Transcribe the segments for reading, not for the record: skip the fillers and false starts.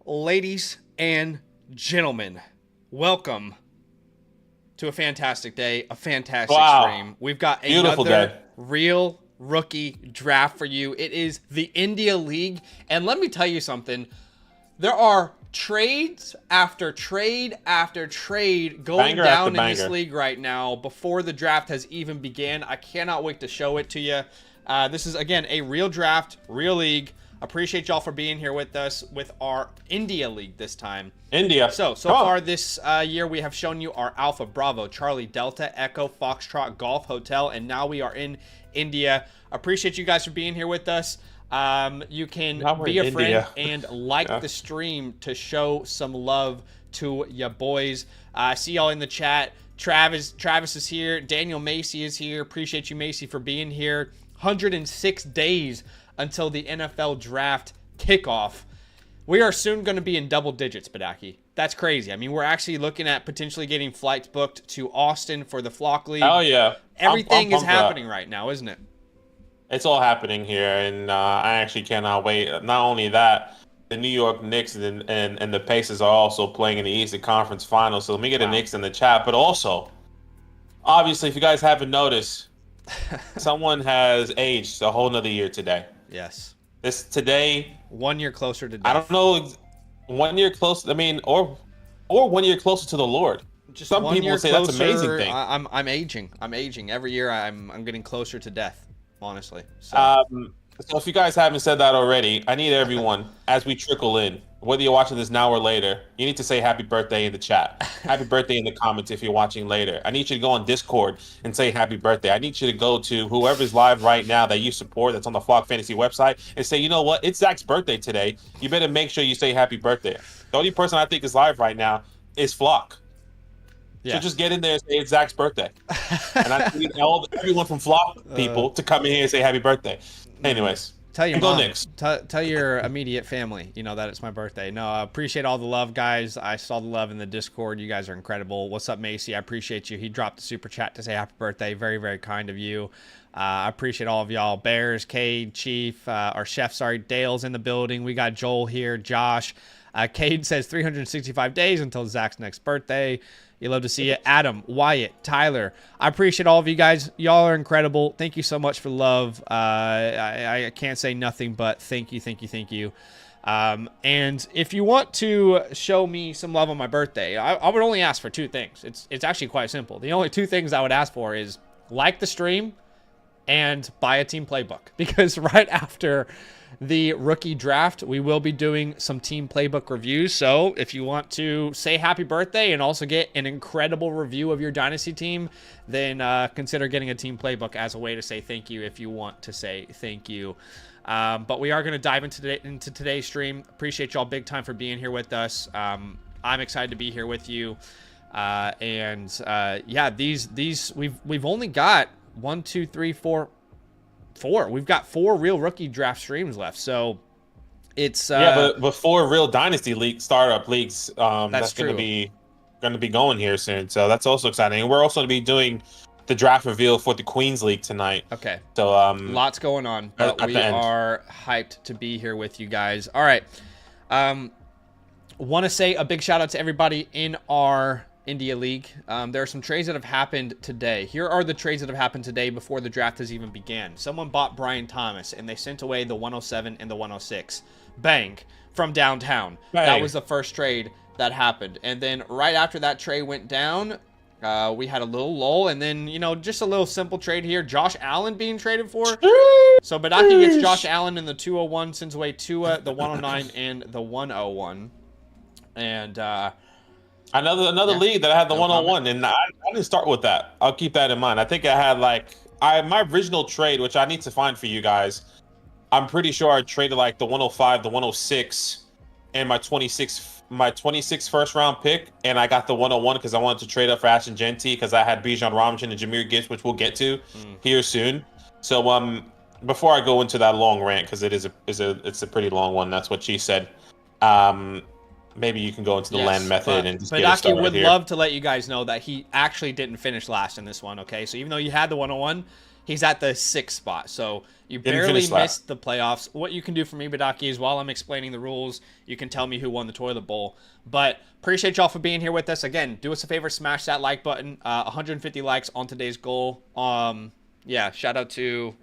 Ladies and gentlemen, welcome to a fantastic day, a fantastic stream. We've got Beautiful another day. real rookie draft for you. It is the India League, and let me tell you something. There are trades after trade after trade going down in this league right now before the draft has even began. I cannot wait to show it to you. This is, again, a real draft, real league. Appreciate y'all for being here with us with our India League this time. India. So far this year, we have shown you our Alpha, Bravo, Charlie, Delta, Echo, Foxtrot, Golf, Hotel, and now we are in India. Appreciate you guys for being here with us. You can be a friend and like the stream to show some love to ya boys. See y'all in the chat. Travis is here. Daniel Macy is here. Appreciate you, Macy, for being here. 106 days until the NFL draft kickoff. We are soon going to be in double digits, Badaki. That's crazy. I mean, we're actually looking at potentially getting flights booked to Austin for the Flock League. Oh, yeah. Everything is happening right now, isn't it? It's all happening here, and I actually cannot wait. Not only that, the New York Knicks and the Pacers are also playing in the Eastern Conference Finals, so let me get the Knicks in the chat. But also, obviously, if you guys haven't noticed, someone has aged a whole nother year today. Yes. Today, 1 year closer to death. I don't know, 1 year closer. I mean, or 1 year closer to the Lord. Just some people say closer, that's an amazing thing. I'm aging. I'm aging every year. I'm getting closer to death, honestly. So if you guys haven't said that already, I need everyone as we trickle in. Whether you're watching this now or later, you need to say happy birthday in the chat. Happy birthday in the comments if you're watching later. I need you to go on Discord and say happy birthday. I need you to go to whoever's live right now that you support that's on the Flock Fantasy website and say, you know what? It's Zach's birthday today. You better make sure you say happy birthday. The only person I think is live right now is Flock. Yeah. So just get in there and say it's Zach's birthday. And I need everyone from Flock people to come in here and say happy birthday. Anyways. Tell your mom, tell your immediate family, that it's my birthday. No, I appreciate all the love, guys. I saw the love in the Discord. You guys are incredible. What's up, Macy? I appreciate you. He dropped a super chat to say happy birthday. Very, very kind of you. I appreciate all of y'all. Bears, Cade, Chief, our chef, Dale's in the building. We got Joel here, Josh. Cade says 365 days until Zach's next birthday. You love to see it. Adam, Wyatt, Tyler. I appreciate all of you guys. Y'all are incredible. Thank you so much for love. I can't say nothing but thank you, thank you, thank you. And if you want to show me some love on my birthday, I would only ask for two things. It's actually quite simple. The only two things I would ask for is like the stream and buy a team playbook. Because right after the rookie draft, we will be doing some team playbook reviews. So if you want to say happy birthday and also get an incredible review of your Dynasty team, then consider getting a team playbook as a way to say thank you if you want to say thank you. But we are going to dive into today's stream. Appreciate y'all big time for being here with us. I'm excited to be here with you. Yeah, these we've only got 1, 2, 3, 4. We've got 4 real rookie draft streams left, so it's but 4 real Dynasty league startup leagues that's going to be going here soon, so that's also exciting. And we're also going to be doing the draft reveal for the Queens League tonight. Okay, so lots going on, but we are hyped to be here with you guys. All right, want to say a big shout out to everybody in our India League. There are some trades that have happened today. Here are the trades that have happened today before the draft has even began. Someone bought Brian Thomas and they sent away the 107 and the 106. Bang, from downtown. Bang. That was the first trade that happened. And then right after that trade went down, we had a little lull, and then, just a little simple trade here. Josh Allen being traded for. So Badaki gets Josh Allen in the 201, sends away Tua, the 109, and the 101. And Another league that I had the 101, and I didn't start with that. I'll keep that in mind. I think I had my original trade, which I need to find for you guys. I'm pretty sure I traded the 105, the 106, and my 26 first round pick, and I got the 101 because I wanted to trade up for Ashton Genty because I had Bijan Robinson and Jahmyr Gibbs, which we'll get to here soon. So before I go into that long rant, because it's a pretty long one, that's what she said. Maybe you can go into the land method and just get it started would here. love to let you guys know that he actually didn't finish last in this one, okay? So even though you had the 101, He's at the 6th spot, so you Didn't barely finish last. missed the playoffs. What you can do for me, Badaki, is while I'm explaining the rules, you can tell me who won the toilet bowl. But appreciate y'all for being here with us. Again, do us a favor, smash that like button. 150 likes on today's goal. Yeah, shout out to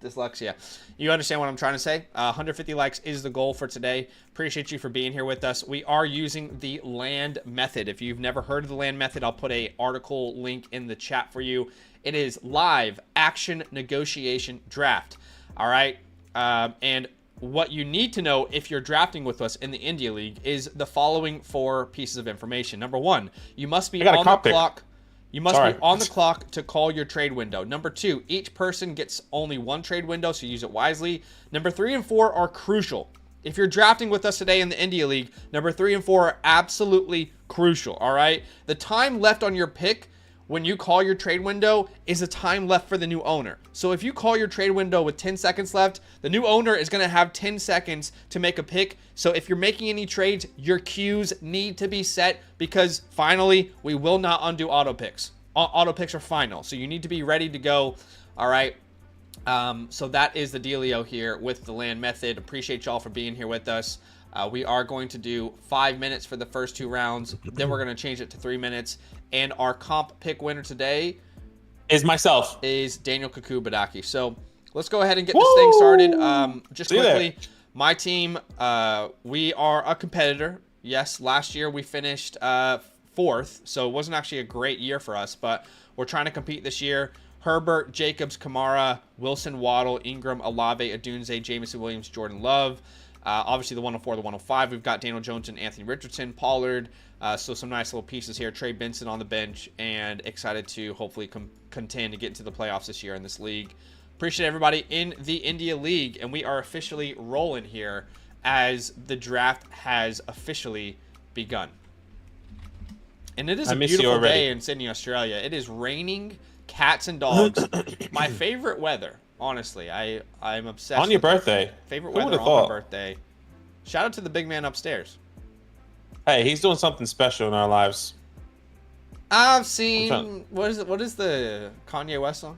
Dyslexia. You understand what I'm trying to say? 150 likes is the goal for today. Appreciate you for being here with us. We are using the land method. If you've never heard of the land method, I'll put a article link in the chat for you. It is live action negotiation draft. All right. And what you need to know if you're drafting with us in the India League is the following 4 pieces of information. Number 1, you must be on the clock. You must be on the clock to call your trade window. Number 2, each person gets only 1 trade window, so use it wisely. Number 3 and 4 are crucial. If you're drafting with us today in the India League, number 3 and 4 are absolutely crucial, all right? The time left on your pick when you call your trade window is the time left for the new owner. So if you call your trade window with 10 seconds left, the new owner is going to have 10 seconds to make a pick. So if you're making any trades, your queues need to be set because finally, we will not undo auto picks. Auto picks are final. So you need to be ready to go. All right. So that is the dealio here with the land method. Appreciate y'all for being here with us. We are going to do 5 minutes for the first 2 rounds. Then we're going to change it to 3 minutes. And our comp pick winner today is myself. Is Daniel Kaku Badaki. So let's go ahead and get this thing started. Just quickly, my team, we are a competitor. Yes, last year we finished 4th. So it wasn't actually a great year for us, but we're trying to compete this year. Herbert, Jacobs, Kamara, Wilson, Waddle, Ingram, Olave, Adunze, Jameson Williams, Jordan Love. Obviously, the 104, the 105, we've got Daniel Jones and Anthony Richardson, Pollard. So some nice little pieces here. Trey Benson on the bench, and excited to hopefully contend to get into the playoffs this year in this league. Appreciate everybody in the India League, and we are officially rolling here as the draft has officially begun. And it is a beautiful day in Sydney, Australia. It is raining cats and dogs. My favorite weather. Honestly, I'm obsessed. On your birthday. Favorite weather on my birthday. Shout out to the big man upstairs. Hey, he's doing something special in our lives. I've seen what is the Kanye West song?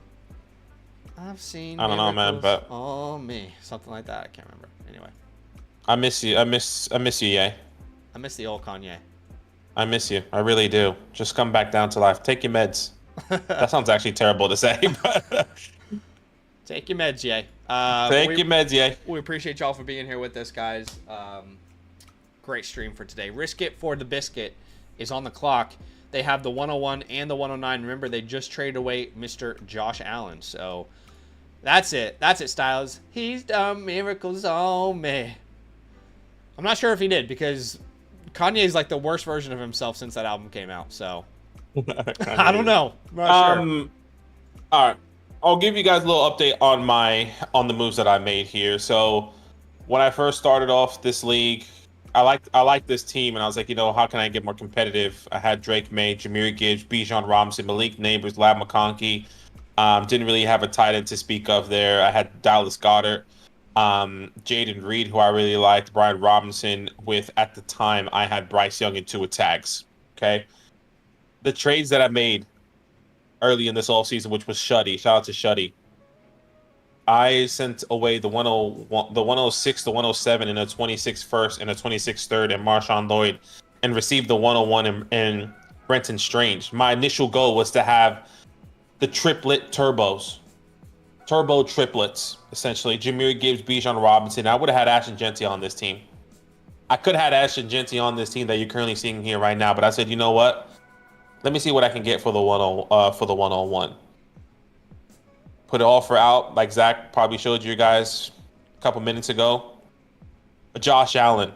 I've seen. I don't know, man, but oh me, something like that. I can't remember. Anyway, I miss you. I miss you, Ye. I miss the old Kanye. I miss you. I really do. Just come back down to life. Take your meds. That sounds actually terrible to say, but take your meds, Ye. Take your meds, Ye. We appreciate y'all for being here with us, guys. Great stream for today. Risk It for the Biscuit is on the clock. They have the 101 and the 109. Remember, they just traded away Mr. Josh Allen. So that's it. That's it, Styles. He's done miracles on me. I'm not sure if he did because Kanye is like the worst version of himself since that album came out. So I don't know. I'm not sure. All right. I'll give you guys a little update on the moves that I made here. So when I first started off this league, I liked this team, and I was like, how can I get more competitive? I had Drake May, Jahmyr Gibbs, Bijan Robinson, Malik Neighbors, Lab McConkey. Didn't really have a tight end to speak of there. I had Dallas Goedert, Jaden Reed, who I really liked, Brian Robinson. At the time, I had Bryce Young and Tua Tags. Okay, the trades that I made early in this offseason, which was Shuddy. Shout out to Shuddy. I sent away the 101, the 106, the 107, and a 26 first and a 26 third and Marshawn Lloyd, and received the 101 and Brenton Strange. My initial goal was to have the turbo triplets, essentially. Jahmyr Gibbs, Bijan Robinson. I would have had Ashton Genty on this team. I could have had Ashton Genty on this team that you're currently seeing here right now, but I said, you know what? Let me see what I can get for the 101. Put an offer out, like Zach probably showed you guys a couple minutes ago. Josh Allen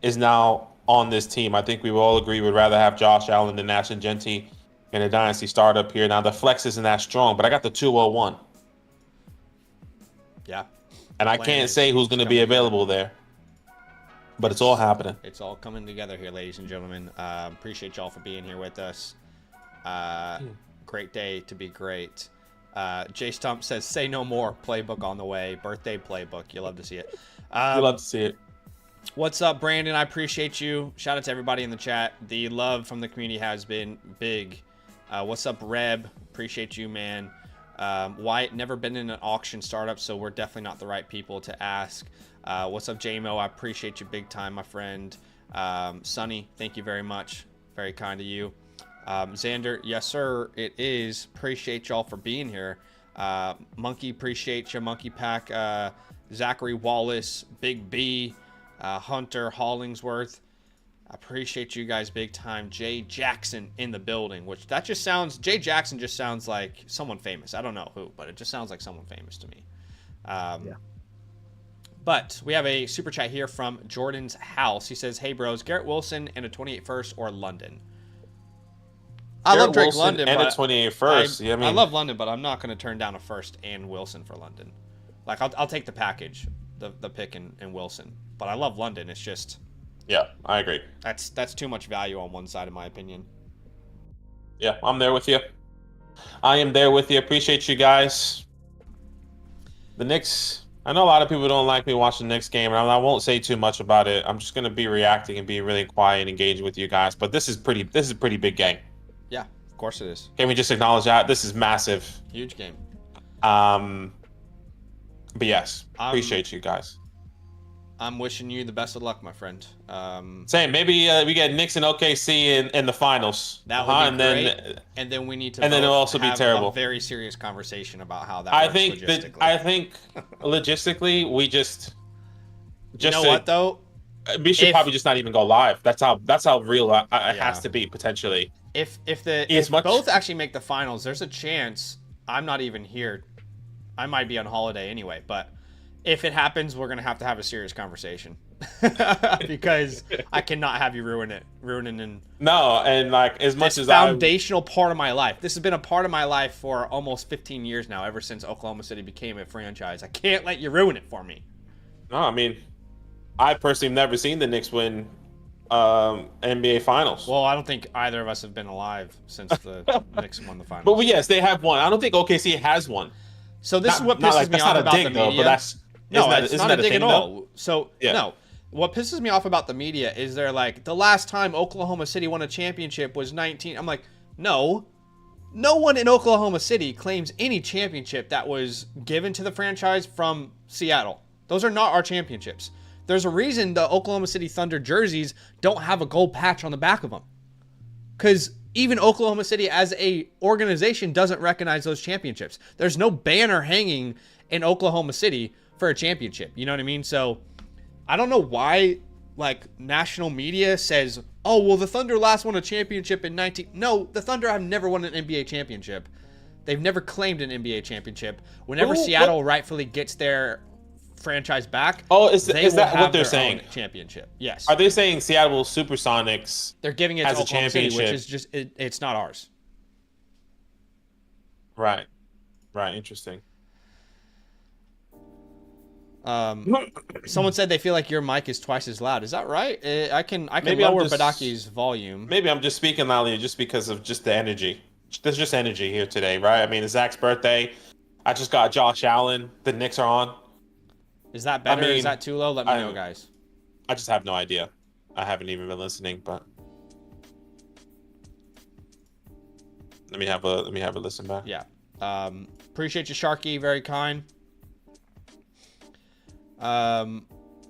is now on this team. I think we will all agree we'd rather have Josh Allen than Ashton Genty in a Dynasty startup here. Now, the flex isn't that strong, but I got the 201. Yeah. And I can't say who's going to be available there. But it's all happening. It's all coming together here, ladies and gentlemen. Appreciate y'all for being here with us. Great day to be great. Jay Stump says, say no more. Playbook on the way. Birthday playbook. You love to see it. You love to see it. What's up, Brandon? I appreciate you. Shout out to everybody in the chat. The love from the community has been big. What's up, Reb? Appreciate you, man. Wyatt, never been in an auction startup, so we're definitely not the right people to ask. What's up, JMO? I appreciate you big time, my friend. Sonny, thank you very much. Very kind of you. Xander, yes, sir, it is. Appreciate y'all for being here. Monkey, appreciate you. Monkey Pack, Zachary Wallace, Big B, Hunter Hollingsworth. Appreciate you guys big time. Jay Jackson in the building, which that just sounds, Jay Jackson just sounds like someone famous. I don't know who, but it just sounds like someone famous to me. Yeah. But we have a super chat here from Jordan's House. He says, hey bros, Garrett Wilson and a 28 first or London? I love Drake Wilson London, and but a 28 first. I love London, but I'm not going to turn down a first and Wilson for London. Like I'll take the package, the pick and Wilson, but I love London. It's just, yeah, I agree. That's too much value on one side, in my opinion. Yeah, I'm there with you. I am there with you. Appreciate you guys. The Knicks. I know a lot of people don't like me watching the Knicks game, and I won't say too much about it. I'm just going to be reacting and being really quiet and engaging with you guys. But this is pretty big game. Yeah, of course it is. Can we just acknowledge that? This is massive. Huge game. But yes, appreciate you guys. I'm wishing you the best of luck, my friend. Same. Maybe we get Knicks and OKC in the finals. That would be great. And then we need to. And then it'll also be terrible. A very serious conversation about how that. I works think logistically. I think logistically we just. You know what though? We should probably just not even go live. That's how real it has to be potentially. If both actually make the finals, there's a chance I'm not even here. I might be on holiday anyway, but if it happens, we're gonna have to have a serious conversation because I cannot have you ruining. No, and like as much as foundational part of my life. This has been a part of my life for almost 15 years now, ever since Oklahoma City became a franchise. I can't let you ruin it for me. No, I mean, I personally have never seen the Knicks win NBA Finals. Well, I don't think either of us have been alive since the Knicks won the finals. But yes, they have won. I don't think OKC has won. So this is what pisses me off about the media. But it's not a dig at all. So no, what pisses me off about the media is they're like, the last time Oklahoma City won a championship was 19. I'm like, no one in Oklahoma City claims any championship that was given to the franchise from Seattle. Those are not our championships. There's a reason the Oklahoma City Thunder jerseys don't have a gold patch on the back of them. Because even Oklahoma City as a organization doesn't recognize those championships. There's no banner hanging in Oklahoma City for a championship. You know what I mean? So I don't know why like national media says, oh, well, the Thunder last won a championship in 19. No, the Thunder have never won an NBA championship. They've never claimed an NBA championship. Whenever Seattle rightfully gets their franchise back, is that what they're saying? Championship. Yes. Are they saying Seattle Supersonics? They're giving it to Oklahoma City, which is just it's not ours. Right. Interesting. Someone said they feel like your mic is twice as loud. Is that right? I can lower Badaki's volume. Maybe I'm just speaking loudly just because of just the energy. There's just energy here today, right? I mean, it's Zach's birthday. I just got Josh Allen. The Knicks are on. Is that better? Is that too low? Let me know, guys. I just have no idea. I haven't even been listening, but let me have a listen back. Yeah. Appreciate you, Sharky. Very kind.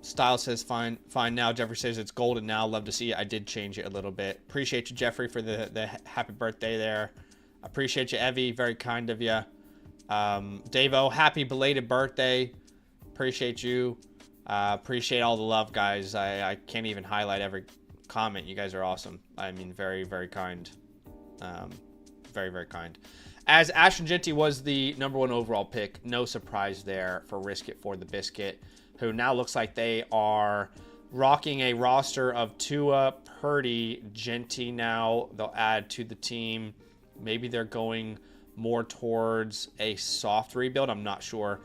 Style says fine now. Jeffrey says it's golden now. Love to see it. I did change it a little bit. Appreciate you, Jeffrey, for the happy birthday there. Appreciate you, Evie. Very kind of you. Davo, happy belated birthday. Appreciate you. Appreciate all the love, guys. I can't even highlight every comment. You guys are awesome. I mean, very, very kind. Very, very kind. As Ashton Genty was the number 1 overall pick, no surprise there for Risk It for the Biscuit, who now looks like they are rocking a roster of Tua, Purdy, Genty now. They'll add to the team. Maybe they're going more towards a soft rebuild. I'm not sure.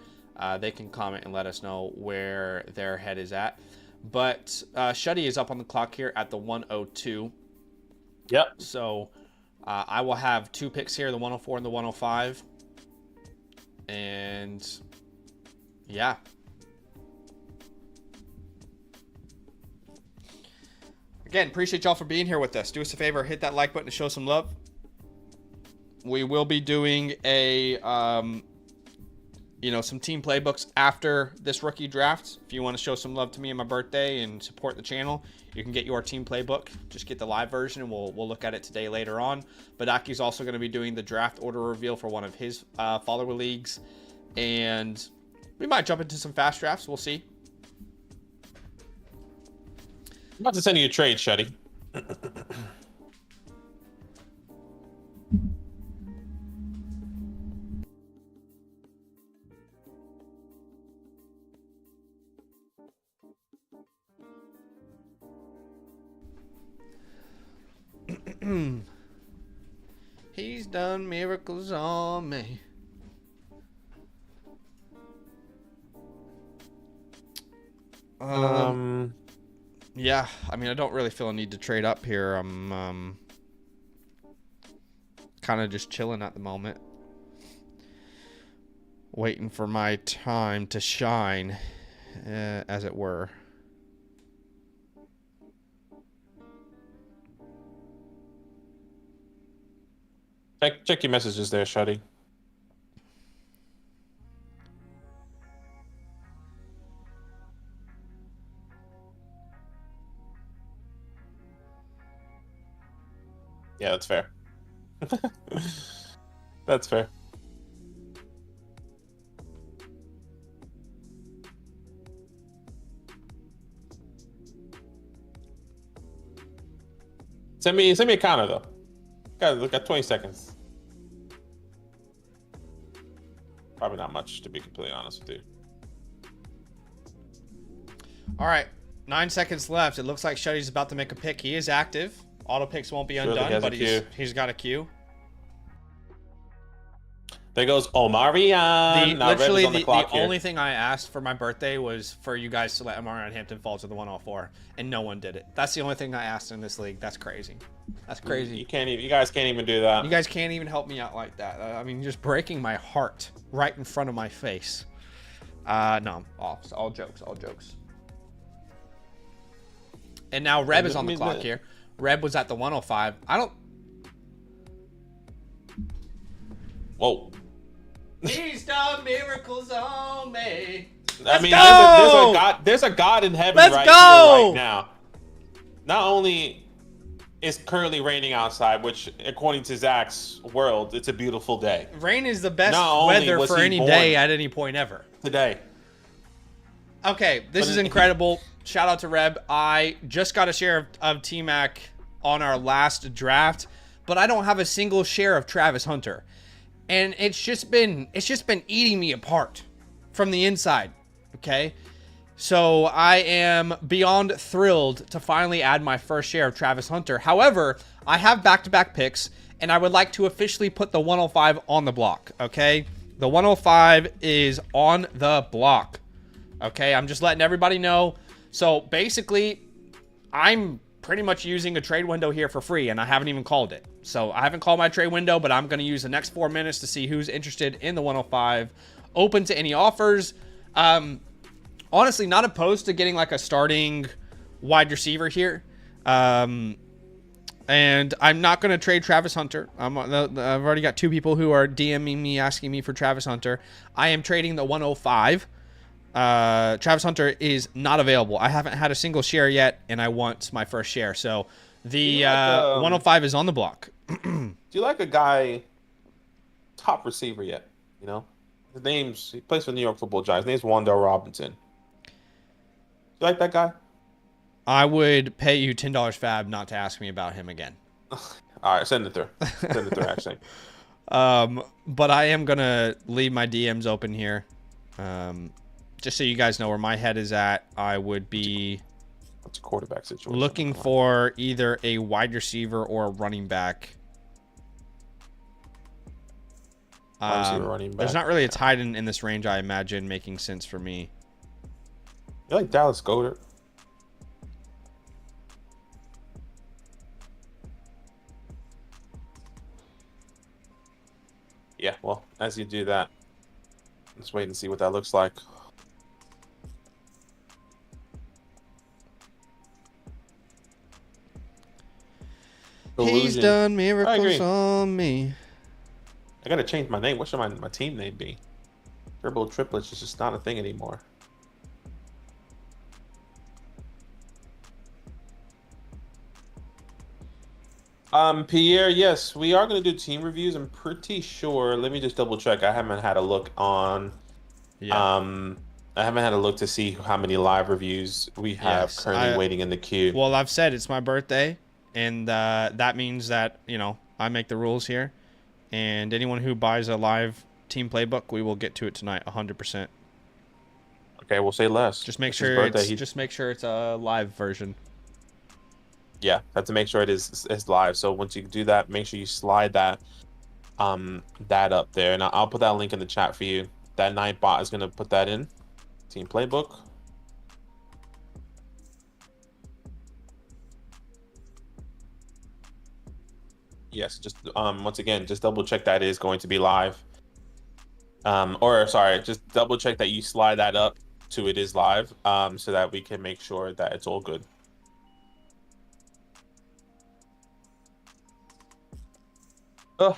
They can comment and let us know where their head is at. But Shuddy is up on the clock here at the 102. Yep. So I will have 2 picks here, the 104 and the 105. And yeah. Again, appreciate y'all for being here with us. Do us a favor, hit that like button to show some love. We will be doing a some team playbooks after this rookie draft. If you want to show some love to me on my birthday and support the channel, you can get your team playbook. Just get the live version, and we'll look at it today later on. But Aki's also going to be doing the draft order reveal for one of his follower leagues, and we might jump into some fast drafts. We'll see. I'm about to send you a trade, Shuddy. He's done miracles on me. Yeah, I mean, I don't really feel a need to trade up here. I'm kind of just chilling at the moment, waiting for my time to shine, as it were. Check your messages there, Shuddy. Yeah, that's fair. That's fair. Send me a counter though. Got 20 seconds. Probably not much, to be completely honest with you. All right, 9 seconds left. It looks like Shuddy's about to make a pick. He is active. Auto picks won't be undone, but he's got a queue. There goes Omarion. Literally, the only thing I asked for my birthday was for you guys to let Omarion Hampton fall to the 104, and no one did it. That's the only thing I asked in this league. That's crazy. That's crazy. You guys can't even do that. You guys can't even help me out like that. I mean, just breaking my heart right in front of my face. No, I'm off. All jokes. And now Reb is on the clock here. Reb was at the 105. Whoa. He's done miracles on me. I mean, there's a God in heaven here right now. Not only is currently raining outside, which according to Zach's world, it's a beautiful day. Rain is the best weather for any day at any point ever. Today. Okay, this is incredible. Shout out to Reb. I just got a share of T-Mac on our last draft, but I don't have a single share of Travis Hunter. And it's just been eating me apart from the inside, okay? So I am beyond thrilled to finally add my first share of Travis Hunter. However, I have back-to-back picks, and I would like to officially put the 105 on the block, okay? The 105 is on the block, okay? I'm just letting everybody know. So basically, I'm pretty much using a trade window here for free, and I haven't even called it. So I haven't called my trade window, but I'm going to use the next 4 minutes to see who's interested in the 105. Open to any offers. Honestly, not opposed to getting like a starting wide receiver here. And I'm not going to trade Travis Hunter. I've already got 2 people who are DMing me asking me for Travis Hunter. I am trading the 105. Travis Hunter is not available. I haven't had a single share yet, and I want my first share. So the 105 is on the block. Do you like a guy, top receiver yet? You know, he plays for the New York Football Giants. His name's Wan'Dale Robinson. Do you like that guy? I would pay you $10 fab not to ask me about him again. All right, send it through. Send it through, actually. But I am gonna leave my DMs open here. Just so you guys know where my head is at, I would be What's a quarterback situation looking for either a wide receiver or a running back. Running back. There's not really a tight end in this range, I imagine, making sense for me. You like Dallas Goedert? Yeah, well, as you do that, let's wait and see what that looks like. He's done miracles on me. I gotta change my name. What should my team name be? Triple triplets is just not a thing anymore. Pierre, yes, we are going to do team reviews. I'm pretty sure. Let me just double check. I haven't had a look on. Yeah. I haven't had a look to see how many live reviews we have Yes, currently waiting in the queue. Well, I've said it's my birthday, and that means that, you know, I make the rules here, and anyone who buys a live team playbook, we will get to it tonight, 100%. Okay, we'll say less. Just make It's his sure birthday. just make sure it's a live version. Yeah, have to make sure it's live. So once you do that, make sure you slide that that up there, and I'll put that link in the chat for you. That night bot is gonna put that in team playbook. Yes, just once again, just double check that is going to be live. Or sorry, just double check that you slide that up to it is live, so that we can make sure that it's all good.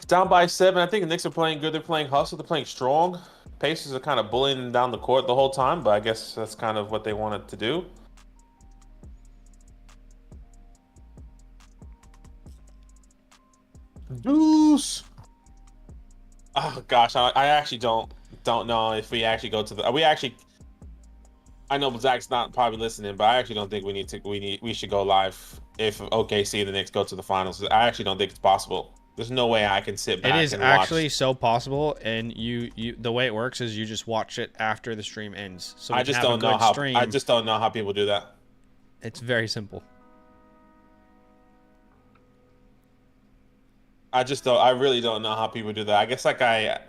Down by 7. I think the Knicks are playing good. They're playing hustle. They're playing strong. Pacers are kind of bullying down the court the whole time, but I guess that's kind of what they wanted to do. Deuce. Oh gosh, I actually don't know if we actually go to the. We actually. I know Zach's not probably listening, but I actually don't think we should go live if OKC and the Knicks go to the finals. I actually don't think it's possible. There's no way I can sit back. It is and actually watch. so possible, and you the way it works is you just watch it after the stream ends. So I just don't know how people do that. It's very simple. I really don't know how people do that. I guess like I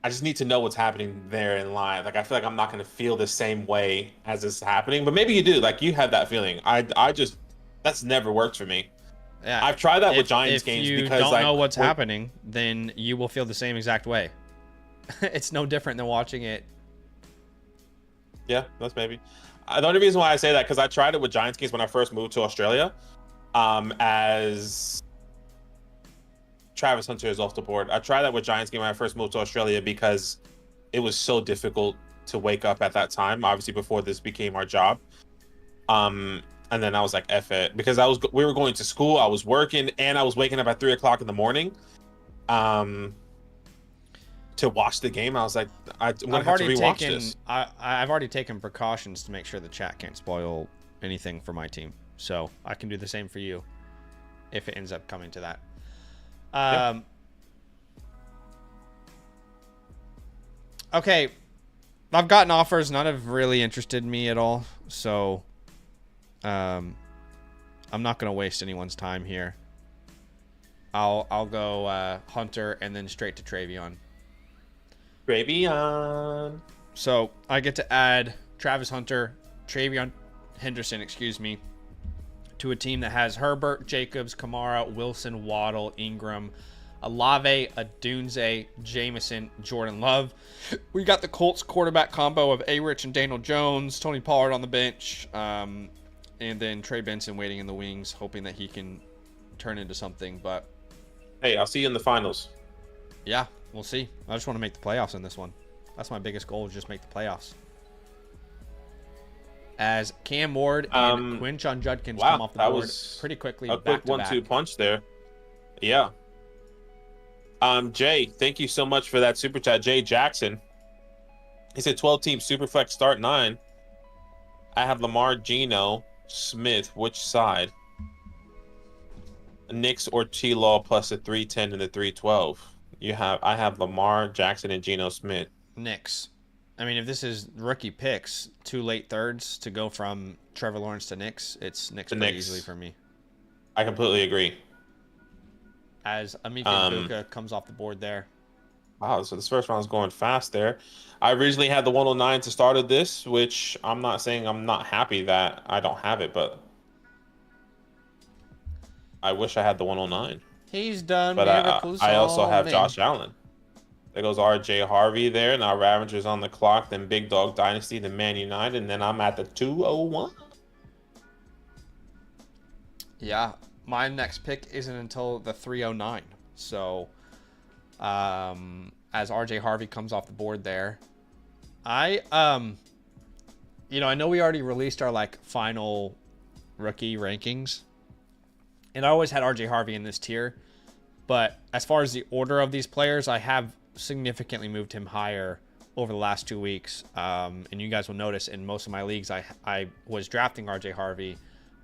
just need to know what's happening there in live. Like I feel like I'm not going to feel the same way as it's happening, but maybe you do. Like you have that feeling. I just that's never worked for me. Yeah, I've tried that with Giants games because if you don't know what's happening, then you will feel the same exact way. It's no different than watching it. Yeah, that's maybe. The only reason why I say that because I tried it with Giants games when I first moved to Australia, as Travis Hunter is off the board. I tried that with Giants game when I first moved to Australia because it was so difficult to wake up at that time. Obviously, before this became our job. And then I was like, F it. Because we were going to school, I was working, and I was waking up at 3 o'clock in the morning to watch the game. I was like, I'm going to have to rewatch this. I've already taken precautions to make sure the chat can't spoil anything for my team. So I can do the same for you if it ends up coming to that. Yep. Okay. I've gotten offers. None have really interested me at all. So I'm not going to waste anyone's time here. I'll go Hunter and then straight to Travion. So I get to add Travis Hunter, Travion Henderson, to a team that has Herbert, Jacobs, Kamara, Wilson, Waddle, Ingram, Olave, Adunze, Jameson, Jordan Love. We got the Colts quarterback combo of A-Rich and Daniel Jones, Tony Pollard on the bench, and then Trey Benson waiting in the wings, hoping that he can turn into something. But hey, I'll see you in the finals. Yeah, we'll see. I just want to make the playoffs in this one. That's my biggest goal, is just make the playoffs. As Cam Ward and Quinshon Judkins come off the board pretty quickly. A quick 1-2 punch there. Yeah. Jay, thank you so much for that super chat. Jay Jackson. He said 12-team Superflex start 9. I have Lamar, Geno, Smith. Which side? Knicks or T-Law plus the 310 and the 312. I have Lamar, Jackson, and Geno Smith. Knicks. I mean, if this is rookie picks, 2 late thirds to go from Trevor Lawrence to Knicks, it's Knicks pretty easily for me. I completely agree. As Amika Ibuka comes off the board there. Wow, so this first round is going fast there. I originally had the 109 to start of this, which I'm not saying I'm not happy that I don't have it, but I wish I had the 109. He's done. But I also have Josh Allen. There goes R.J. Harvey there. Now Ravagers on the clock. Then Big Dog Dynasty. Then Man United. And then I'm at the 201. Yeah. My next pick isn't until the 309. So as RJ Harvey comes off the board there. I know we already released our like final rookie rankings, and I always had RJ Harvey in this tier, but as far as the order of these players, I have significantly moved him higher over the last 2 weeks. And you guys will notice in most of my leagues, I was drafting RJ Harvey,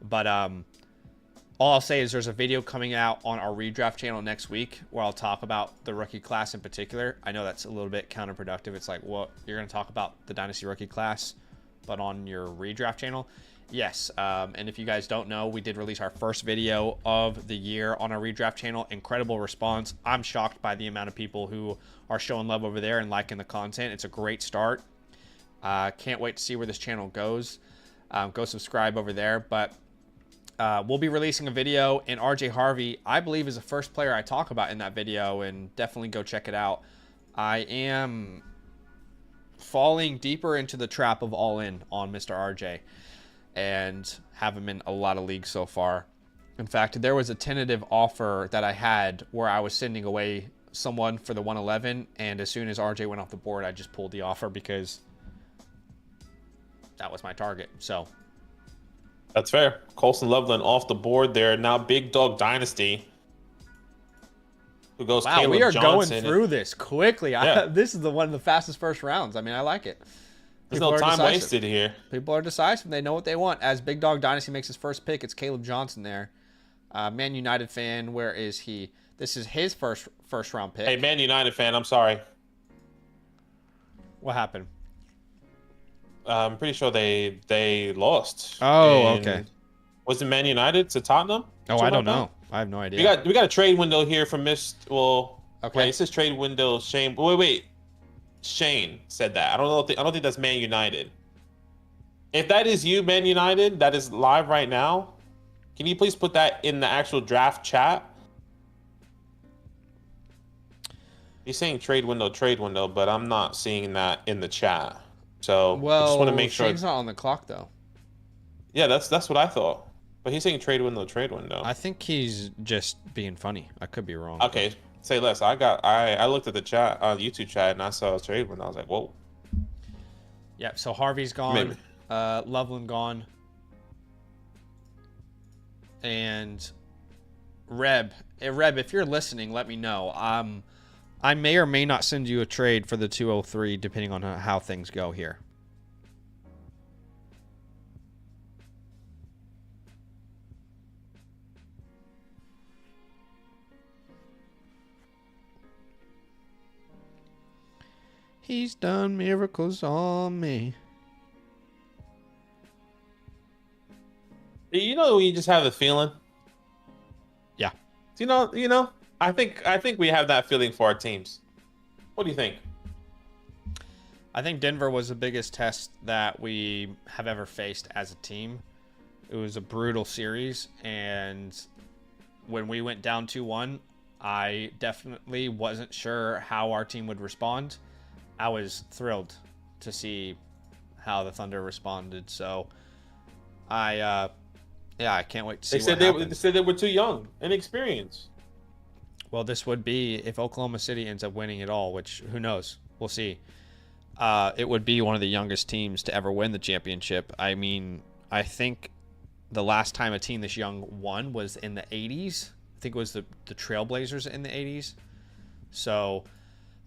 but all I'll say is there's a video coming out on our redraft channel next week where I'll talk about the rookie class in particular. I know that's a little bit counterproductive. It's like, well, you're going to talk about the Dynasty rookie class, but on your redraft channel. Yes. And if you guys don't know, we did release our first video of the year on our redraft channel. Incredible response. I'm shocked by the amount of people who are showing love over there and liking the content. It's a great start. Can't wait to see where this channel goes. Go subscribe over there. But we'll be releasing a video, and RJ Harvey, I believe, is the first player I talk about in that video, and definitely go check it out. I am falling deeper into the trap of all in on Mr. RJ and have him in a lot of leagues so far. In fact, there was a tentative offer that I had where I was sending away someone for the 111, and as soon as RJ went off the board, I just pulled the offer because that was my target. So that's fair. Colson Loveland off the board there. Now Big Dog Dynasty. Who goes? Wow, Caleb we are Johnson. going through this quickly. Yeah. This is one of the fastest first rounds. I mean, I like it. There's no time wasted here. People are decisive. They know what they want. As Big Dog Dynasty makes his first pick, it's Caleb Johnson there. Man United fan. Where is he? This is his first round pick. Hey, Man United fan, I'm sorry. What happened? I'm pretty sure they lost. Oh, okay. Was it Man United to Tottenham? Oh, I don't know. I have no idea. We got a trade window here from okay. Wait, it says trade window. Shane. Wait. Shane said that. I don't think that's Man United. If that is you, Man United, that is live right now, can you please put that in the actual draft chat? He's saying trade window, but I'm not seeing that in the chat. So I just want to make sure. Shane's not on the clock though. Yeah, that's what I thought. But he's saying trade window. I think he's just being funny. I could be wrong. Okay. Say less. I looked at the chat, YouTube chat, and I saw a trade window. I was like, whoa. Yeah. So Harvey's gone. Loveland gone. And Reb, if you're listening, let me know. I may or may not send you a trade for the 203, depending on how things go here. He's done miracles on me. You know, you just have the feeling. Yeah. You know. I think we have that feeling for our teams. What do you think? I think Denver was the biggest test that we have ever faced as a team. It was a brutal series, and when we went down 2-1, I definitely wasn't sure how our team would respond. I was thrilled to see how the Thunder responded. So I can't wait to see what happens. They said they were too young, inexperienced. Well, this would be if Oklahoma City ends up winning it all, which who knows? We'll see. It would be one of the youngest teams to ever win the championship. I mean, I think the last time a team this young won was in the 80s. I think it was the Trailblazers in the 80s. So,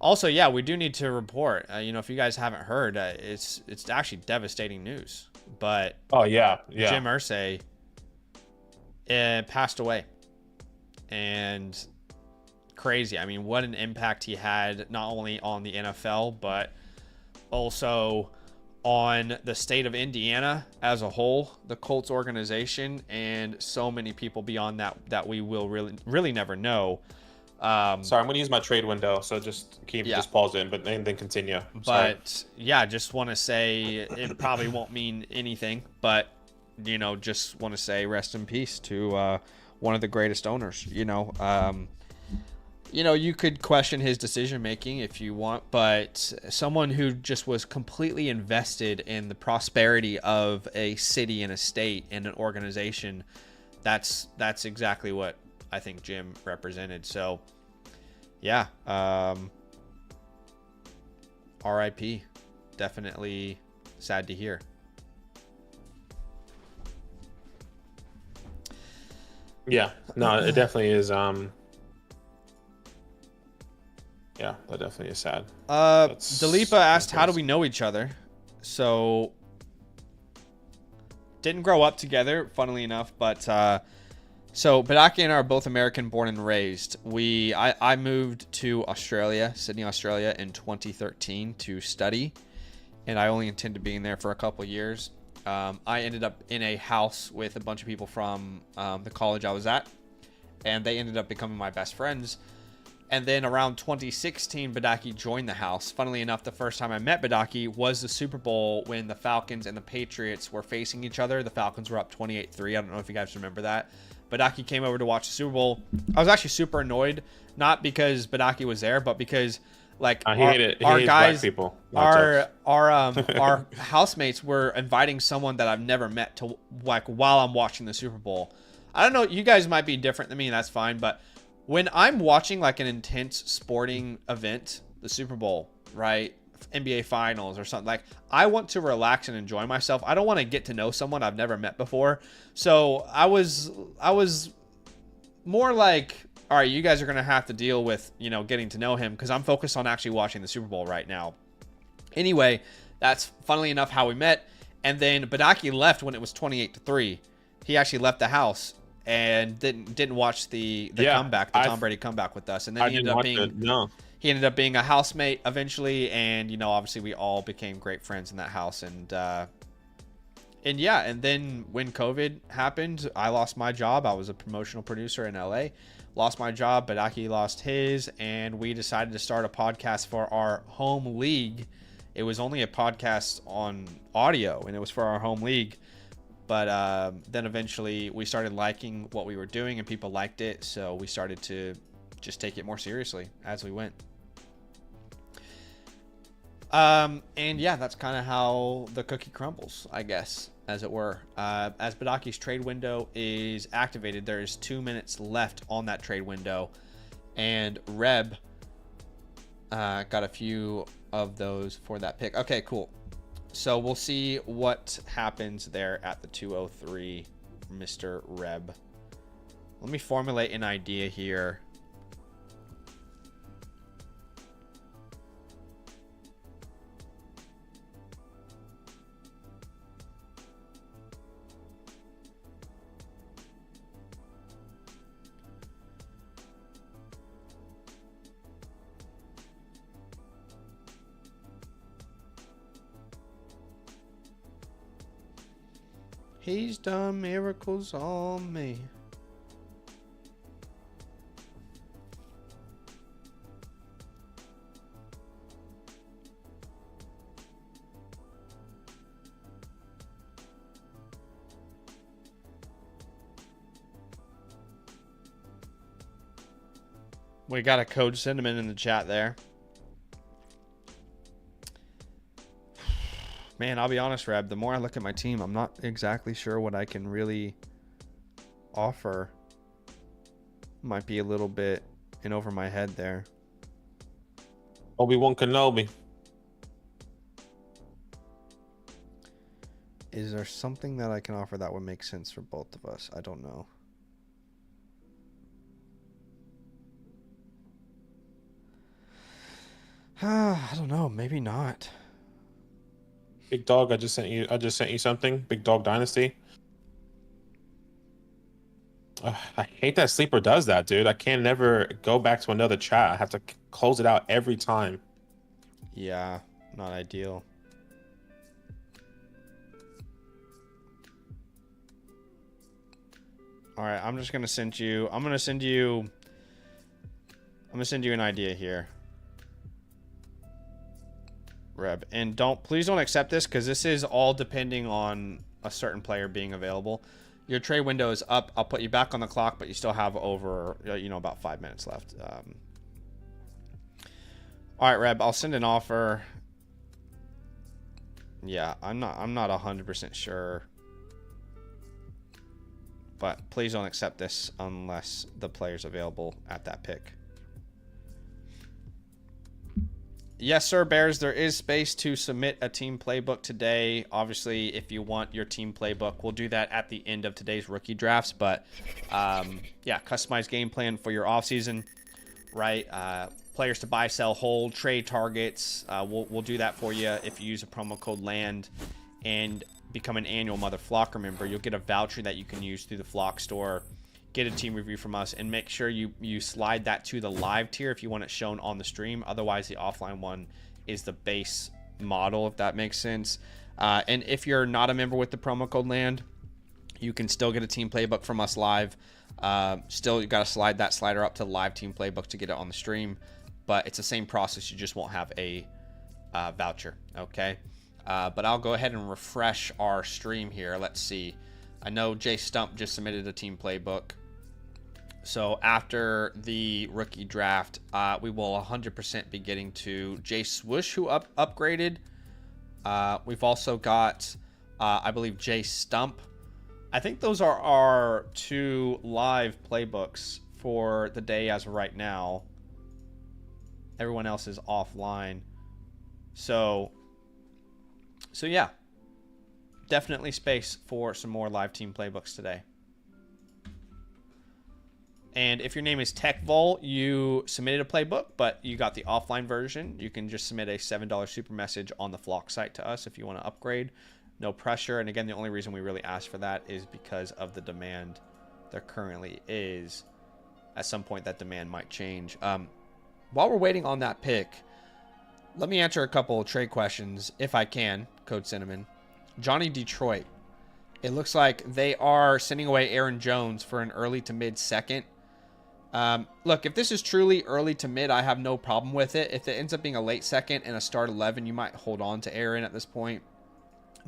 also, yeah, we do need to report. If you guys haven't heard, it's actually devastating news. But oh yeah. Jim Irsay passed away, and crazy. I mean, what an impact he had not only on the NFL but also on the state of Indiana as a whole, the Colts organization, and so many people beyond that we will really never know. Sorry, I'm going to use my trade window, so just pause it, but then continue. But yeah, just want to say it probably won't mean anything, but just want to say rest in peace to one of the greatest owners. You could question his decision making if you want, but someone who just was completely invested in the prosperity of a city and a state and an organization, that's exactly what I think Jim represented. So yeah, RIP. Definitely sad to hear. Yeah, no, it definitely is. Yeah, that definitely is sad. Dalipa asked, how do we know each other? So, didn't grow up together, funnily enough, but so Badaki and I are both American born and raised. I moved to Australia, Sydney, Australia in 2013 to study, and I only intended being there for a couple years. I ended up in a house with a bunch of people from the college I was at, and they ended up becoming my best friends. And then around 2016, Badaki joined the house. Funnily enough, the first time I met Badaki was the Super Bowl when the Falcons and the Patriots were facing each other. The Falcons were up 28-3. I don't know if you guys remember that. Badaki came over to watch the Super Bowl. I was actually super annoyed, not because Badaki was there, but because like he hates black people. Our housemates were inviting someone that I've never met to like while I'm watching the Super Bowl. I don't know, you guys might be different than me, and that's fine, but when I'm watching like an intense sporting event, the Super Bowl, right? NBA Finals or something, like I want to relax and enjoy myself. I don't want to get to know someone I've never met before. So I was more like, all right, you guys are going to have to deal with, you know, getting to know him because I'm focused on actually watching the Super Bowl right now. Anyway, that's funnily enough how we met. And then Badaki left when it was 28-3. He actually left the house and didn't watch the comeback, the Tom Brady comeback with us. And then he ended up being a housemate eventually, and you know, obviously we all became great friends in that house. And yeah, and then when COVID happened, I lost my job. I was a promotional producer in LA. Lost my job, Badaki lost his, and we decided to start a podcast for our home league. It was only a podcast on audio, and it was for our home league. But then eventually we started liking what we were doing and people liked it. So we started to just take it more seriously as we went. And yeah, that's kind of how the cookie crumbles, I guess, as it were. As Badaki's trade window is activated, there is 2 minutes left on that trade window. And Reb got a few of those for that pick. Okay, cool. So we'll see what happens there at the 203, Mr. Reb. Let me formulate an idea here. He's done miracles on me. We got a code cinnamon in the chat there. Man, I'll be honest, Reb, the more I look at my team, I'm not exactly sure what I can really offer. Might be a little bit in over my head there. Obi-Wan Kenobi. Is there something that I can offer that would make sense for both of us? I don't know. I don't know. Maybe not. Big Dog, I just sent you something. Big Dog Dynasty. I hate that Sleeper does that, dude. I can never go back to another chat. I have to close it out every time. Yeah, not ideal. All right, I'm just gonna send you. I'm gonna send you an idea here, Reb, and please don't accept this because this is all depending on a certain player being available. Your trade window is up. I'll put you back on the clock, but you still have over, about 5 minutes left. All right, Reb, I'll send an offer. Yeah, I'm not 100% sure, but please don't accept this unless the player's available at that pick. Yes, sir, Bears. There is space to submit a team playbook today. Obviously, if you want your team playbook, we'll do that at the end of today's rookie drafts. But yeah, customized game plan for your offseason, right? Players to buy, sell, hold, trade targets. We'll do that for you if you use a promo code LAND and become an annual Mother Flocker member. You'll get a voucher that you can use through the Flock store. Get a team review from us, and make sure you slide that to the live tier if you want it shown on the stream. Otherwise, the offline one is the base model, if that makes sense. And if you're not a member with the promo code LAND, you can still get a team playbook from us live. Still, you got to slide that slider up to live team playbook to get it on the stream, but it's the same process. You just won't have a voucher, okay? But I'll go ahead and refresh our stream here. Let's see. I know Jay Stump just submitted a team playbook. So after the rookie draft, we will 100% be getting to Jay Swoosh, who upgraded. We've also got, I believe, Jay Stump. I think those are our 2 live playbooks for the day as of right now. Everyone else is offline. So yeah, definitely space for some more live team playbooks today. And if your name is TechVol, you submitted a playbook, but you got the offline version, you can just submit a $7 super message on the Flock site to us if you want to upgrade. No pressure. And again, the only reason we really ask for that is because of the demand there currently is. At some point, that demand might change. While we're waiting on that pick, let me answer a couple of trade questions, if I can, Code Cinnamon. Johnny Detroit. It looks like they are sending away Aaron Jones for an early to mid second. Look, if this is truly early to mid, I have no problem with it. If it ends up being a late second and a start 11, you might hold on to Aaron at this point.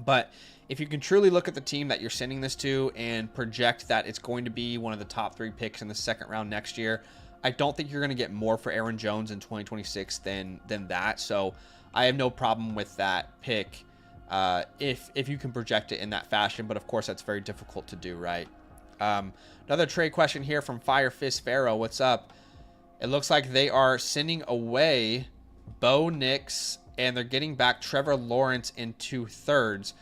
But if you can truly look at the team that you're sending this to and project that it's going to be one of the top 3 picks in the second round next year, I don't think you're going to get more for Aaron Jones in 2026 than that. So I have no problem with that pick if you can project it in that fashion. But of course, that's very difficult to do, right? Another trade question here from Fire Fist Pharaoh. What's up? It looks like they are sending away Bo Nix, and they're getting back Trevor Lawrence in 2/3.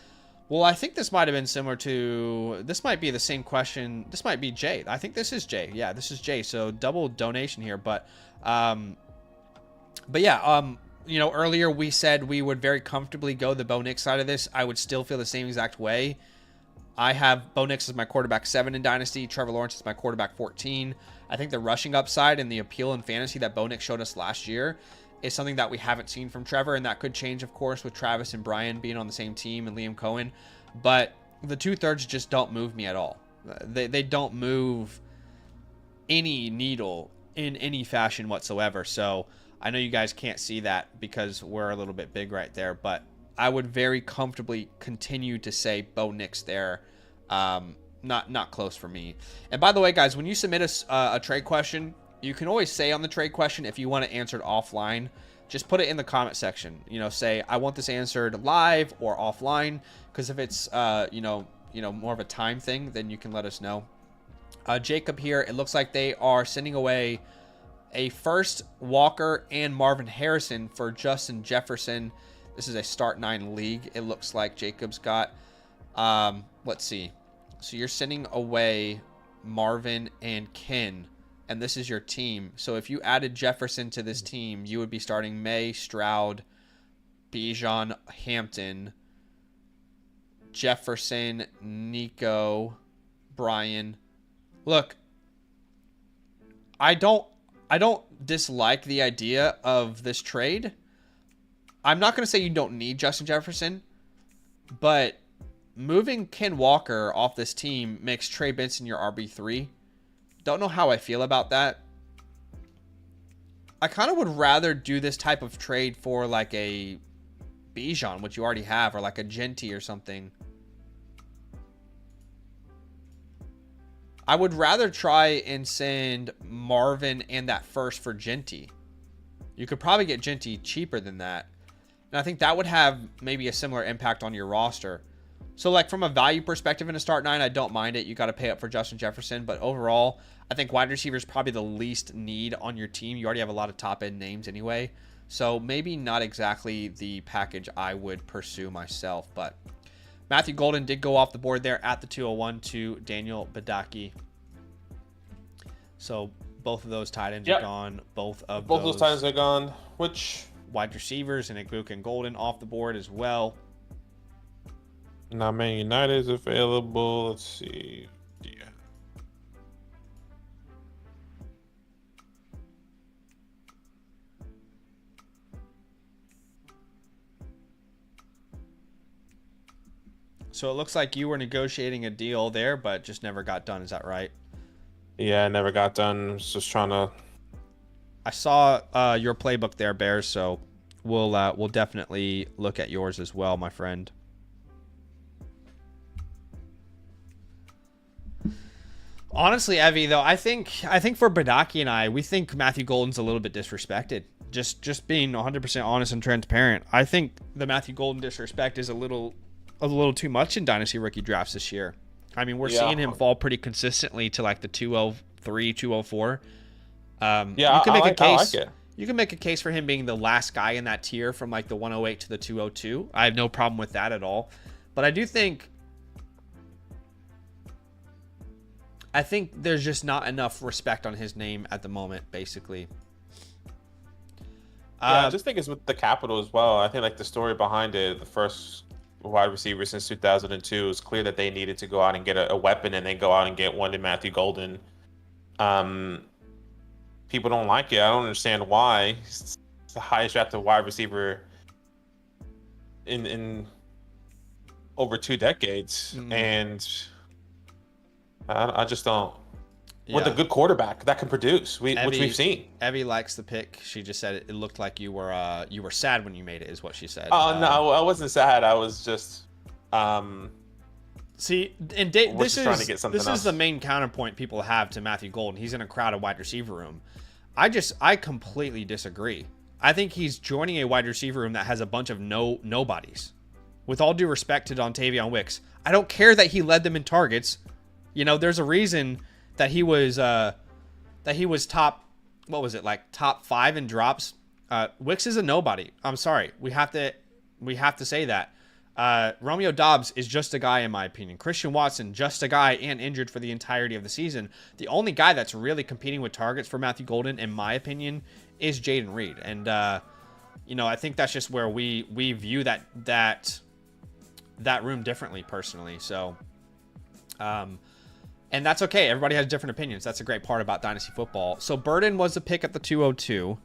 Well, I think this might have been similar to... This might be the same question. This might be Jay. I think this is Jay. Yeah, this is Jay. So double donation here. But yeah, you know, earlier we said we would very comfortably go the Bo Nix side of this. I would still feel the same exact way. I have Bo Nix as my quarterback 7 in Dynasty. Trevor Lawrence is my quarterback 14. I think the rushing upside and the appeal in fantasy that Bo Nix showed us last year is something that we haven't seen from Trevor, and that could change, of course, with Travis and Brian being on the same team and Liam Cohen. But the 2/3 just don't move me at all. They don't move any needle in any fashion whatsoever. So I know you guys can't see that because we're a little bit big right there, but I would very comfortably continue to say Bo Nix there. Not close for me. And by the way, guys, when you submit a trade question, you can always say on the trade question, if you want to answer it offline, just put it in the comment section. You know, say, I want this answered live or offline, because if it's, you know, more of a time thing, then you can let us know. Jacob here, it looks like they are sending away a first Walker and Marvin Harrison for Justin Jefferson. This is a start 9 league. It looks like Jacob's got, let's see. So you're sending away Marvin and Ken, and this is your team. So if you added Jefferson to this team, you would be starting May, Stroud, Bijan, Hampton, Jefferson, Nico, Brian. Look, I don't dislike the idea of this trade. I'm not going to say you don't need Justin Jefferson, but moving Ken Walker off this team makes Trey Benson your RB3. Don't know how I feel about that. I kind of would rather do this type of trade for like a Bijan, which you already have, or like a Genty or something. I would rather try and send Marvin and that first for Genty. You could probably get Genty cheaper than that. And I think that would have maybe a similar impact on your roster. So like from a value perspective in a start 9, I don't mind it. You got to pay up for Justin Jefferson. But overall, I think wide receiver is probably the least need on your team. You already have a lot of top end names anyway. So maybe not exactly the package I would pursue myself, but Matthew Golden did go off the board there at the 201 to Daniel Badaki. So both of those tight ends are gone. Both of those tight ends are gone. Which wide receivers and Igbok and Golden off the board as well. Now Man United is available. Let's see. Yeah. So it looks like you were negotiating a deal there, but just never got done. Is that right? Yeah, I never got done. I was just trying to. I saw your playbook there, Bears. So we'll definitely look at yours as well, my friend. Honestly, Evie, though, I think for Badaki and we think Matthew Golden's a little bit disrespected. Just being 100% honest and transparent. I think the Matthew Golden disrespect is a little too much in Dynasty rookie drafts this year. I mean, we're seeing him fall pretty consistently to like the 203, 204. You can make a case. You can make a case for him being the last guy in that tier from like the 108 to the 202. I have no problem with that at all. But I think there's just not enough respect on his name at the moment, basically. I just think it's with the capital as well. I think like the story behind it, the first wide receiver since 2002, it's clear that they needed to go out and get a weapon, and then go out and get one in Matthew Golden. People don't like it. I don't understand why. It's the highest drafted wide receiver in over 2 decades, and I just don't. With a good quarterback that can produce, which we've seen. Evie likes the pick. She just said it looked like you were sad when you made it, is what she said. Oh, no, I wasn't sad. I was just see, and this is the main counterpoint people have to Matthew Golden. He's in a crowded wide receiver room. I completely disagree. I think he's joining a wide receiver room that has a bunch of nobodies. With all due respect to Dontavion Wicks, I don't care that he led them in targets. You know, there's a reason that he was top, what was it, like top 5 in drops. Wicks is a nobody. I'm sorry. We have to say that. Romeo Doubs is just a guy, in my opinion. Christian Watson, just a guy and injured for the entirety of the season. The only guy that's really competing with targets for Matthew Golden, in my opinion, is Jaden Reed. And, I think that's just where we view that room differently, personally. So, and that's okay. Everybody has different opinions. That's a great part about Dynasty football. So Burden was the pick at the 202.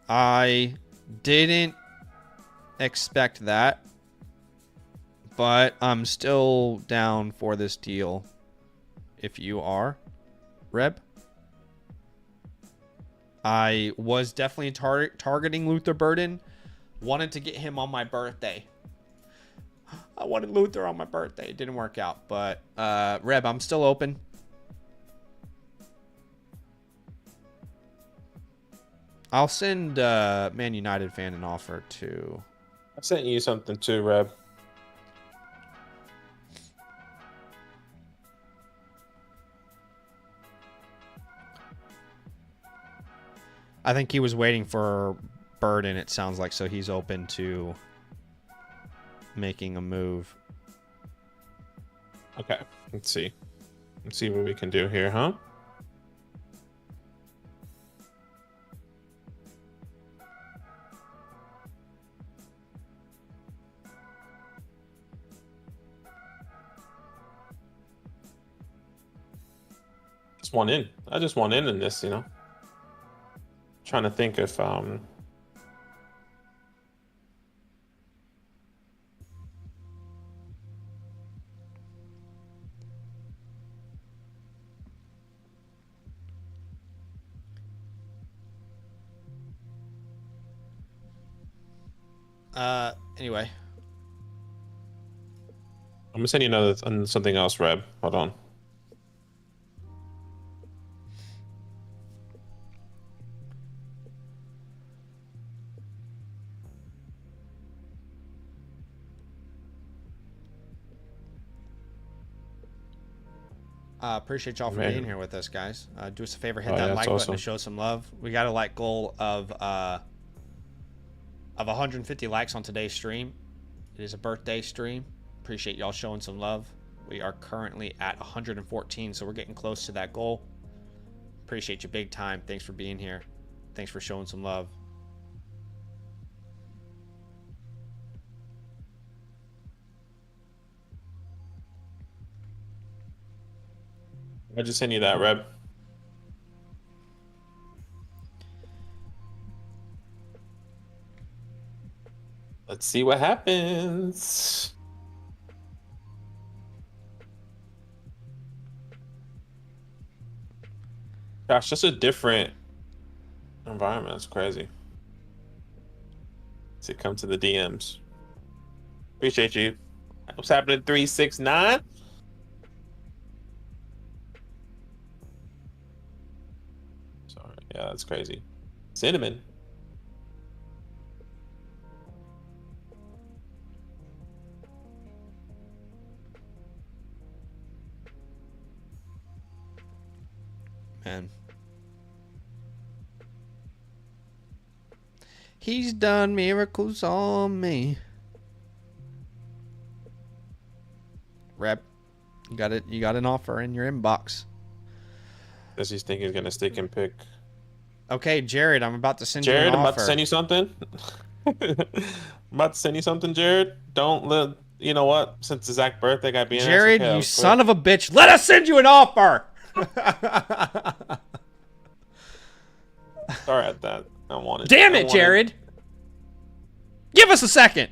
I didn't expect that, but I'm still down for this deal. If you are, Reb. I was definitely targeting Luther Burden. Wanted to get him on my birthday. I wanted Luther on my birthday. It didn't work out. But, Reb, I'm still open. I'll send Man United fan an offer too. I sent you something too, Reb. I think he was waiting for Burden, it sounds like, so he's open to making a move. Okay, let's see what we can do here, huh? Just want in. I just want in this, Trying to think if anyway. I'm gonna send you something else, Reb. Hold on. Appreciate y'all for being here with us, guys. Do us a favor, hit that like button to show some love. We got a like goal of of 150 likes on today's stream. It is a birthday stream. Appreciate y'all showing some love. We are currently at 114, so we're getting close to that goal. Appreciate you big time. Thanks for being here. Thanks for showing some love. I just sent you that, Reb. Let's see what happens. Gosh, just a different environment. It's crazy. Let's see, come to the DMs. Appreciate you. What's happening? 369. Sorry, yeah, that's crazy. Cinnamon. Man. He's done miracles on me. Rep, you got it. You got an offer in your inbox. Does he think he's gonna stick and pick? Okay, Jared, I'm about to send you Jared, an I'm offer. about to send you something. I'm about to send you something, Jared. Don't let you know what? Since it's Zach's birthday, got be Jared, you son of a bitch. Let us send you an offer. Sorry at that. I wanted. Damn it, Jared. Give us a second.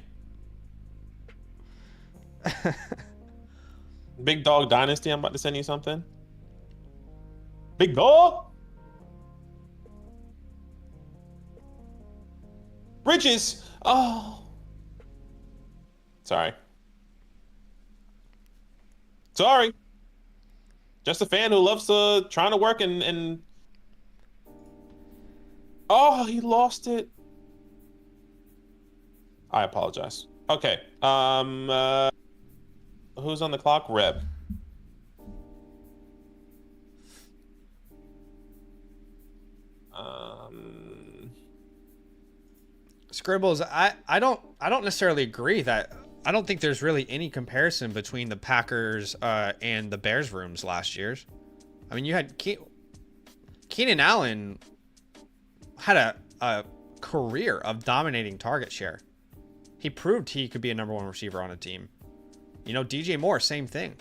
Big Dog Dynasty, I'm about to send you something. Big Dog? Bridges! Oh. Sorry. Sorry. Just a fan who loves trying to work and... Oh, he lost it. I apologize. Okay. Who's on the clock? Reb. Scribbles, I don't necessarily agree that I don't think there's really any comparison between the Packers and the Bears rooms last year's. I mean, you had Keenan Allen had a career of dominating target share. He proved he could be a number one receiver on a team. You know, DJ Moore, same thing.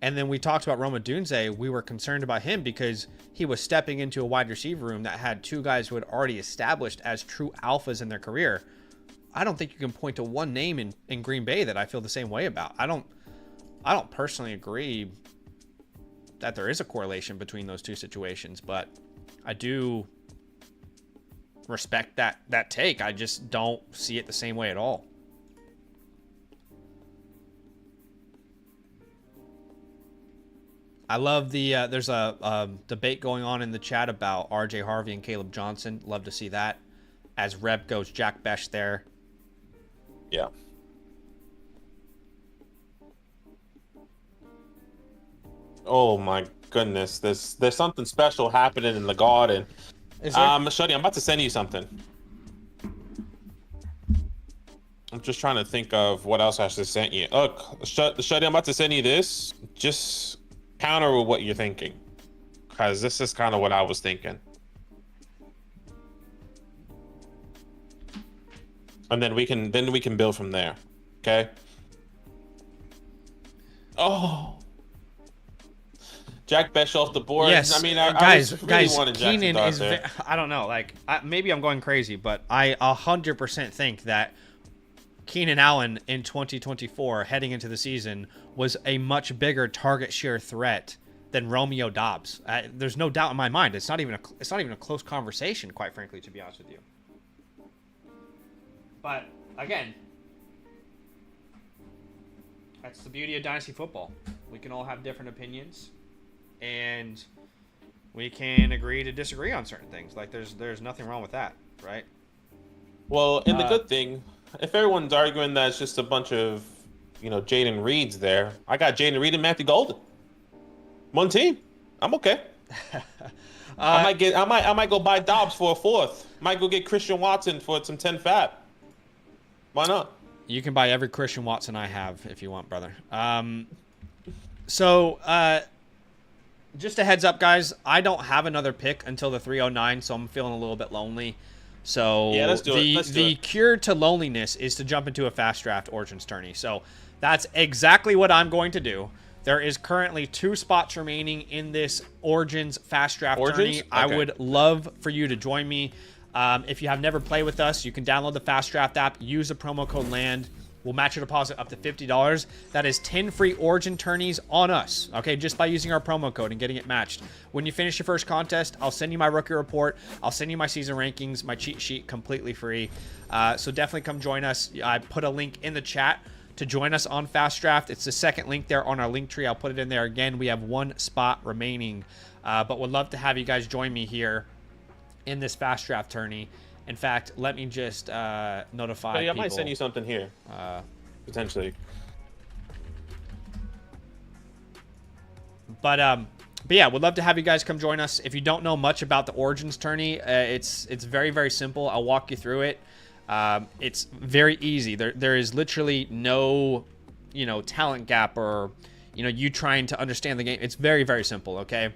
And then we talked about Roma Dunze. We were concerned about him because he was stepping into a wide receiver room that had two guys who had already established as true alphas in their career. I don't think you can point to one name in Green Bay that I feel the same way about. I don't personally agree that there is a correlation between those two situations, but I do respect that take. I just don't see it the same way at all. I love the there's a debate going on in the chat about RJ Harvey and Caleb Johnson. Love to see that. As Reb goes Jack Besh there. Yeah. Oh my goodness. There's something special happening in the garden. Is there? Shuddy, I'm about to send you something. I'm just trying to think of what else I should have sent you. Look, Shuddy, I'm about to send you this. Just counter with what you're thinking, because this is kind of what I was thinking. And then we can build from there. Okay. Oh. Jack Besh off the board. Yes, I mean, guys, wanted Keenan Jackson is. there. I don't know. Like, maybe I'm going crazy, but I 100% think that Keenan Allen in 2024, heading into the season, was a much bigger target share threat than Romeo Doubs. There's no doubt in my mind. It's not even a close conversation, quite frankly, to be honest with you. But again, that's the beauty of Dynasty football. We can all have different opinions, and we can agree to disagree on certain things. Like there's nothing wrong with that, right? Well, and the good thing, if everyone's arguing that it's just a bunch of, Jaden Reeds there, I got Jaden Reed and Matthew Golden. One team. I'm okay. I might go buy Dobbs for a fourth. Might go get Christian Watson for some 10 fat. Why not? You can buy every Christian Watson I have if you want, brother. So, just a heads up, guys. I don't have another pick until the 309, so I'm feeling a little bit lonely. So yeah, let's do it. The cure to loneliness is to jump into a fast draft Origins tourney. So that's exactly what I'm going to do. There is currently 2 spots remaining in this Origins fast draft tourney. Okay. I would love for you to join me. If you have never played with us, you can download the fast draft app, use the promo code LAND. We'll match your deposit up to $50. That is 10 free Origin tourneys on us, okay, just by using our promo code and getting it matched. When you finish your first contest, I'll send you my rookie report. I'll send you my season rankings, my cheat sheet, completely free. So definitely come join us. I put a link in the chat to join us on Fast Draft. It's the second link there on our link tree. I'll put it in there again. We have 1 spot remaining, but would love to have you guys join me here in this Fast Draft tourney. In fact, let me just notify people. I might send you something here, potentially. But yeah, would love to have you guys come join us. If you don't know much about the Origins tourney, it's very, very simple. I'll walk you through it. It's very easy. There is literally no, talent gap or, you trying to understand the game. It's very, very simple, okay?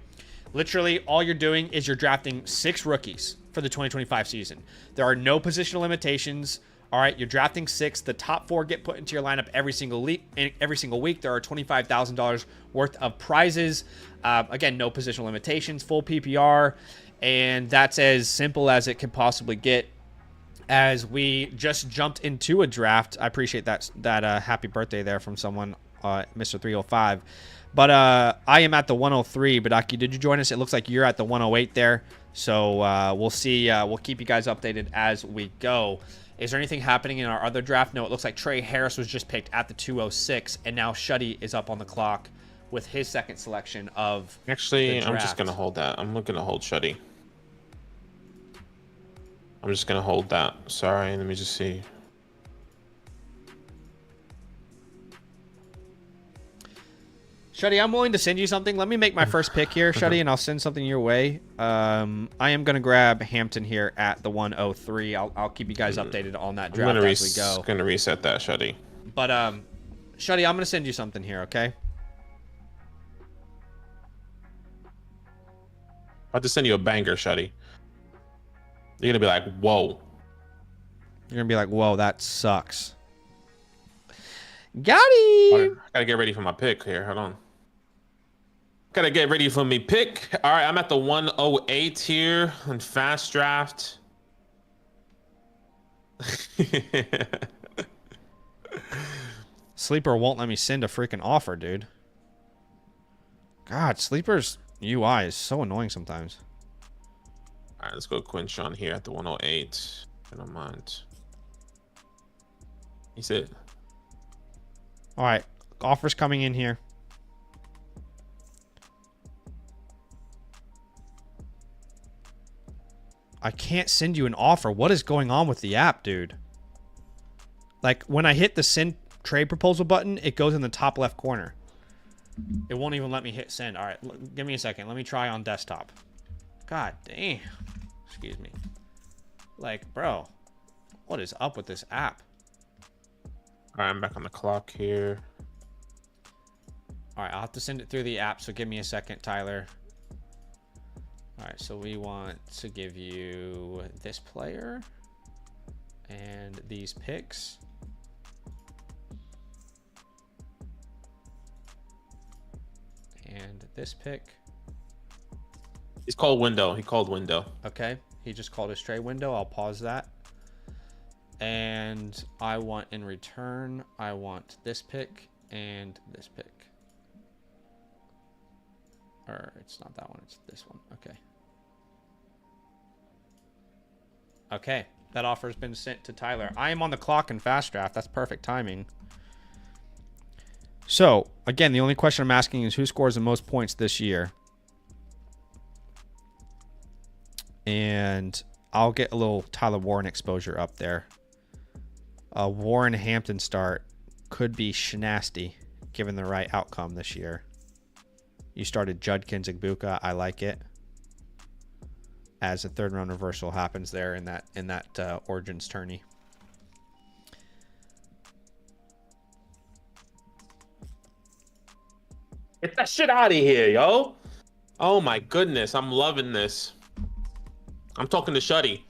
Literally, all you're doing is you're drafting 6 rookies for the 2025 season. There are no positional limitations. All right, you're drafting 6. The top 4 get put into your lineup every single week. There are $25,000 worth of prizes. Again, no positional limitations, full PPR, and that's as simple as it can possibly get. As we just jumped into a draft, I appreciate that happy birthday there from someone, Mr. 305. But I am at the 103. But Aki, did you join us? It looks like you're at the 108 there. So we'll see. We'll keep you guys updated as we go. Is there anything happening in our other draft? No, it looks like Trey Harris was just picked at the 206, and now Shuddy is up on the clock with his second selection of. Actually, I'm just gonna hold that. I'm gonna hold Shuddy. I'm just gonna hold that. Sorry, let me just see. Shuddy, I'm willing to send you something. Let me make my first pick here, Shuddy, and I'll send something your way. I am going to grab Hampton here at the 103. I'll keep you guys updated on that draft as we go. I'm going to reset that, Shuddy. But, Shuddy, I'm going to send you something here, okay? I'm about to send you a banger, Shuddy. You're going to be like, whoa. You're going to be like, whoa, that sucks. Got him! I got to get ready for my pick here. Hold on. Gotta get ready for me pick. All right, I'm at the 108 here on Fast Draft. Sleeper won't let me send a freaking offer, dude. God, Sleeper's UI is so annoying sometimes. All right, let's go Quinshawn here at the 108. I don't mind. He's it. All right, offers coming in here. I can't send you an offer. What is going on with the app, dude? Like, when I hit the send trade proposal button, it goes in the top left corner. It won't even let me hit send. All right, give me a second. Let me try on desktop. God damn. Excuse me. Like, bro, what is up with this app? All right, I'm back on the clock here. All right, I'll have to send it through the app, so give me a second, Tyler. All right, so we want to give you this player and these picks. And this pick. He's called window. He called window. Okay, he just called his trade window. I'll pause that. And I want in return, I want this pick and this pick. Or it's not that one, it's this one. Okay. Okay, that offer has been sent to Tyler. I am on the clock in Fast Draft. That's perfect timing. So, again, the only question I'm asking is who scores the most points this year? And I'll get a little Tyler Warren exposure up there. A Warren Hampton start could be shnasty given the right outcome this year. You started Judkins Igbuka. I like it. As a third round reversal happens there in that Origins tourney. that shit out of here, yo. Oh my goodness, I'm loving this. I'm talking to Shuddy.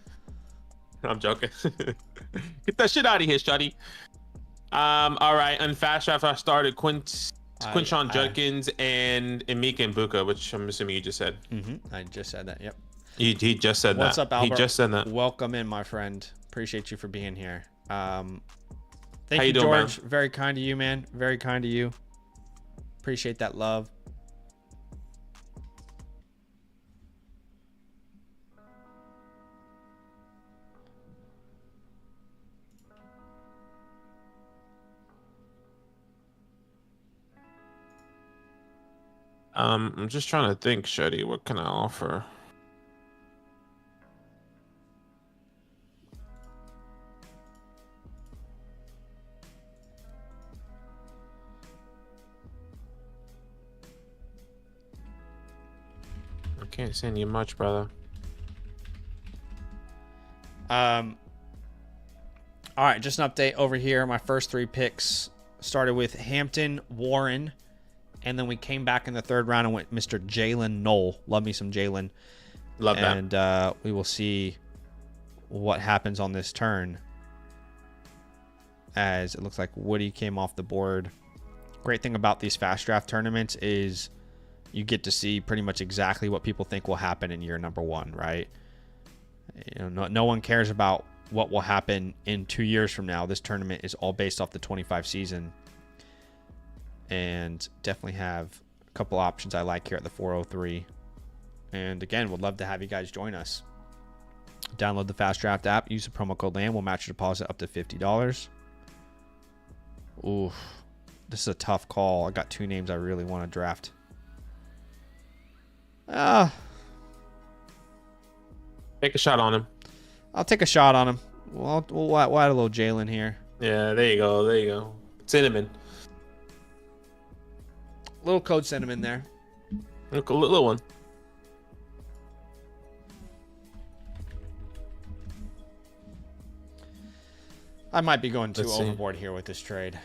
I'm joking. Get that shit out of here, Shuddy. All right. On FastDraft, I started Quinshon Judkins and Emeka Mbuka, which I'm assuming you just said. I just said that. Yep. He just said What's that. up, Albert? He just said that. Welcome in, my friend. Appreciate you for being here. Thank How you, you doing, George. man? Very kind to you, man. Very kind to you. Appreciate that love. I'm just trying to think, Shuddy. What can I offer? I can't send you much, brother. All right, just an update over here. My first 3 picks started with Hampton, Warren, and then we came back in the 3rd round and went Mr. Jalen Knoll. Love me some Jalen. Love that. And we will see what happens on this turn, as it looks like Woody came off the board. Great thing about these FastDraft tournaments is you get to see pretty much exactly what people think will happen in year number 1, right? You know, no one cares about what will happen in 2 years from now. This tournament is all based off the 25 season, and definitely have a couple options I like here at the 403. And again, would love to have you guys join us. Download the FastDraft app, use the promo code LAND. We'll match your deposit up to $50. Ooh, this is a tough call. I got 2 names I really want to draft. Take a shot on him. I'll take a shot on him. We'll add a little Jalen here. Yeah, there you go. There you go. Cinnamon. Little code cinnamon there. Look, a little one. I might be going too Let's see. overboard here with this trade.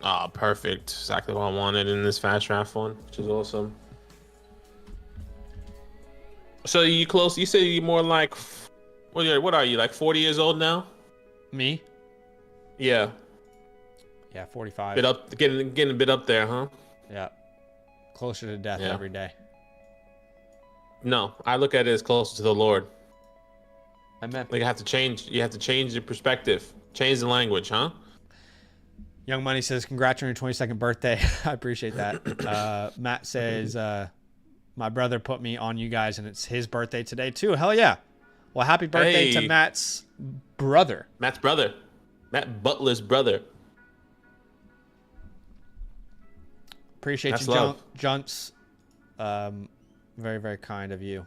Ah, perfect. Exactly what I wanted in this FastDraft one, which is awesome. So you close? You say you're more like, what are you, like 40 years old now? Me? Yeah. Yeah, 45. Bit up, getting a bit up there, huh? Yeah. Closer to death Yeah. every day. No, I look at it as closer to the Lord. I meant Like you have to change your perspective, change the language, huh? Young Money says, congrats on your 22nd birthday. I appreciate that. Matt says, my brother put me on you guys, and it's his birthday today, too. Hell yeah. Well, happy birthday to Hey. Matt's brother. Matt's brother, Matt Butler's brother. Appreciate That's you, love. Junts. Very, very kind of you.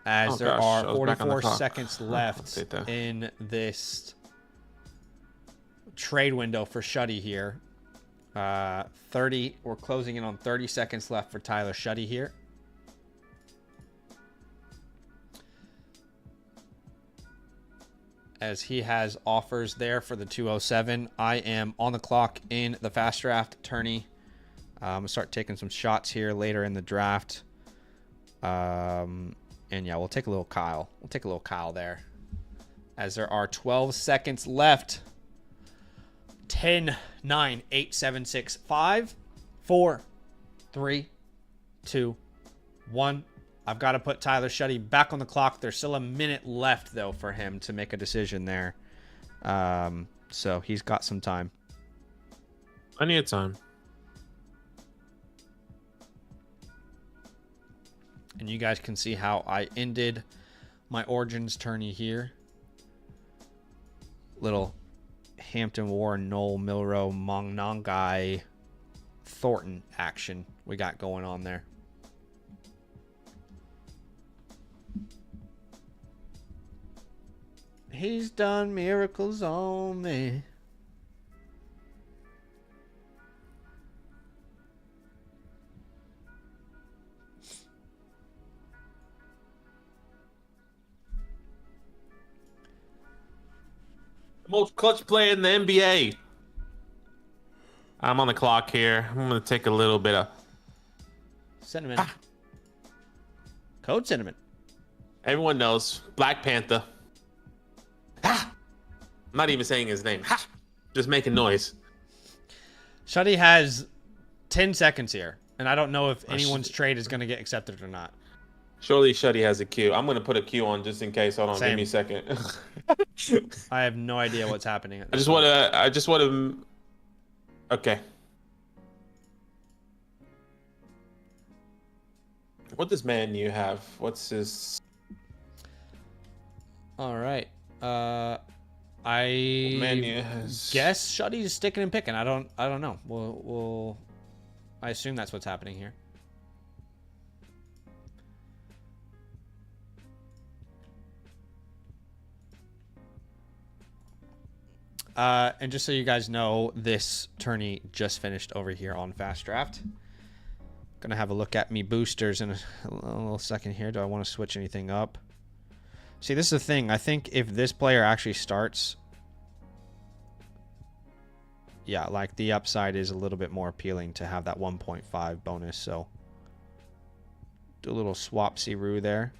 As Oh, there gosh, I are was back on the 44 clock. seconds I'll left take that. in this trade window for Shuddy here. 30. We're closing in on 30 seconds left for Tyler Shuddy here. As he has offers there for the 207. I am on the clock in the FastDraft tourney. I'm going to start taking some shots here later in the draft. And yeah, we'll take a little Kyle. We'll take a little Kyle there. As there are 12 seconds left. 10, 9, 8, 7, 6, 5, 4, 3, 2, 1. I've got to put Tyler Shuddy back on the clock. There's still a minute left, though, for him to make a decision there. So he's got some time. Plenty of time. And you guys can see how I ended my Origins tourney here. Little Hampton, Warren, Knoll, Milrow, Mongnongai, Thornton action we got going on there. He's done miracles on me. Most clutch player in the NBA. I'm on the clock here. I'm gonna take a little bit of Cinnamon. Code cinnamon. Everyone knows Black Panther. Ha! I'm not even saying his name. Ha! Just making noise. Shuddy has 10 seconds here, and I don't know if anyone's trade is going to get accepted or not. Surely Shuddy has a queue. I'm going to put a queue on just in case. Hold on, Same. give me a second. I have no idea what's happening. I just want to. Okay. What does Man U have? What's his? All right. I has... guess Shuddy's sticking and picking. I don't know. We'll I assume that's what's happening here. And just so you guys know, this tourney just finished over here on FastDraft. Gonna have a look at me boosters in a little second here. Do I want to switch anything up? See, this is the thing. I think if this player actually starts, yeah, like the upside is a little bit more appealing to have that 1.5 bonus. So do a little swap-see-roo there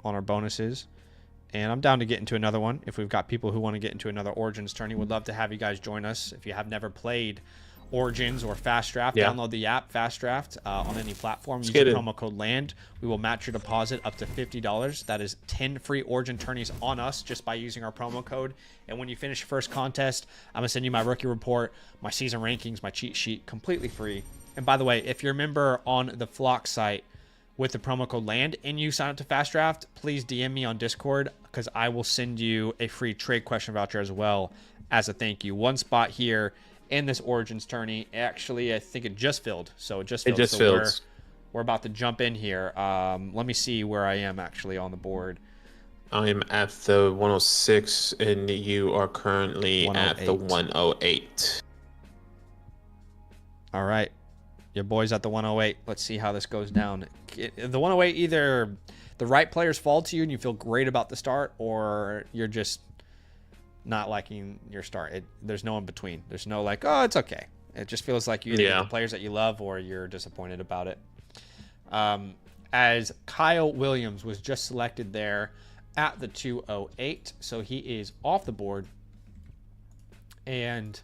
on our bonuses. And I'm down to get into another one. If we've got people who want to get into another Origins tourney, would love to have you guys join us. If you have never played Origins or FastDraft, download the app FastDraft on any platform. Use the promo code LAND. We will match your deposit up to $50. That is 10 free Origin tourneys on us just by using our promo code. And when you finish your first contest, I'm gonna send you my rookie report, my season rankings, my cheat sheet, completely free. And by the way, if you're a member on the Flock site with the promo code LAND and you sign up to FastDraft, please DM me on Discord because I will send you a free trade question voucher as well as a thank you. One spot here in this Origins tourney. Actually, I think it just filled. So it just filled. We're about to jump in here. Let me see where I am actually on the board. I am at the 106 and you are currently at the 108. All right. Your boy's at the 108. Let's see how this goes down. The 108, either the right players fall to you and you feel great about the start, or you're just not liking your start. There's no in between. There's no like, oh, it's okay. It just feels like you either get the players that you love or you're disappointed about it. As Kyle Williams was just selected there at the 208, so he is off the board. And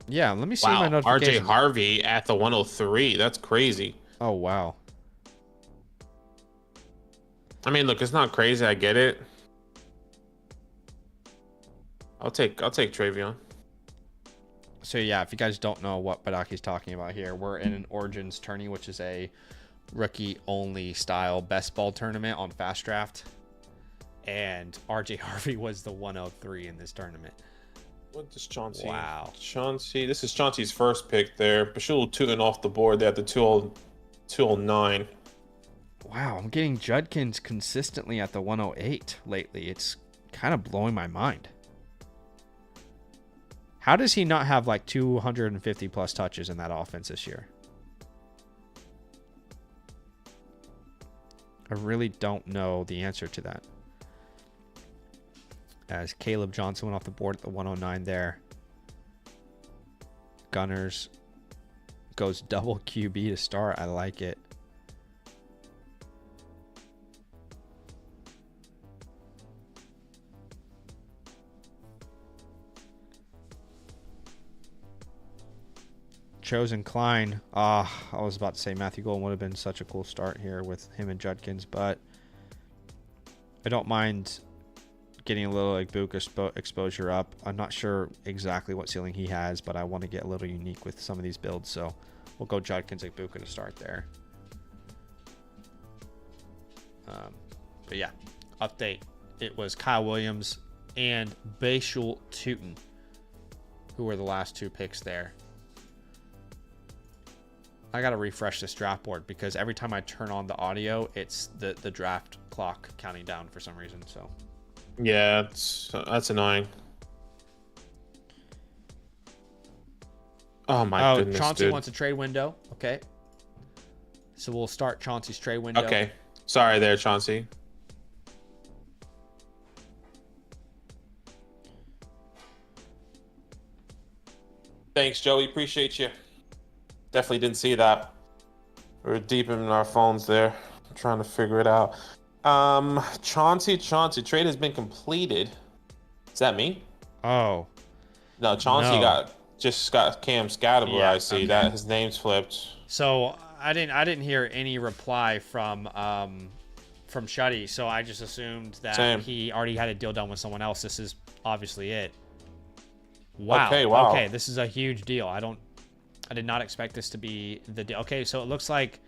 yeah, let me see my notifications. RJ Harvey at the 103. That's crazy. Oh, wow. I mean, look, it's not crazy. I get it. I'll take Travion. So yeah, if you guys don't know what Badaki's talking about here, we're in an Origins tourney, which is a rookie-only style best ball tournament on FastDraft. And RJ Harvey was the 103 in this tournament. What does Chauncey? Wow. Chauncey. This is Chauncey's first pick there. Bashul tooting off the board there at the 209. Wow, I'm getting Judkins consistently at the 108 lately. It's kind of blowing my mind. How does he not have like 250 plus touches in that offense this year? I really don't know the answer to that. As Caleb Johnson went off the board at the 109 there. Gunners goes double QB to start. I like it. Chosen Klein. I was about to say Matthew Golden would have been such a cool start here with him and Judkins, but I don't mind getting a little like Book exposure up. I'm not sure exactly what ceiling he has, but I want to get a little unique with some of these builds, so we'll go Judkins like Buka to start there. But yeah, update. It was Kyle Williams and Bashul Tootin who were the last two picks there. I gotta refresh this draft board because every time I turn on the audio, it's the draft clock counting down for some reason. So yeah, that's annoying. Oh my goodness, Chauncey dude. wants a trade window. Okay. So we'll start Chauncey's trade window. Okay. Sorry there, Chauncey. Thanks, Joey. Appreciate you. Definitely didn't see that. We're deep in our phones there. I'm trying to figure it out. Chauncey, trade has been completed. Is that me? Oh. No, Chauncey No. just got Cam Scatterable. Yeah, I see okay. that his name's flipped. So I didn't hear any reply from Shuddy, so I just assumed that he already had a deal done with someone else. This is obviously it. Wow. Okay, wow. Okay, this is a huge deal. I did not expect this to be the deal. Okay, so it looks like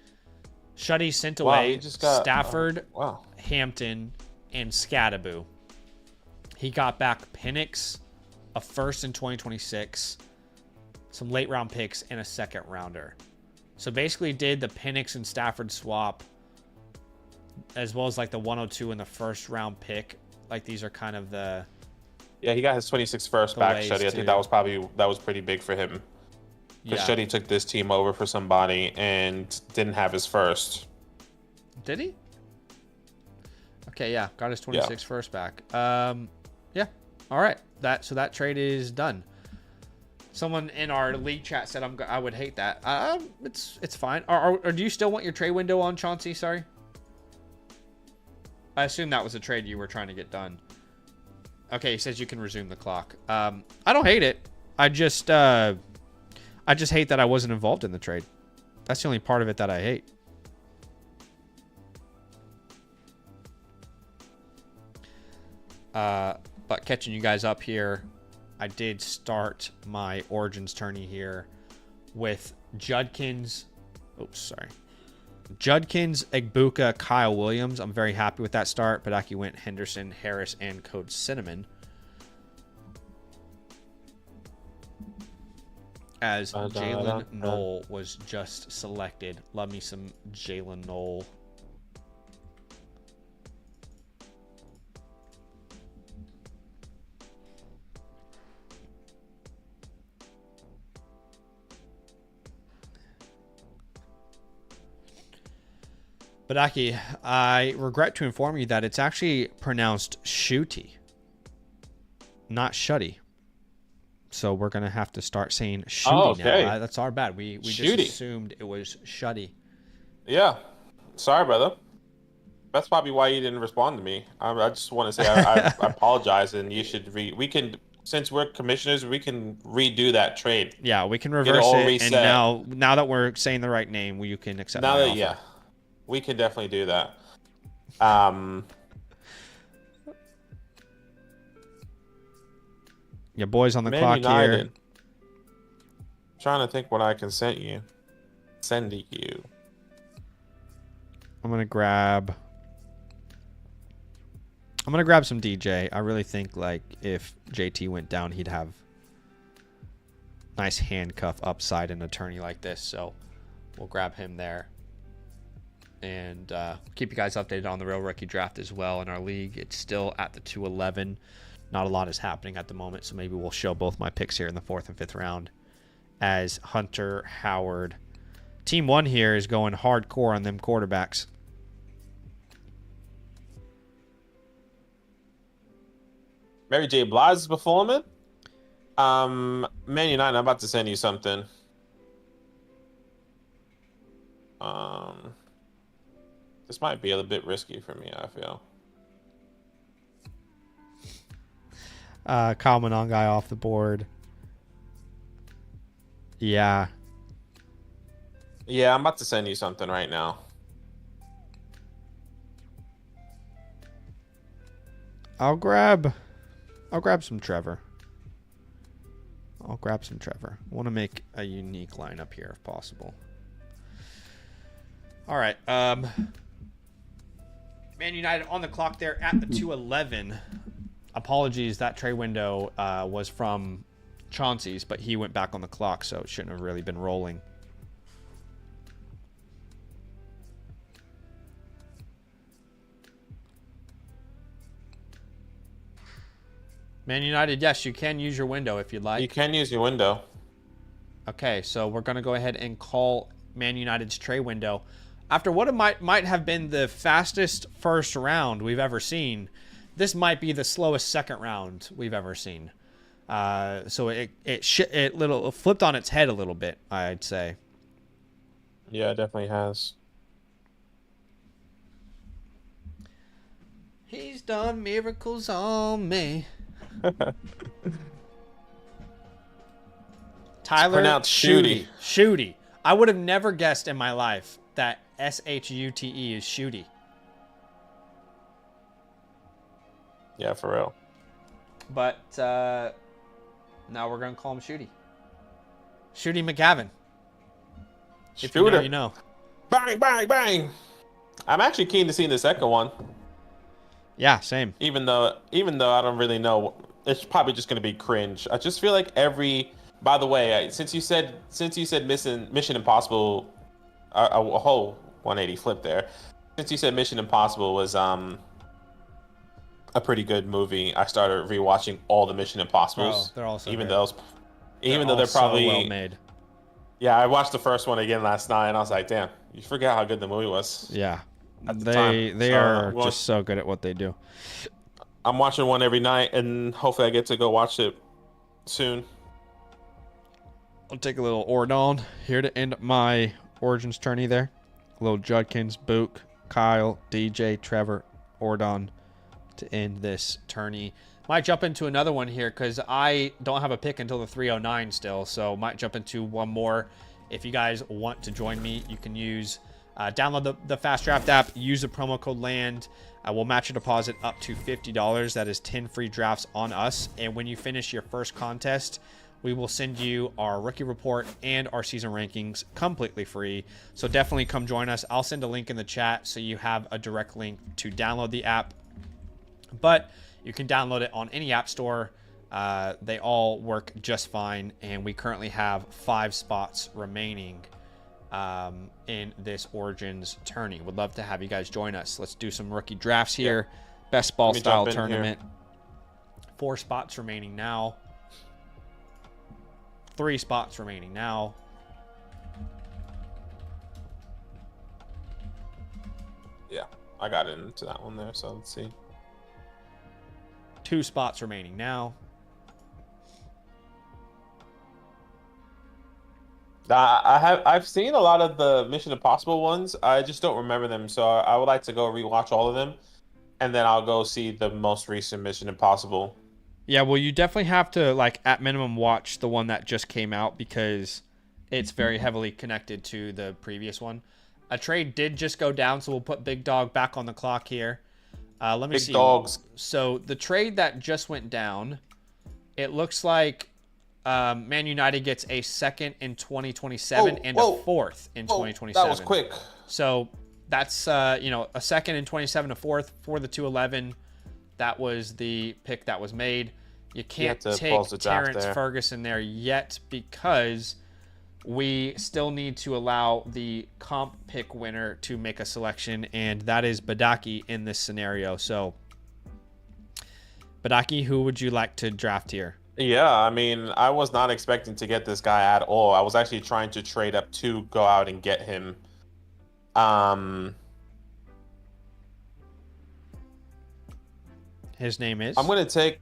Shuddy sent away He just got, Stafford, wow. Hampton, and Scatterable. He got back Penix, a first in 2026, some late round picks, and a second rounder. So basically did the Penix and Stafford swap, as well as like the 102 and the first round pick. Like these are kind of the... Yeah, he got his 26th first back, Shuddy. I think that was pretty big for him. Because Shuddy took this team over for somebody and didn't have his first. Did he? Okay, yeah. Got his 26th first back. Yeah. All right. So that trade is done. Someone in our league chat said I would hate that. It's fine. Or do you still want your trade window on, Chauncey? Sorry. I assume that was a trade you were trying to get done. Okay, he says you can resume the clock. I don't hate it. I just hate that I wasn't involved in the trade. That's the only part of it that I hate. But catching you guys up here, I did start my Origins tourney here with Judkins. Oops, sorry. Judkins, Egbuka, Kyle Williams. I'm very happy with that start. Badaki went Henderson, Harris, and Code Cinnamon. As Jalen Knoll was just selected. Love me some Jalen Knoll. Badaki, I regret to inform you that it's actually pronounced Shooty, not Shuddy. So we're going to have to start saying Shooty now. That's our bad. We just assumed it was Shuddy. Yeah. Sorry, brother. That's probably why you didn't respond to me. I just want to say I apologize, and you should since we're commissioners, we can redo that trade. Yeah, we can reverse it. And now that we're saying the right name, you can accept my offer. Yeah. We can definitely do that. Your boys on the clock here. Trying to think what I can send you. I'm gonna grab some DJ. I really think like if JT went down, he'd have nice handcuff upside in a tourney like this. So we'll grab him there. And keep you guys updated on the real rookie draft as well in our league. It's still at the 211. Not a lot is happening at the moment, so maybe we'll show both my picks here in the 4th and 5th round as Hunter, Howard. Team 1 here is going hardcore on them quarterbacks. Mary J. Blige's performing. Man United, I'm about to send you something. This might be a little bit risky for me, I feel. Kyle Monangai off the board. Yeah. Yeah, I'm about to send you something right now. I'll grab some Trevor. I want to make a unique lineup here if possible. All right. Man United on the clock there at the 211. Apologies, that trade window was from Chauncey's, but he went back on the clock, so it shouldn't have really been rolling. Man United, yes, you can use your window if you'd like. You can use your window. Okay, so we're going to go ahead and call Man United's trade window. after what it might have been the fastest first round we've ever seen, this might be the slowest second round we've ever seen. So it little flipped on its head a little bit, I'd say. Yeah, it definitely has. He's done miracles on me. Tyler, pronounced Shooty. Shooty. I would have never guessed in my life that S-H-U-T-E is Shooty. Yeah, for real. But now we're going to call him Shooty. Shooty McGavin. If you know, you know. Bang, bang, bang. I'm actually keen to see the second one. Yeah, same. Even though I don't really know, it's probably just going to be cringe. I just feel like by the way, since you said Mission Impossible, a whole 180 flip there. Since you said Mission Impossible was a pretty good movie, I started rewatching all the Mission Impossibles. Oh, they're all so even good. though they're probably so well made. Yeah, I watched the first one again last night, and I was like, damn, you forget how good the movie was. Yeah. At the time. They are just so good at what they do. I'm watching one every night, and hopefully I get to go watch it soon. I'll take a little Ordon here to end my Origins tourney there. A little Judkins, Book, Kyle, DJ, Trevor, Ordon to end this tourney. Might jump into another one here because I don't have a pick until the 309 still, so might jump into one more. If you guys want to join me, you can use download the FastDraft app, use the promo code LAND. We'll match a deposit up to $50. That is 10 free drafts on us. And when you finish your first contest, we will send you our rookie report and our season rankings completely free. So definitely come join us. I'll send a link in the chat so you have a direct link to download the app. But you can download it on any app store. They all work just fine. And we currently have 5 spots remaining in this Origins tourney. Would love to have you guys join us. Let's do some rookie drafts here. Yeah. Best ball style tournament. 4 spots remaining now. 3 spots remaining now. Yeah, I got into that one there, so let's see. 2 spots remaining now. I've seen a lot of the Mission Impossible ones. I just don't remember them, so I would like to go rewatch all of them, and then I'll go see the most recent Mission Impossible. Yeah, well, you definitely have to, like, at minimum, watch the one that just came out because it's very heavily connected to the previous one. A trade did just go down, so we'll put Big Dog back on the clock here. Let me see. Big Dogs. So the trade that just went down, it looks like Man United gets a second in 2027 and a fourth in 2027. That was quick. So that's a second in 27, a fourth for the 211. That was the pick that was made. You can't take Terrence Ferguson there yet because we still need to allow the comp pick winner to make a selection, and that is Badaki in this scenario. So, Badaki, who would you like to draft here? Yeah, I mean, I was not expecting to get this guy at all. I was actually trying to trade up to go out and get him. His name is? I'm gonna take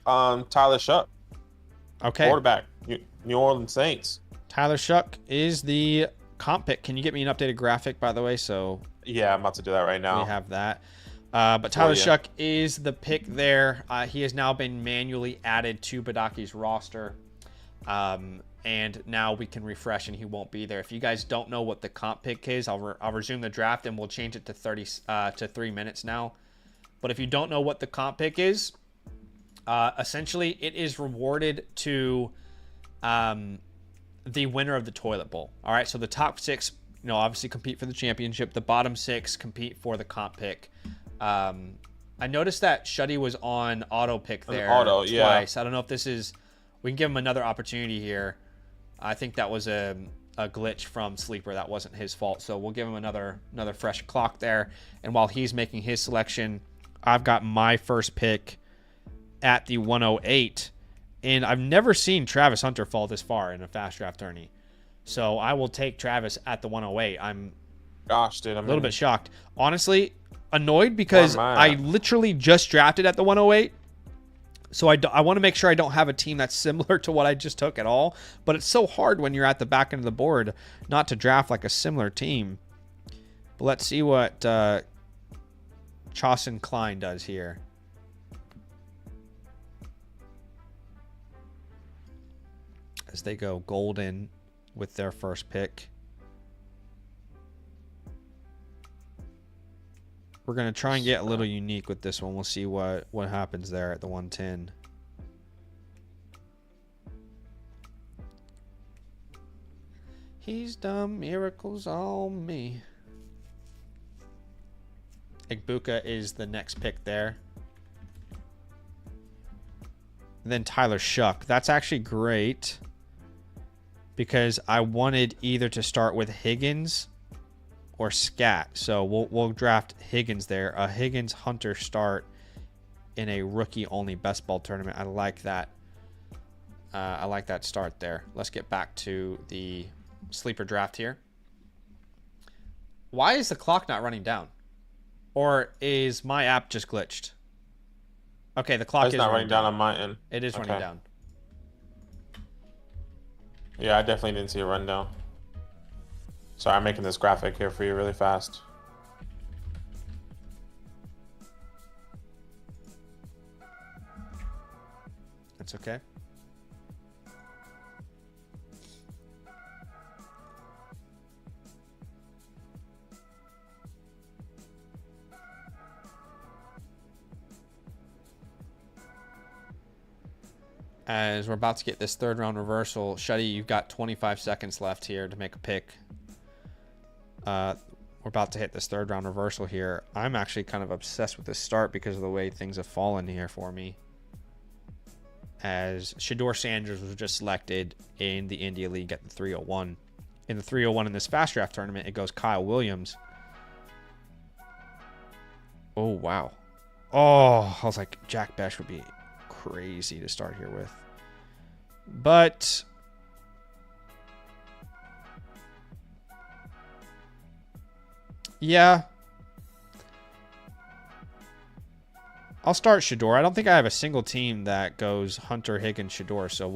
Tyler Shuck. Okay. Quarterback, New Orleans Saints. Tyler Shuck is the comp pick. Can you get me an updated graphic, by the way? So yeah, I'm about to do that right now. We have that. But Tyler Shuck is the pick there. He has now been manually added to Badaki's roster. And now we can refresh and he won't be there. If you guys don't know what the comp pick is, I'll resume the draft and we'll change it to 3 minutes now. But if you don't know what the comp pick is, essentially it is rewarded to the winner of the toilet bowl. All right, so the top 6, obviously compete for the championship. The bottom 6 compete for the comp pick. I noticed that Shuddy was on auto pick there twice. Yeah. I don't know if this is... We can give him another opportunity here. I think that was a glitch from Sleeper. That wasn't his fault. So we'll give him another fresh clock there. And while he's making his selection, I've got my first pick at the 108. And I've never seen Travis Hunter fall this far in a fast draft tourney. So I will take Travis at the 108. I'm Gosh, dude, A little bit shocked. Honestly, annoyed because I literally just drafted at the 108. So I want to make sure I don't have a team that's similar to what I just took at all. But it's so hard when you're at the back end of the board not to draft like a similar team. But let's see what Chauson Klein does here. As they go golden with their first pick. We're going to try and get a little unique with this one. We'll see what happens there at the 110. He's done miracles on me. Igbuka is the next pick there. And then Tyler Shuck. That's actually great because I wanted either to start with Higgins or Scat. So we'll draft Higgins there. A Higgins Hunter start in a rookie-only best ball tournament. I like that. I like that start there. Let's get back to the sleeper draft here. Why is the clock not running down? Or is my app just glitched? Okay, the clock is not running down on my end. It is running down. Yeah, I definitely didn't see a rundown. Sorry, I'm making this graphic here for you really fast. That's okay. As we're about to get this third round reversal, Shuddy, you've got 25 seconds left here to make a pick. We're about to hit this third round reversal here. I'm actually kind of obsessed with this start because of the way things have fallen here for me. As Shedeur Sanders was just selected in the India League at the 301. In the 301 in this FastDraft tournament, it goes Kyle Williams. Oh, wow. Oh, I was like, Jack Besh would be crazy to start here with. But yeah, I'll start Shedeur. I don't think I have a single team that goes Hunter, Higgins, Shedeur, so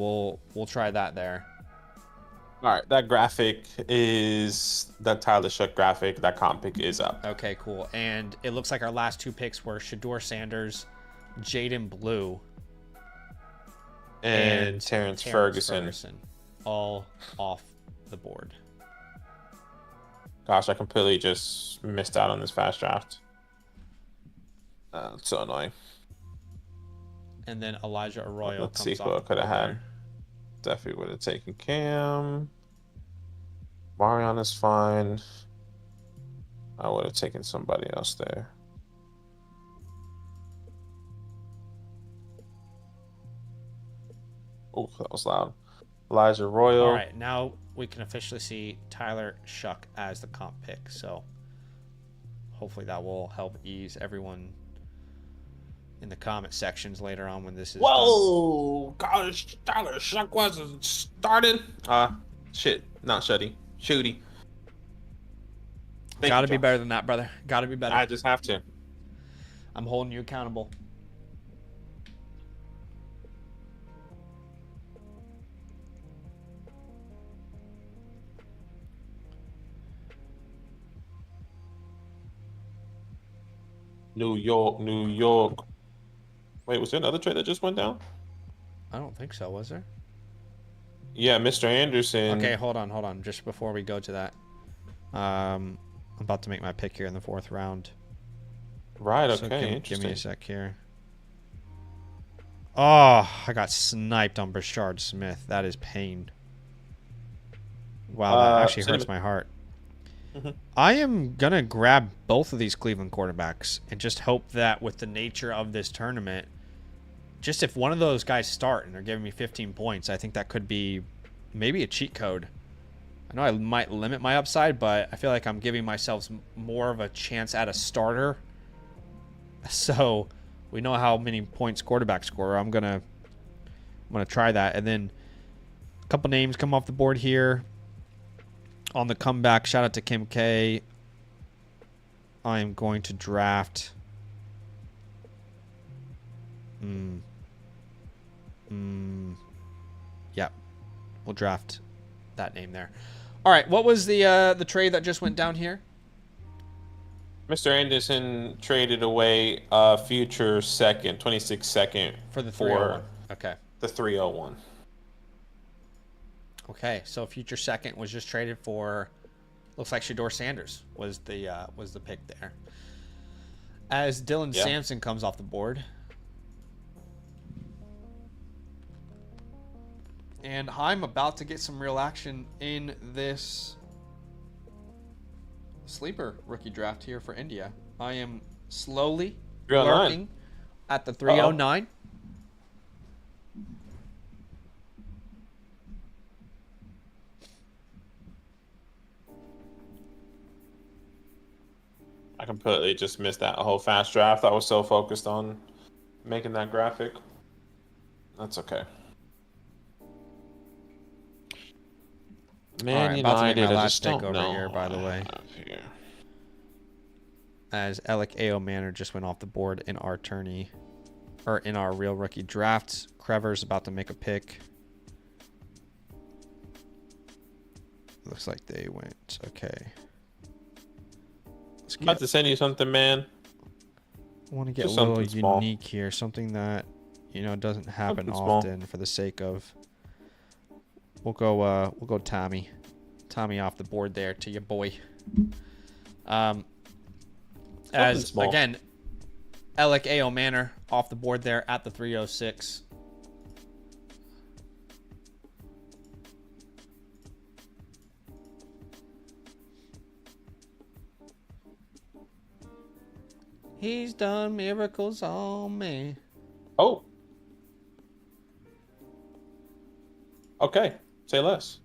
we'll try that there. All right, that graphic is that Tyler Shuck graphic. That comp pick is up. Okay, cool. And it looks like our last two picks were Shedeur Sanders, Jaden Blue, and Terrence Ferguson. All off the board. Gosh, I completely just missed out on this fast draft. It's so annoying. And then Elijah Arroyo. Let's see who I could have had. Definitely would have taken Cam. Marion is fine. I would have taken somebody else there. Oh, that was loud. Elijah Royal. All right, now we can officially see Tyler Shuck as the comp pick. So hopefully that will help ease everyone in the comment sections later on when this is Whoa! Done. Gosh, Tyler Shuck wasn't started. Shit, not Shuddy. Shooty. Gotta be better than that, brother. Gotta be better. I just have to. I'm holding you accountable. New York, New York. Wait, was there another trade that just went down? I don't think so, was there? Yeah, Mr. Anderson. Okay, hold on. Just before we go to that. I'm about to make my pick here in the fourth round. Right, okay, So interesting. give me a sec here. Oh, I got sniped on Brashard Smith. That is pain. Wow, that actually hurts my heart. I am going to grab both of these Cleveland quarterbacks and just hope that with the nature of this tournament, just if one of those guys start and they're giving me 15 points, I think that could be maybe a cheat code. I know I might limit my upside, but I feel like I'm giving myself more of a chance at a starter. So we know how many points quarterbacks score. I'm gonna try that. And then a couple names come off the board here. On the comeback, shout out to Kim K. I am going to draft. Yep. We'll draft that name there. All right. What was the trade that just went down here? Mr. Anderson traded away a future second, 26 second For the 301. Okay. The 301. Okay. So future second was just traded for. Looks like Shedeur Sanders was the pick there. As Dylan Sampson comes off the board. And I'm about to get some real action in this sleeper rookie draft here for India. I am slowly working at the 309. I completely just missed that whole fast draft. I was so focused on making that graphic. That's okay. Man, right, about to make my last pick over here, by the way. As Alec A.O. Manor just went off the board in our tourney, or in our real rookie drafts. Crever's about to make a pick. Looks like they went okay. I'm about to send you something, man. I want to get a little unique here, something that doesn't happen often. For the sake of, we'll go Tommy off the board there to your boy. Again, Alec A.O. Manor off the board there at the 306. He's done miracles on me. Oh. Okay. Say less.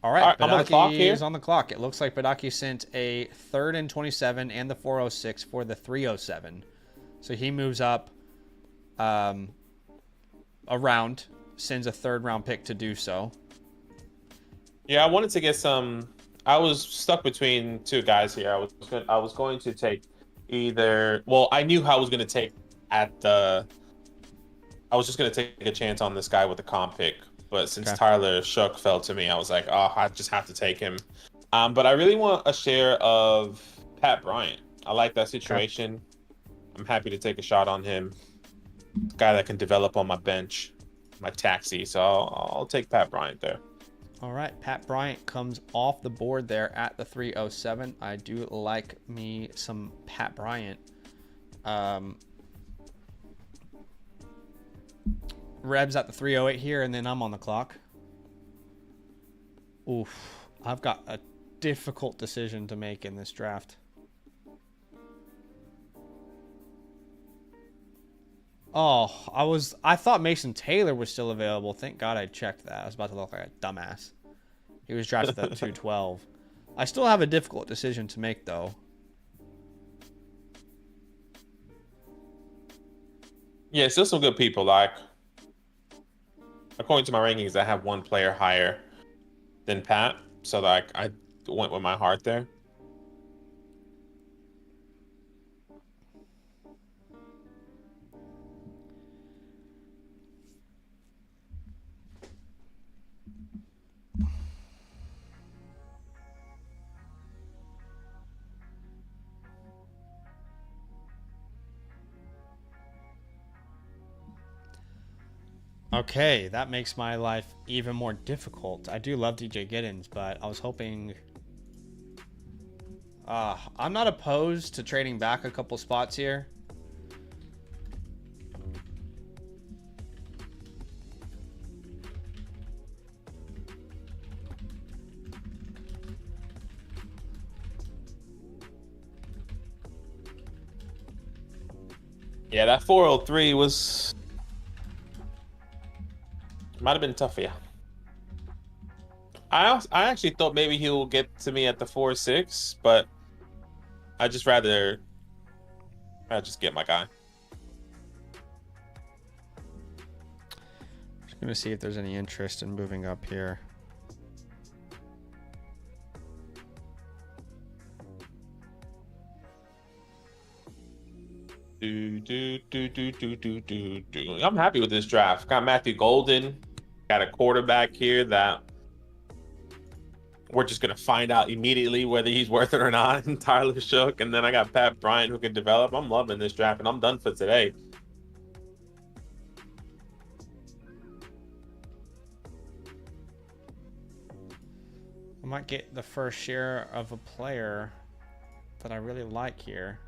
All right. I'm on the clock here. Is on the clock. It looks like Badaki sent a 3rd and 27 and the 406 for the 307. So he moves up a round, sends a 3rd round pick to do so. Yeah, I wanted to get some. I was stuck between two guys here. I was going to take either. Well, I knew how I was going to take at the. I was just going to take a chance on this guy with the comp pick, but since Tyler Shook fell to me, I was like, oh, I just have to take him. But I really want a share of Pat Bryant. I like that situation. Okay. I'm happy to take a shot on him. Guy that can develop on my bench, my taxi. So I'll take Pat Bryant there. All right, Pat Bryant comes off the board there at the 307. I do like me some Pat Bryant. Reb's at the 308 here, and then I'm on the clock. Oof, I've got a difficult decision to make in this draft. Oh, I thought Mason Taylor was still available. Thank God I checked that. I was about to look like a dumbass. He was drafted at 212. I still have a difficult decision to make, though. Yeah, still some good people. Like, according to my rankings, I have one player higher than Pat. So, like, I went with my heart there. Okay, that makes my life even more difficult. I do love DJ Giddens, but I was hoping... I'm not opposed to trading back a couple spots here. Yeah, that 403 was... Might have been tough for you. I actually thought maybe he'll get to me at the 4-6, but I'd just rather just get my guy. Just gonna see if there's any interest in moving up here. I'm happy with this draft. Got Matthew Golden. Got a quarterback here that we're just gonna find out immediately whether he's worth it or not. And Tyler Shook, and then I got Pat Bryant who can develop. I'm loving this draft, and I'm done for today. I might get the first share of a player that I really like here.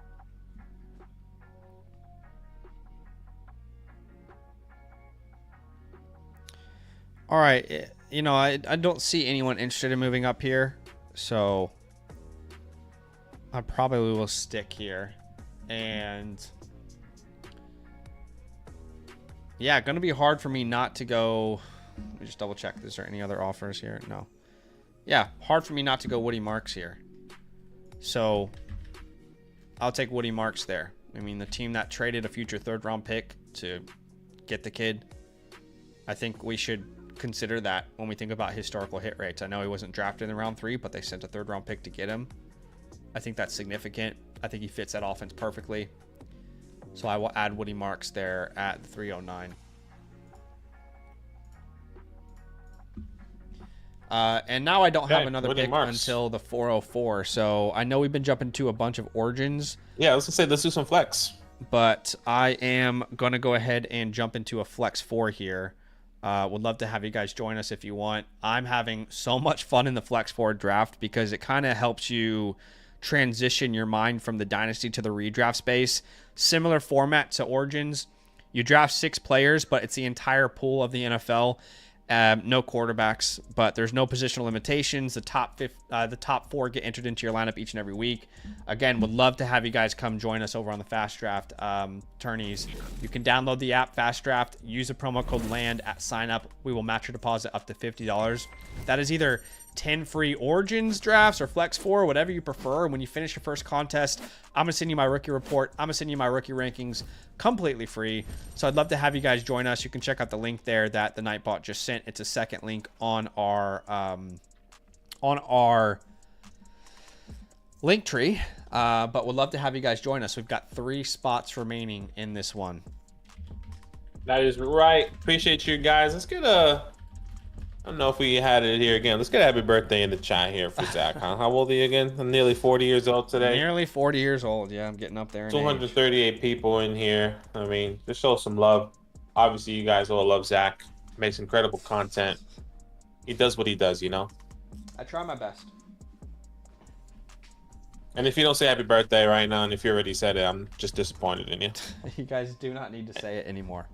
All right, you know, I don't see anyone interested in moving up here, so I probably will stick here. And yeah, gonna be hard for me not to go. Let me just double check. Is there any other offers here? No. Yeah, hard for me not to go Woody Marks here. So I'll take Woody Marks there. I mean, the team that traded a future third-round pick to get the kid, I think we should consider that when we think about historical hit rates. I know he wasn't drafted in round 3, but they sent a third-round pick to get him. I think that's significant. I think he fits that offense perfectly. So I will add Woody Marks there at 309. And now I don't have another pick until the 404. So I know we've been jumping to a bunch of origins. Yeah, I was gonna say let's do some flex. But I am gonna go ahead and jump into a flex 4 here. Would love to have you guys join us if you want. I'm having so much fun in the flex 4 draft because it kind of helps you transition your mind from the dynasty to the redraft space. Similar format to origins. You draft 6 players, but it's the entire pool of the NFL. No quarterbacks, but there's no positional limitations. The top 4 get entered into your lineup each and every week. Again, would love to have you guys come join us over on the FastDraft tourneys. You can download the app FastDraft, use the promo code LAND at sign up. We will match your deposit up to $50. That is either 10 free origins drafts or flex 4, whatever you prefer. When you finish your first contest, I'm gonna send you my rookie report. I'm gonna send you my rookie rankings completely free. So I'd love to have you guys join us. You can check out the link there that the Nightbot just sent. It's a second link on our link tree. But would love to have you guys join us. We've got 3 spots remaining in this one. That is right. Appreciate you guys. Let's get a I don't know if we had it here again. Let's get a happy birthday in the chat here for Zach. Huh? How old are you again? I'm nearly 40 years old today. Nearly 40 years old. Yeah, I'm getting up there. 238 people in here. I mean, just show some love. Obviously, you guys all love Zach. Makes incredible content. He does what he does, you know? I try my best. And if you don't say happy birthday right now, and if you already said it, I'm just disappointed in you. You guys do not need to say it anymore.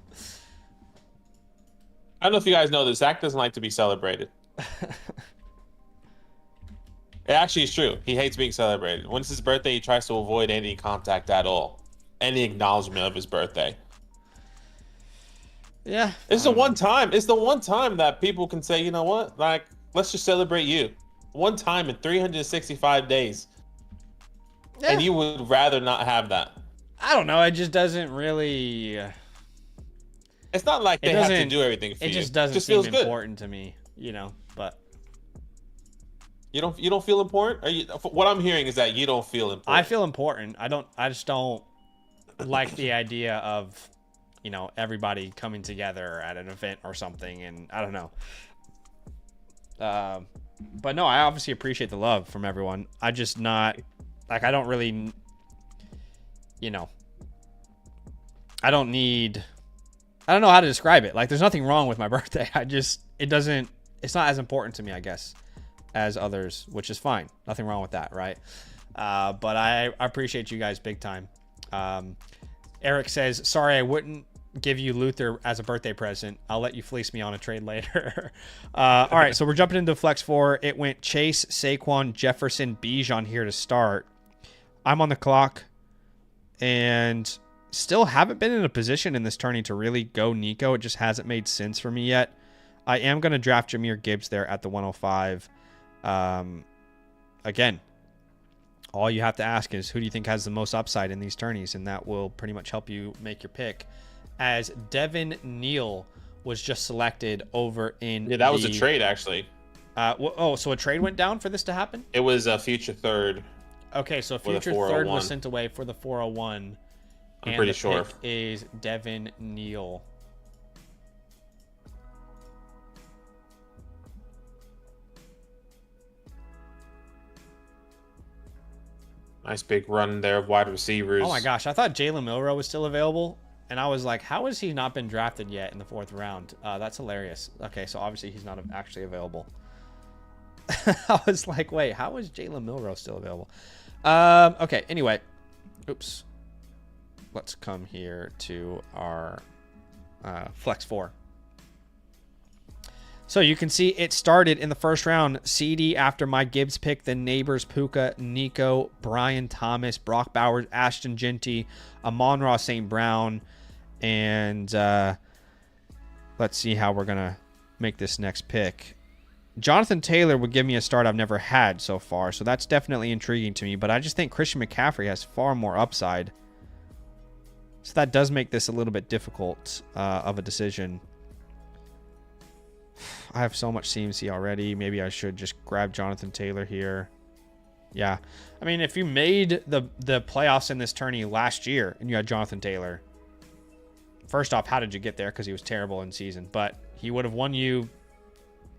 I don't know if you guys know this. Zach doesn't like to be celebrated. It actually is true. He hates being celebrated. When it's his birthday, he tries to avoid any contact at all. Any acknowledgement of his birthday. Yeah. It's the one time. It's the one time that people can say, you know what? Like, let's just celebrate you. One time in 365 days. Yeah. And you would rather not have that. I don't know. It just doesn't really... It's not like they have to do everything for you. It just doesn't seem important to me, you know, but... You don't feel important? Are you, what I'm hearing is that you don't feel important. I feel important. I just don't like the idea of, you know, everybody coming together at an event or something, and I don't know. But no, I obviously appreciate the love from everyone. I just not... Like, I don't really... You know... I don't need... I don't know how to describe it. Like, there's nothing wrong with my birthday. It's not as important to me, I guess, as others, which is fine. Nothing wrong with that, right? But I appreciate you guys big time. Eric says, sorry, I wouldn't give you Luther as a birthday present. I'll let you fleece me on a trade later. All right, so we're jumping into Flex 4. It went Chase, Saquon, Jefferson, Bijan here to start. I'm on the clock, and... Still haven't been in a position in this tourney to really go Nico. It just hasn't made sense for me yet. I am going to draft Jahmyr Gibbs there at the 105. Again, all you have to ask is who do you think has the most upside in these tourneys, and that will pretty much help you make your pick. As Devin Neal was just selected over in that was a trade, actually. So a trade went down for this to happen? It was a future third. Okay, so future third was sent away for the 401. I'm And pretty the sure. pick is Devin Neal. Nice big run there of wide receivers. Oh my gosh, I thought Jalen Milroe was still available, and I was like, how has he not been drafted yet in the 4th round? That's hilarious. Okay, so obviously he's not actually available. I was like, wait, how is Jalen Milroe still available? Okay, anyway. Oops. Let's come here to our Flex 4. So you can see it started in the 1st round. CD after my Gibbs pick, then Neighbors, Puka, Nico, Brian Thomas, Brock Bowers, Ashton Genty, Amon-Ra St. Brown, and let's see how we're going to make this next pick. Jonathan Taylor would give me a start I've never had so far, so that's definitely intriguing to me, but I just think Christian McCaffrey has far more upside. So that does make this a little bit difficult of a decision. I have so much CMC already. Maybe I should just grab Jonathan Taylor here. Yeah. I mean, if you made the playoffs in this tourney last year and you had Jonathan Taylor, first off, how did you get there? Because he was terrible in season. But he would have won you,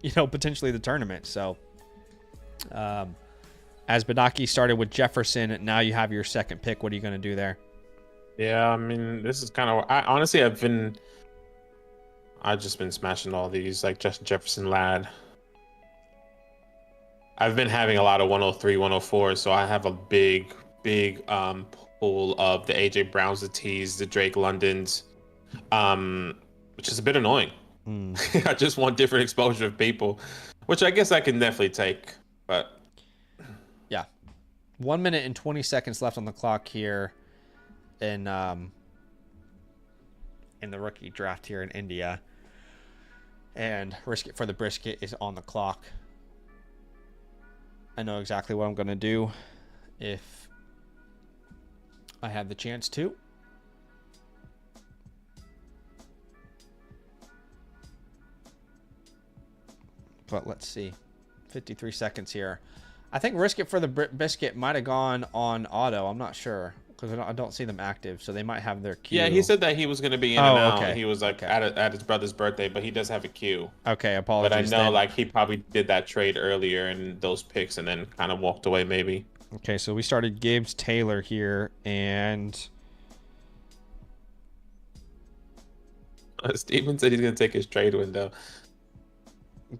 potentially the tournament. So, as Badaki started with Jefferson, now you have your 2nd pick. What are you going to do there? Yeah, I mean, this is kind of... I've just been smashing all these, like Justin Jefferson, Lad. I've been having a lot of 103, 104, so I have a big pool of the AJ Browns, the T's, the Drake Londons, which is a bit annoying. I just want different exposure of people, which I guess I can definitely take, but... Yeah. 1 minute and 20 seconds left on the clock here in the rookie draft here in India. And risk it for the brisket is on the clock. I know exactly what I'm going to do if I have the chance to. But let's see. 53 seconds here. I think risk it for the biscuit might have gone on auto. I'm not sure. Because I don't see them active, so they might have their queue. Yeah, he said that he was going to be in and out. Okay. He was like at his brother's birthday, but he does have a queue. Okay, apologies. But I know like he probably did that trade earlier in those picks and then kind of walked away maybe. Okay, so we started Gibbs Taylor here, and Steven said he's going to take his trade window.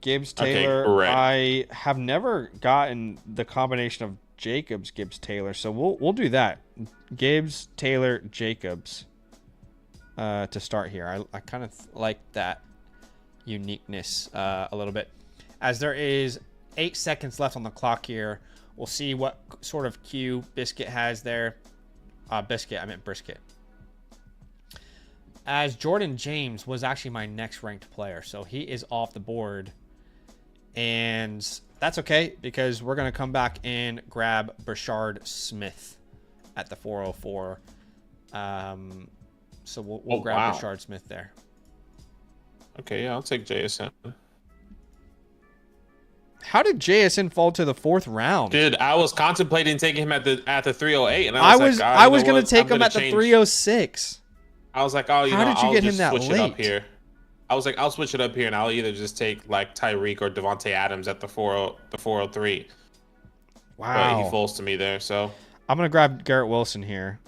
Gibbs Taylor. Okay, I have never gotten the combination of Jacobs, Gibbs, Taylor. So we'll do that. Gibbs, Taylor, Jacobs to start here. I kind of like that uniqueness a little bit. As there is 8 seconds left on the clock here, we'll see what sort of queue Biscuit has there. Biscuit, I meant Brisket. As Jordan James was actually my next ranked player. So he is off the board. And that's okay, because we're going to come back and grab Brashard Smith at the 404. So we'll grab Brashard Smith there. Okay, yeah, I'll take JSN. How did JSN fall to the 4th round? Dude, I was contemplating taking him at the 308, and I was going to take him at the 306. I was like, oh, how did you get him that late? It up here. I was like, I'll switch it up here, and I'll either just take like Tyreek or Devontae Adams at the 403. Wow, but he falls to me there, so I'm gonna grab Garrett Wilson here.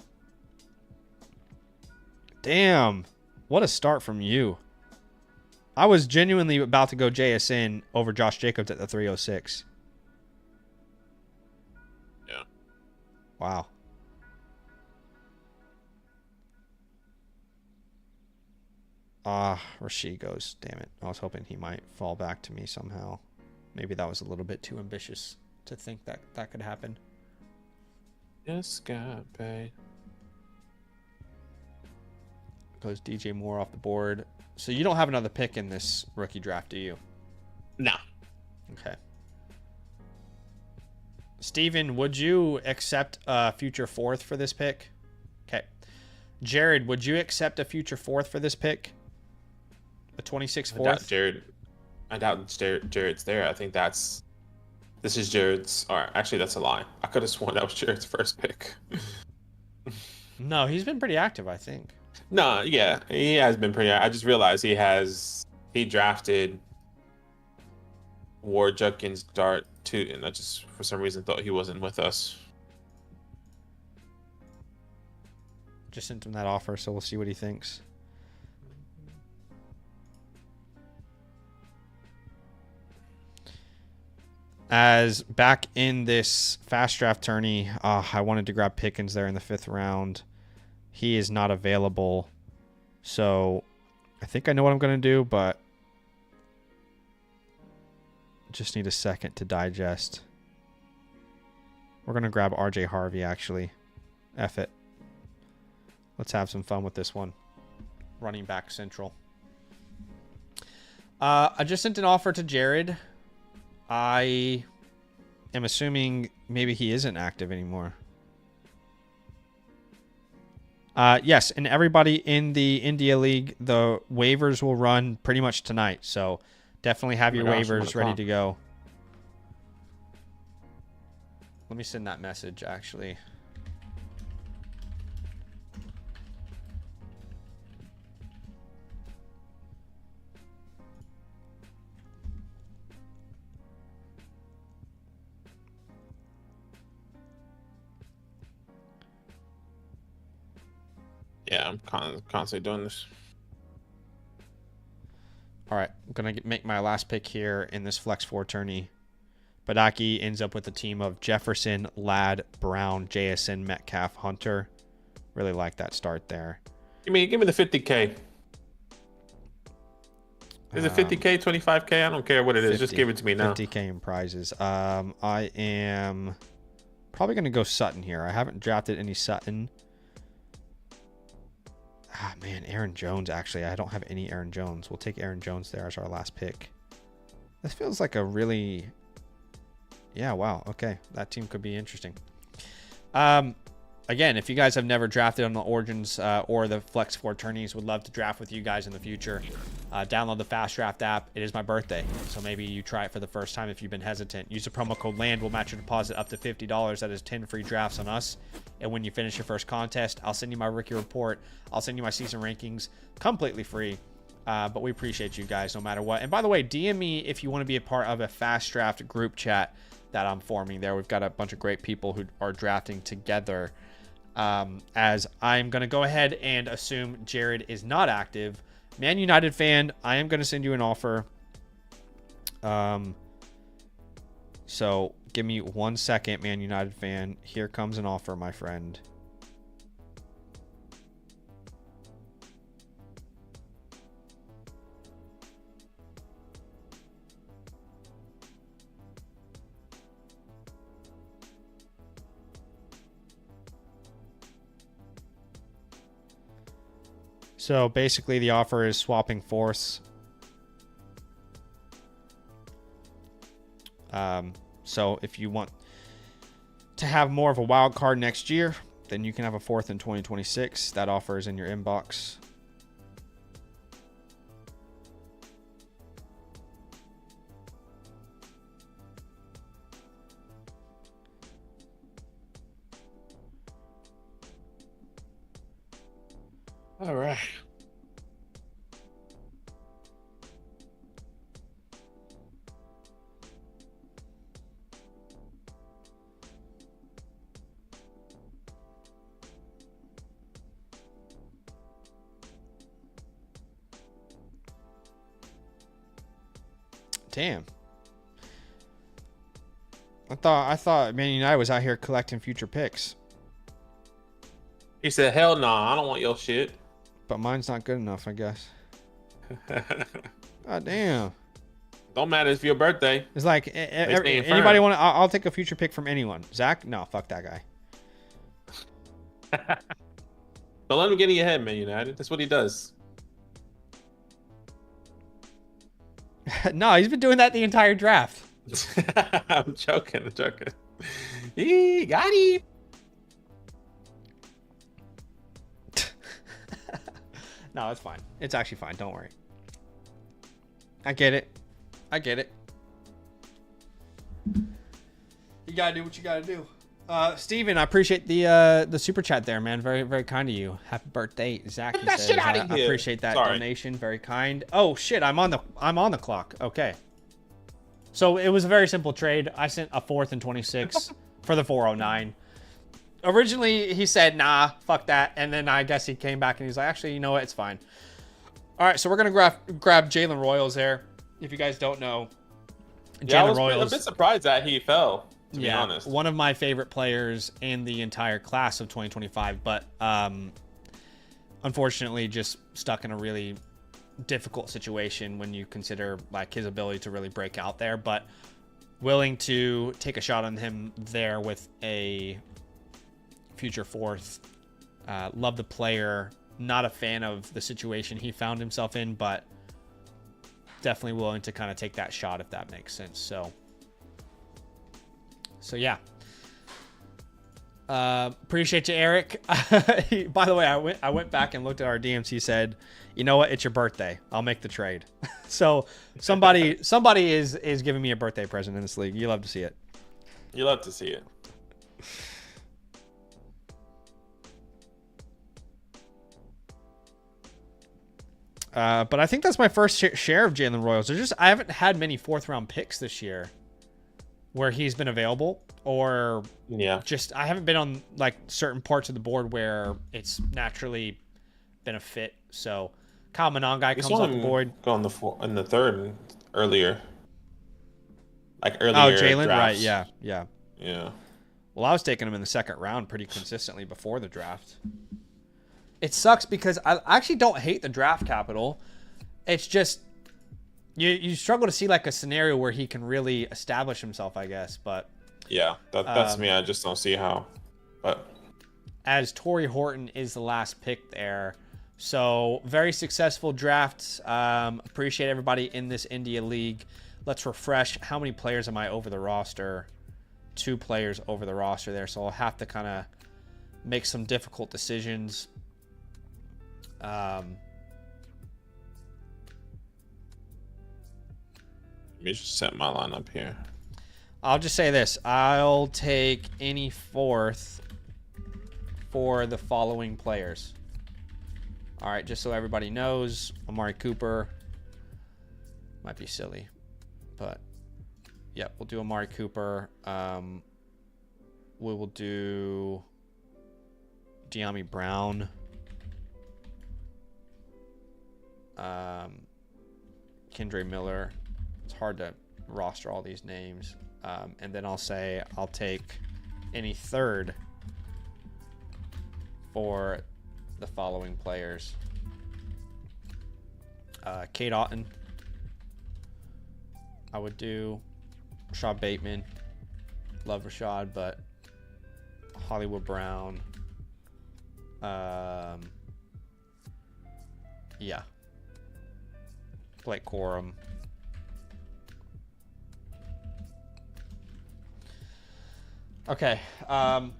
Damn, what a start from you! I was genuinely about to go JSN over Josh Jacobs at the 306. Yeah. Wow. Rasheed goes. Damn it. I was hoping he might fall back to me somehow. Maybe that was a little bit too ambitious to think that that could happen. Yes, God, babe. Goes DJ Moore off the board. So you don't have another pick in this rookie draft, do you? No. Okay. Steven, would you accept a future 4th for this pick? Okay. Jared, would you accept a future 4th for this pick? A 26 4th? I doubt Jared's there. I think this is Jared's. Or actually, that's a lie. I could have sworn that was Jared's first pick. No, he's been pretty active, I think. No, yeah, he has been pretty. I just realized he drafted War Judkins Dart too, and I just for some reason thought he wasn't with us. Just sent him that offer, so we'll see what he thinks. As back in this fast draft tourney, I wanted to grab Pickens there in the 5th round. He is not available. So I think I know what I'm going to do, but just need a second to digest. We're going to grab RJ Harvey, actually. F it. Let's have some fun with this one. Running back central. I just sent an offer to Jared. I am assuming maybe he isn't active anymore. Yes, and everybody in the India League, the waivers will run pretty much tonight. So definitely have your waivers ready to go. Let me send that message, actually. Yeah, I'm constantly doing this. All right, I'm going to make my last pick here in this Flex 4 tourney. Badaki ends up with a team of Jefferson, Ladd, Brown, JSN, Metcalf, Hunter. Really like that start there. Give me the 50K. Is it 50K, 25K? I don't care what it is. 50, just give it to me now. 50K in prizes. I am probably going to go Sutton here. I haven't drafted any Sutton. Ah, man, Aaron Jones, actually. I don't have any Aaron Jones. We'll take Aaron Jones there as our last pick. This feels like a really... Yeah, wow. Okay, that team could be interesting. Again, if you guys have never drafted on the Origins or the Flex 4 tourneys, would love to draft with you guys in the future. Download the FastDraft app. It is my birthday, so maybe you try it for the first time if you've been hesitant. Use the promo code LAND. We'll match your deposit up to $50. That is 10 free drafts on us. And when you finish your first contest, I'll send you my rookie report. I'll send you my season rankings completely free. But we appreciate you guys no matter what. And by the way, DM me if you want to be a part of a FastDraft group chat that I'm forming there. We've got a bunch of great people who are drafting together. As I'm going to go ahead and assume Jared is not active. Man United fan, I am going to send you an offer. So give me 1 second, Man United fan. Here comes an offer, my friend. So basically the offer is swapping fourths. So if you want to have more of a wild card next year, then you can have a fourth in 2026. That offer is in your inbox. All right. Damn. I thought Man United was out here collecting future picks. He said, "Hell no, I don't want your shit." But mine's not good enough, I guess. God damn. Don't matter. It's your birthday. It's like anybody want to? I'll take a future pick from anyone. Zach? No, fuck that guy. Don't let him get in your head, Man United. That's what he does. No, he's been doing that the entire draft. I'm joking. He got him. No, it's fine. It's actually fine. Don't worry. I get it. You gotta do what you gotta do. Steven, I appreciate the super chat there, man. Very, very kind of you. Happy birthday, Zach. Get that shit out of I here. appreciate that Sorry. donation. Very kind. Oh shit, I'm on the clock. Okay. So it was a very simple trade. I sent a 4th and 26 for the 409. Originally, he said, nah, fuck that. And then I guess he came back and he's like, actually, you know what? It's fine. All right, so we're going to grab Jalen Royals there. If you guys don't know, Yeah, I was Royals, a bit surprised that he fell, to be honest. One of my favorite players in the entire class of 2025, but unfortunately just stuck in a really difficult situation when you consider like his ability to really break out there, but willing to take a shot on him there with a future 4th. Love the player. Not a fan of the situation he found himself in, but definitely willing to kind of take that shot if that makes sense. So yeah. Appreciate you, Eric. By the way, I went back and looked at our DMs. He said, you know what? It's your birthday. I'll make the trade. So somebody is giving me a birthday present in this league. You love to see it. You love to see it. But I think that's my first share of Jalen Royals. I haven't had many 4th round picks this year where he's been available, or just I haven't been on like certain parts of the board where it's naturally been a fit. So Kyle Monangai comes off the board. Go on the 3rd earlier. Like earlier. Oh, Jalen, right? drafts. Yeah. Yeah. Well, I was taking him in the 2nd round pretty consistently before the draft. It sucks because I actually don't hate the draft capital. It's just you struggle to see like a scenario where he can really establish himself, I guess. But yeah, that's me. I just don't see how. But as Torrey Horton is the last pick there, so very successful drafts. Appreciate everybody in this India League. Let's refresh. How many players am I over the roster? 2 players over the roster there, so I'll have to kind of make some difficult decisions. Let me just set my lineup here. I'll just say this. I'll take any 4th for the following players. All right, just so everybody knows, Amari Cooper. Might be silly, but yeah, we'll do Amari Cooper. We will do De'Ami Brown. Kendre Miller. It's hard to roster all these names. And then I'll say I'll take any 3rd for the following players. Kate Otten. I would do Rashad Bateman. Love Rashad, but Hollywood Brown. Yeah. Blake Corum. Okay. But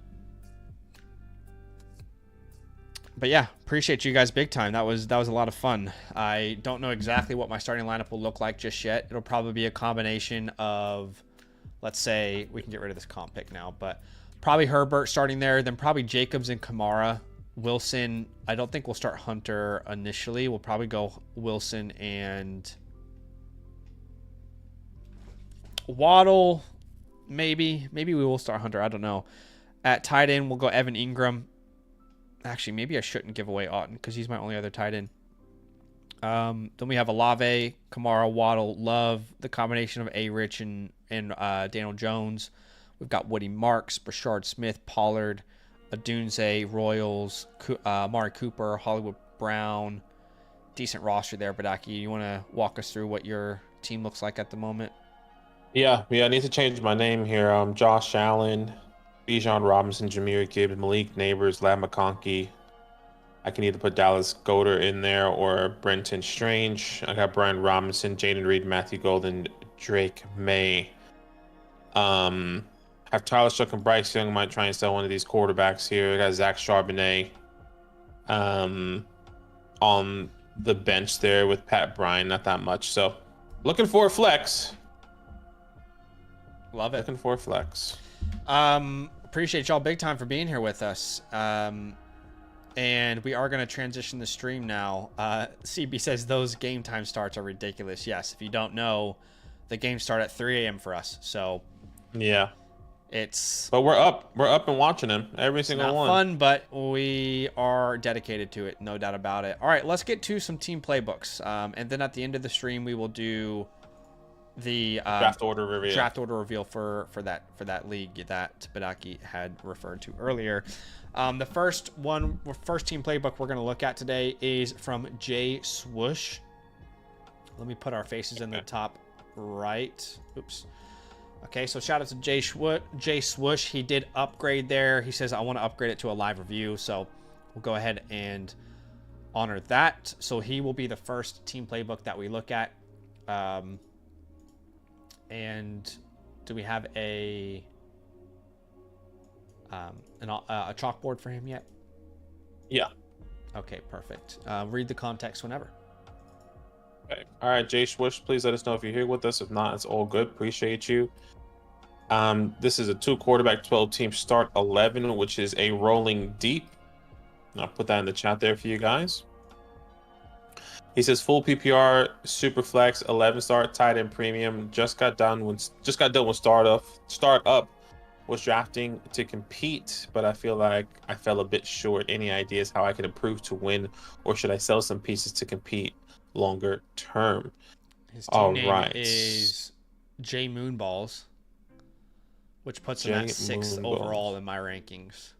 yeah, appreciate you guys big time. That was a lot of fun. I don't know exactly what my starting lineup will look like just yet. It'll probably be a combination of, let's say, we can get rid of this comp pick now, but probably Herbert starting there, then probably Jacobs and Kamara. Wilson, I don't think we'll start Hunter initially. We'll probably go Wilson and Waddle. Maybe we will start Hunter. I don't know. At tight end, we'll go Evan Ingram. Actually, maybe I shouldn't give away Otten because he's my only other tight end. Then we have Olave, Kamara, Waddle, Love, the combination of A-Rich and Daniel Jones. We've got Woody Marks, Brashard Smith, Pollard, Adunze, Royals, Amari Cooper, Hollywood Brown. Decent roster there, Badaki. You want to walk us through what your team looks like at the moment? Yeah, I need to change my name here. Josh Allen, Bijan Robinson, Jahmyr Gibbs, Malik Neighbors, Lab McConkey. I can either put Dallas Goedert in there or Brenton Strange. I got Brian Robinson, Jaden Reed, Matthew Golden, Drake May. Have Tyler Shook and Bryce Young. Might try and sell one of these quarterbacks here. I got Zach Charbonnet on the bench there with Pat Bryan. Not that much. So looking for a flex. Love it. Looking for a flex. appreciate y'all big time for being here with us. And we are going to transition the stream now. CB says those game time starts are ridiculous. Yes, if you don't know, the games start at 3 a.m. for us. So yeah, but we're up and watching them every single one. Fun, but we are dedicated to it, no doubt about it. All right, let's get to some team playbooks, and then at the end of the stream we will do the draft order reveal for that league that Badaki had referred to earlier. The first team playbook we're going to look at today is from Jay Swoosh. Let me put our faces in the top right. Oops. Okay, so shout out to Jay Swoosh. He did upgrade there. He says, I want to upgrade it to a live review. So we'll go ahead and honor that. So he will be the first team playbook that we look at. And do we have a chalkboard for him yet? Yeah. Okay, perfect. Read the context whenever. Okay. All right, Jay Swoosh, please let us know if you're here with us. If not, it's all good. Appreciate you. This is a 2-quarterback, 12-team start 11, which is a rolling deep. I'll put that in the chat there for you guys. He says full PPR, super flex, 11 start, tight end premium. Just got done with start up. Was drafting to compete, but I feel like I fell a bit short. Any ideas how I can improve to win, or should I sell some pieces to compete longer term? His team name is J Moonballs, which puts him at 6th overall in my rankings.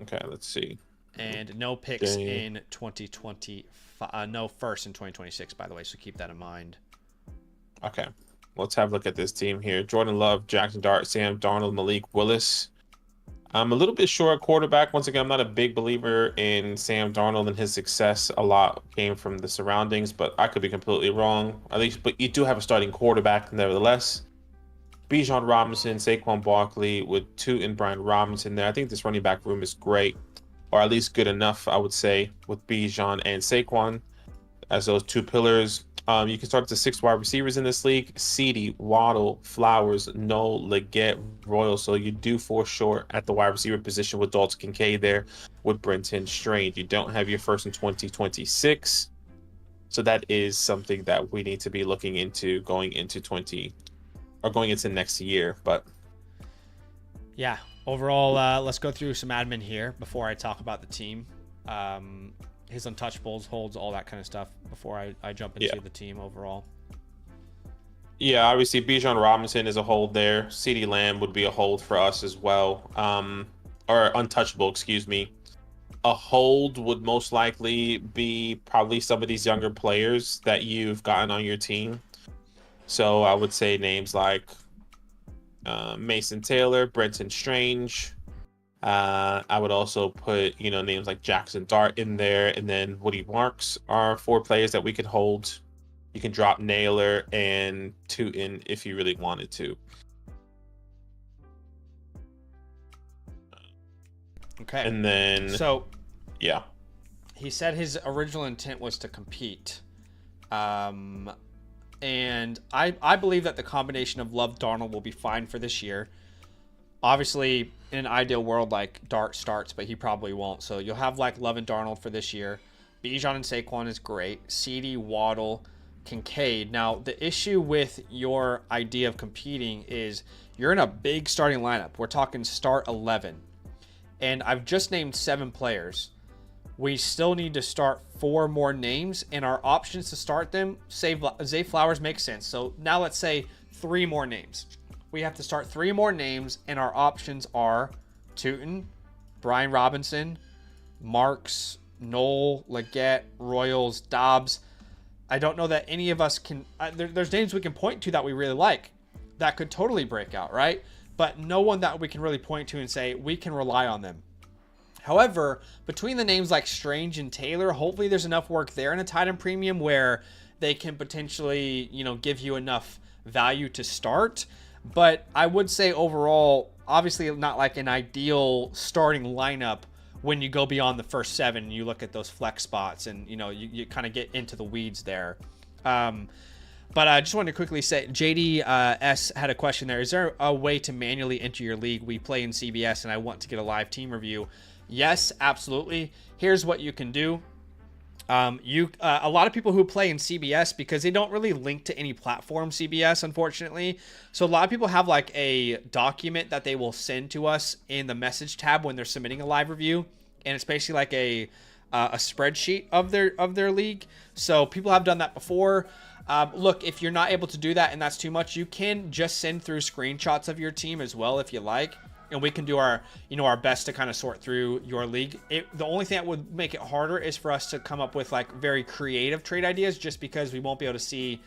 Okay, let's see. And no picks in 2025. No first in 2026, by the way, so keep that in mind. Okay, let's have a look at this team here. Jordan Love, Jackson Dart, Sam Darnold, Malik Willis. I'm a little bit short at quarterback. Once again, I'm not a big believer in Sam Darnold and his success. A lot came from the surroundings, but I could be completely wrong. At least, but you do have a starting quarterback nevertheless. Bijan Robinson, Saquon Barkley with Tootin and Brian Robinson there. I think this running back room is great, or at least good enough, I would say, with Bijan and Saquon as those two pillars. You can start up to 6 wide receivers in this league: CeeDee, Waddle, Flowers, Noel, Leggett, Royal. So you do fall short at the wide receiver position with Dalton Kincaid there, with Brenton Strange. You don't have your first in 2026. So that is something that we need to be looking into going into next year. But yeah, overall, let's go through some admin here before I talk about the team. His untouchables, holds, all that kind of stuff before I jump into the team overall. Yeah, obviously Bijan Robinson is a hold there. CeeDee Lamb would be a hold for us as well. Or untouchable, excuse me. A hold would most likely be probably some of these younger players that you've gotten on your team. So I would say names like Mason Taylor, Brenton Strange. I would also put, names like Jackson Dart in there, and then Woody Marks are 4 players that we could hold. You can drop Naylor and Tootin if you really wanted to. Okay. And then, yeah. He said his original intent was to compete. And I believe that the combination of Love Darnold will be fine for this year. Obviously, in an ideal world, like Dart starts, but he probably won't. So you'll have like Love and Darnold for this year. Bijan and Saquon is great. CeeDee, Waddle, Kincaid. Now, the issue with your idea of competing is you're in a big starting lineup. We're talking start 11. And I've just named 7 players. We still need to start 4 more names, and our options to start them, Zay Flowers makes sense. So now let's say 3 more names. We have to start 3 more names, and our options are Tootin, Brian Robinson, Marks, Noel, Leggett, Royals, Dobbs. I don't know that any of us can... there's names we can point to that we really like that could totally break out, right? But no one that we can really point to and say we can rely on them. However, between the names like Strange and Taylor, hopefully there's enough work there in a tight end premium where they can potentially, give you enough value to start. But I would say overall, obviously not like an ideal starting lineup when you go beyond the first 7 and you look at those flex spots and, you kind of get into the weeds there. But But I just wanted to quickly say, JD S had a question there. Is there a way to manually enter your league? We play in CBS, and I want to get a live team review. Yes, absolutely. Here's what you can do. A lot of people who play in CBS, because they don't really link to any platform, CBS, unfortunately. So a lot of people have like a document that they will send to us in the message tab when they're submitting a live review, and it's basically like a spreadsheet of their league. So people have done that before. Look, if you're not able to do that and that's too much, you can just send through screenshots of your team as well if you like. And we can do our best to kind of sort through your league. The only thing that would make it harder is for us to come up with like very creative trade ideas, just because we won't be able to see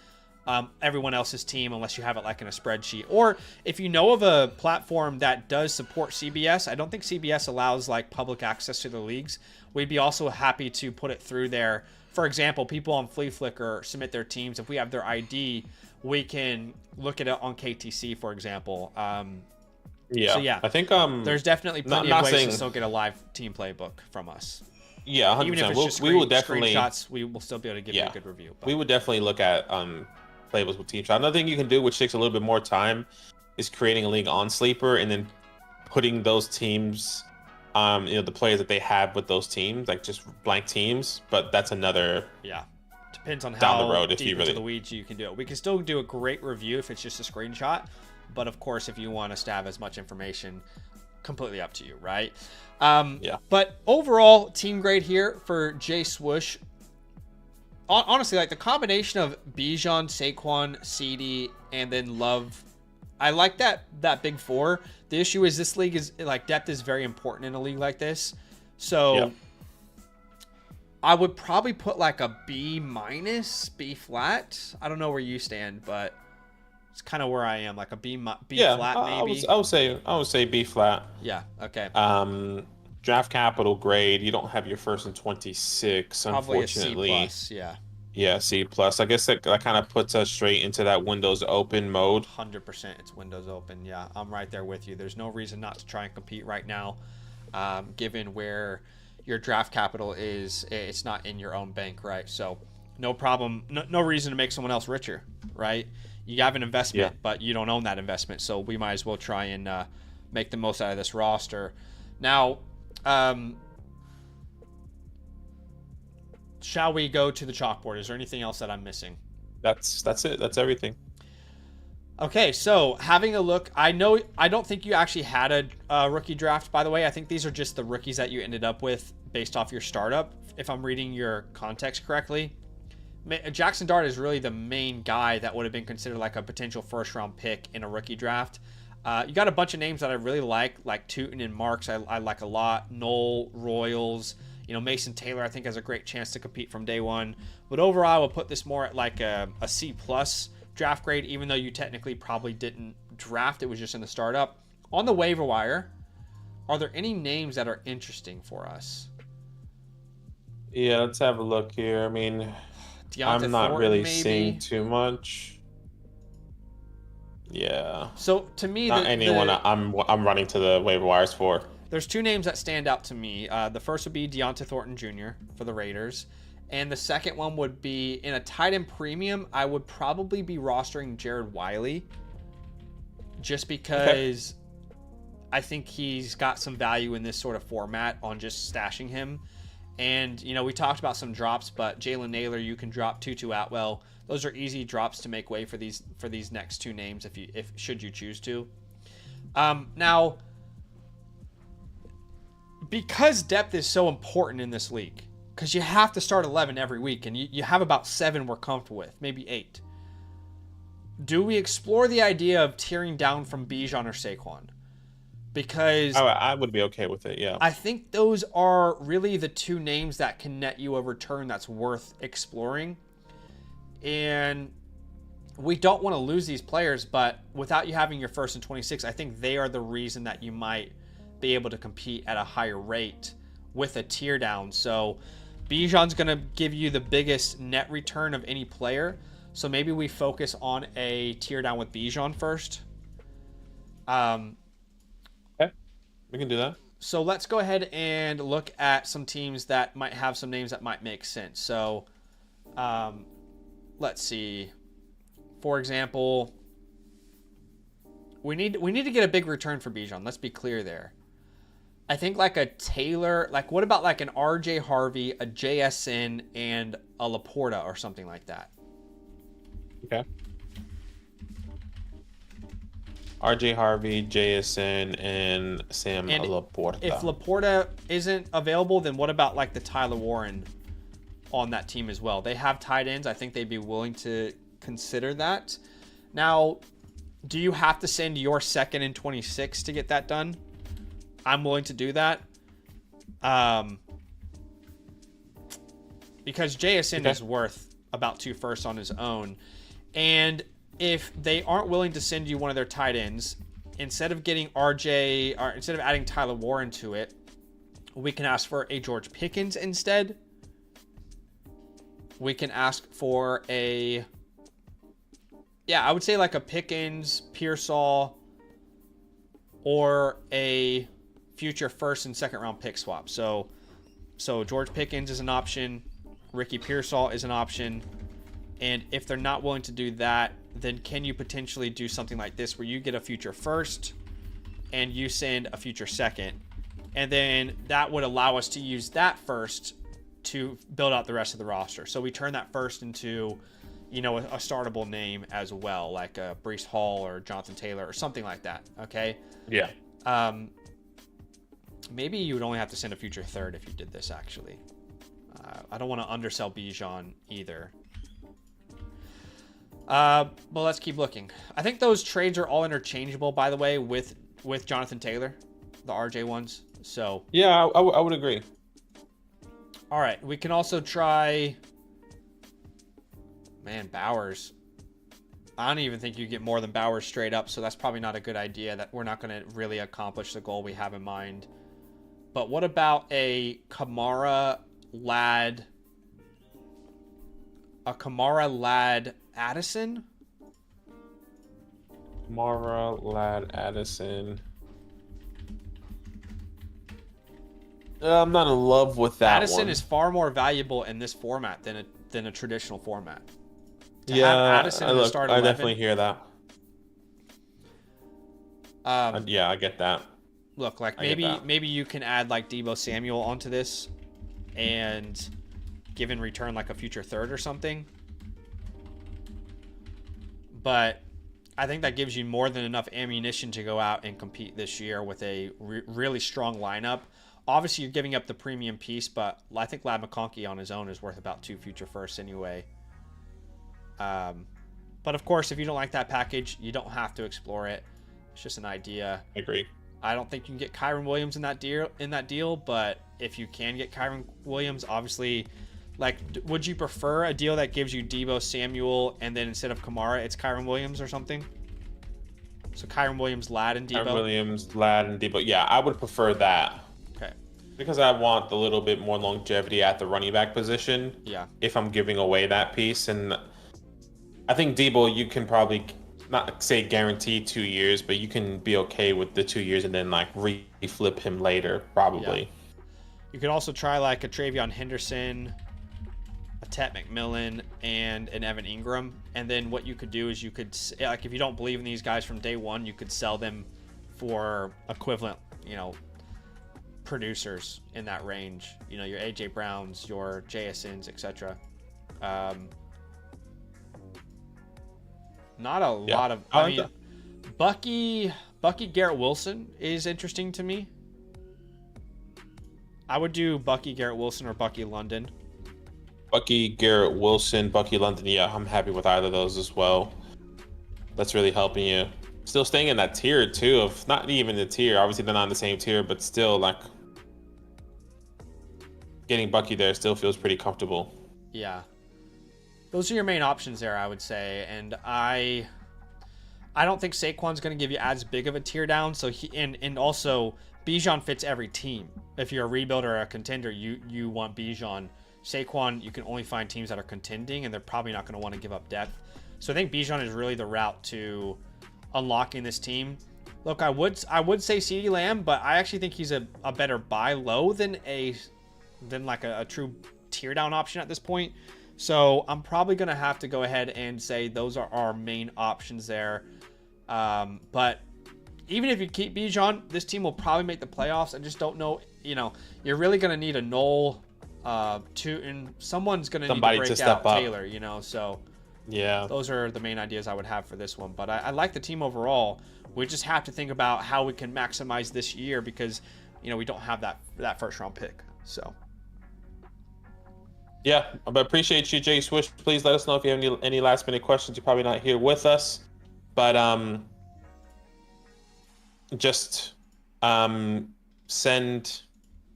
everyone else's team unless you have it like in a spreadsheet. Or if you know of a platform that does support CBS, I don't think CBS allows like public access to the leagues. We'd be also happy to put it through there. For example, people on Flea Flicker submit their teams. If we have their ID, we can look at it on KTC, for example. Yeah. So yeah, I think there's definitely plenty of ways to still get a live team playbook from us. Yeah, 100%. Even if it's just we will definitely screenshots, we will still be able to give you a good review. But. We would definitely look at playbooks with team shot. Another thing you can do, which takes a little bit more time, is creating a league on Sleeper and then putting those teams, the players that they have with those teams, like just blank teams. But that's another depends on down how the road if deep you really into the weeds you can do it. We can still do a great review if it's just a screenshot. But of course, if you want us to have as much information, completely up to you, right? But overall, team grade here for Jay Swoosh. Honestly, like the combination of Bijan, Saquon, CD, and then Love, I like that big four. The issue is this league is like depth is very important in a league like this. So I would probably put like a B-, B flat. I don't know where you stand, but it's kind of where I am, like a B flat maybe. I would say B flat. Yeah. Okay. Draft capital grade. You don't have your first and 26, probably unfortunately. A C+, yeah. Yeah, C+. I guess that kind of puts us straight into that Windows Open mode. 100%, it's Windows Open. Yeah, I'm right there with you. There's no reason not to try and compete right now, given where your draft capital is. It's not in your own bank, right? So no problem. No reason to make someone else richer, right? You have an investment, but you don't own that investment. So we might as well try and make the most out of this roster. Now, shall we go to the chalkboard? Is there anything else that I'm missing? That's it. That's everything. Okay, so having a look, I don't think you actually had a rookie draft, by the way. I think these are just the rookies that you ended up with based off your startup, if I'm reading your context correctly. Jackson Dart is really the main guy that would have been considered like a potential first-round pick in a rookie draft. You got a bunch of names that I really like Tootin and Marks. I like a lot. Knoll, Royals, Mason Taylor. I think has a great chance to compete from day one. But overall, I would put this more at like a C+ draft grade, even though you technically probably didn't draft. It was just in the startup. On the waiver wire, are there any names that are interesting for us? Yeah, let's have a look here. I mean, I'm not really seeing too much. Yeah. So to me, not anyone I'm running to the waiver wires for. There's two names that stand out to me. The first would be Deontay Thornton Jr. for the Raiders. And the second one would be, in a tight end premium, I would probably be rostering Jared Wiley. Just because I think he's got some value in this sort of format on just stashing him. And, we talked about some drops, but Jalen Naylor, you can drop Tutu Atwell. Those are easy drops to make way for these next two names should you choose to. Now, because depth is so important in this league, because you have to start 11 every week, and you have about 7 we're comfortable with, maybe 8. Do we explore the idea of tearing down from Bijan or Saquon? Because I would be okay with it, yeah. I think those are really the two names that can net you a return that's worth exploring. And we don't want to lose these players, but without you having your first and 26, I think they are the reason that you might be able to compete at a higher rate with a tear down. So Bijan's going to give you the biggest net return of any player. So maybe we focus on a tear down with Bijan first. Okay, we can do that. So let's go ahead and look at some teams that might have some names that might make sense. So let's see. for example, we need to get a big return for Bijan. Let's be clear there. I think like a Taylor, like what about like an RJ Harvey, a JSN, and a Laporta or something like that? Okay. RJ Harvey, JSN, and Sam Laporta. If Laporta isn't available, then what about like the Tyler Warren on that team as well? They have tight ends. I think they'd be willing to consider that. Now, do you have to send your second and 26 to get that done? I'm willing to do that. Because JSN is worth about 2 firsts on his own. And if they aren't willing to send you one of their tight ends, instead of getting RJ, or instead of adding Tyler Warren to it, we can ask for a George Pickens instead. We can ask for I would say like a Pickens, Pearsall, or a future first and second round pick swap. So George Pickens is an option. Ricky Pearsall is an option. And if they're not willing to do that, then can you potentially do something like this where you get a future first and you send a future second? And then that would allow us to use that first to build out the rest of the roster. So we turn that first into, a startable name as well, like a Breece Hall or Jonathan Taylor or something like that. Okay. Yeah. Maybe you would only have to send a future third if you did this, actually. I don't want to undersell Bijan either. But let's keep looking. I think those trades are all interchangeable, by the way, with Jonathan Taylor, the RJ ones. So yeah, I would agree. All right, we can also try. Man, Bowers. I don't even think you get more than Bowers straight up, so that's probably not a good idea. That we're not going to really accomplish the goal we have in mind. But what about a Kamara Ladd Addison? Kamara Ladd Addison. I'm not in love with that Addison one. is far more valuable in this format than a traditional format. To yeah, have Addison in the start 11, I definitely hear that. Yeah, I get that. Look, like maybe you can add like Deebo Samuel onto this, and give in return like a future third or something. But I think that gives you more than enough ammunition to go out and compete this year with a really strong lineup. Obviously, you're giving up the premium piece, but I think Ladd McConkey on his own is worth about 2 future firsts anyway. But of course, if you don't like that package, you don't have to explore it. It's just an idea. I agree. I don't think you can get Kyron Williams in that deal, but if you can get Kyron Williams, obviously, like, would you prefer a deal that gives you Deebo Samuel and then instead of Kamara, it's Kyron Williams or something? So Kyron Williams, Ladd, and Deebo. Kyron Williams, Ladd, and Deebo. Yeah, I would prefer that. Okay. Because I want a little bit more longevity at the running back position. Yeah. If I'm giving away that piece, and I think Deebo, you can probably not say guarantee 2 years, but you can be okay with the 2 years and then like re-flip him later, probably. Yeah. You could also try like a Travion Henderson, a Tet McMillan, and an Evan Ingram. And then what you could do is you could, like, if you don't believe in these guys from day one, you could sell them for equivalent, producers in that range. Your AJ Browns, your JSNs, etc. Not a lot of. I mean, Bucky Garrett Wilson is interesting to me. I would do Bucky Garrett Wilson or Bucky London. Bucky Garrett Wilson, Bucky London. Yeah, I'm happy with either of those as well. That's really helping you. Still staying in that tier too, of not even the tier. Obviously, they're not in the same tier, but still, like, getting Bucky there still feels pretty comfortable. Yeah. Those are your main options there, I would say. And I don't think Saquon's going to give you as big of a tear down. So and also Bijan fits every team. If you're a rebuilder or a contender, you want Bijan. Saquon, you can only find teams that are contending, and they're probably not going to want to give up depth. So I think Bijan is really the route to unlocking this team. Look, I would say CeeDee Lamb, but I actually think he's a better buy low than like a true tear down option at this point. So I'm probably going to have to go ahead and say those are our main options there. But even if you keep Bijan, this team will probably make the playoffs. I just don't know. You're really going to need a Knoll, and someone's going to need to break out Taylor, So yeah, those are the main ideas I would have for this one. But I like the team overall. We just have to think about how we can maximize this year because, we don't have that first round pick. So. Yeah, but appreciate you, Jay Swish. Please let us know if you have any last minute questions. You're probably not here with us, but just send.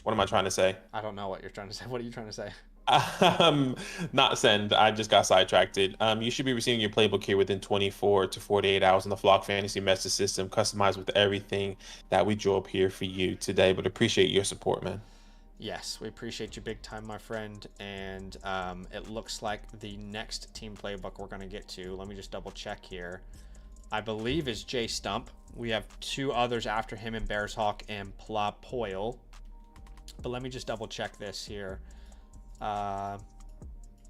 What am I trying to say? I don't know what you're trying to say. What are you trying to say? Not send. I just got sidetracked. You should be receiving your playbook here within 24 to 48 hours on the Flock Fantasy message system, customized with everything that we drew up here for you today. But appreciate your support, man. Yes, we appreciate you big time, my friend. And it looks like the next team playbook we're going to get to, let me just double check here, I believe is Jay Stump. We have two others after him in Bears Hawk and Pla Poil. But let me just double check this here.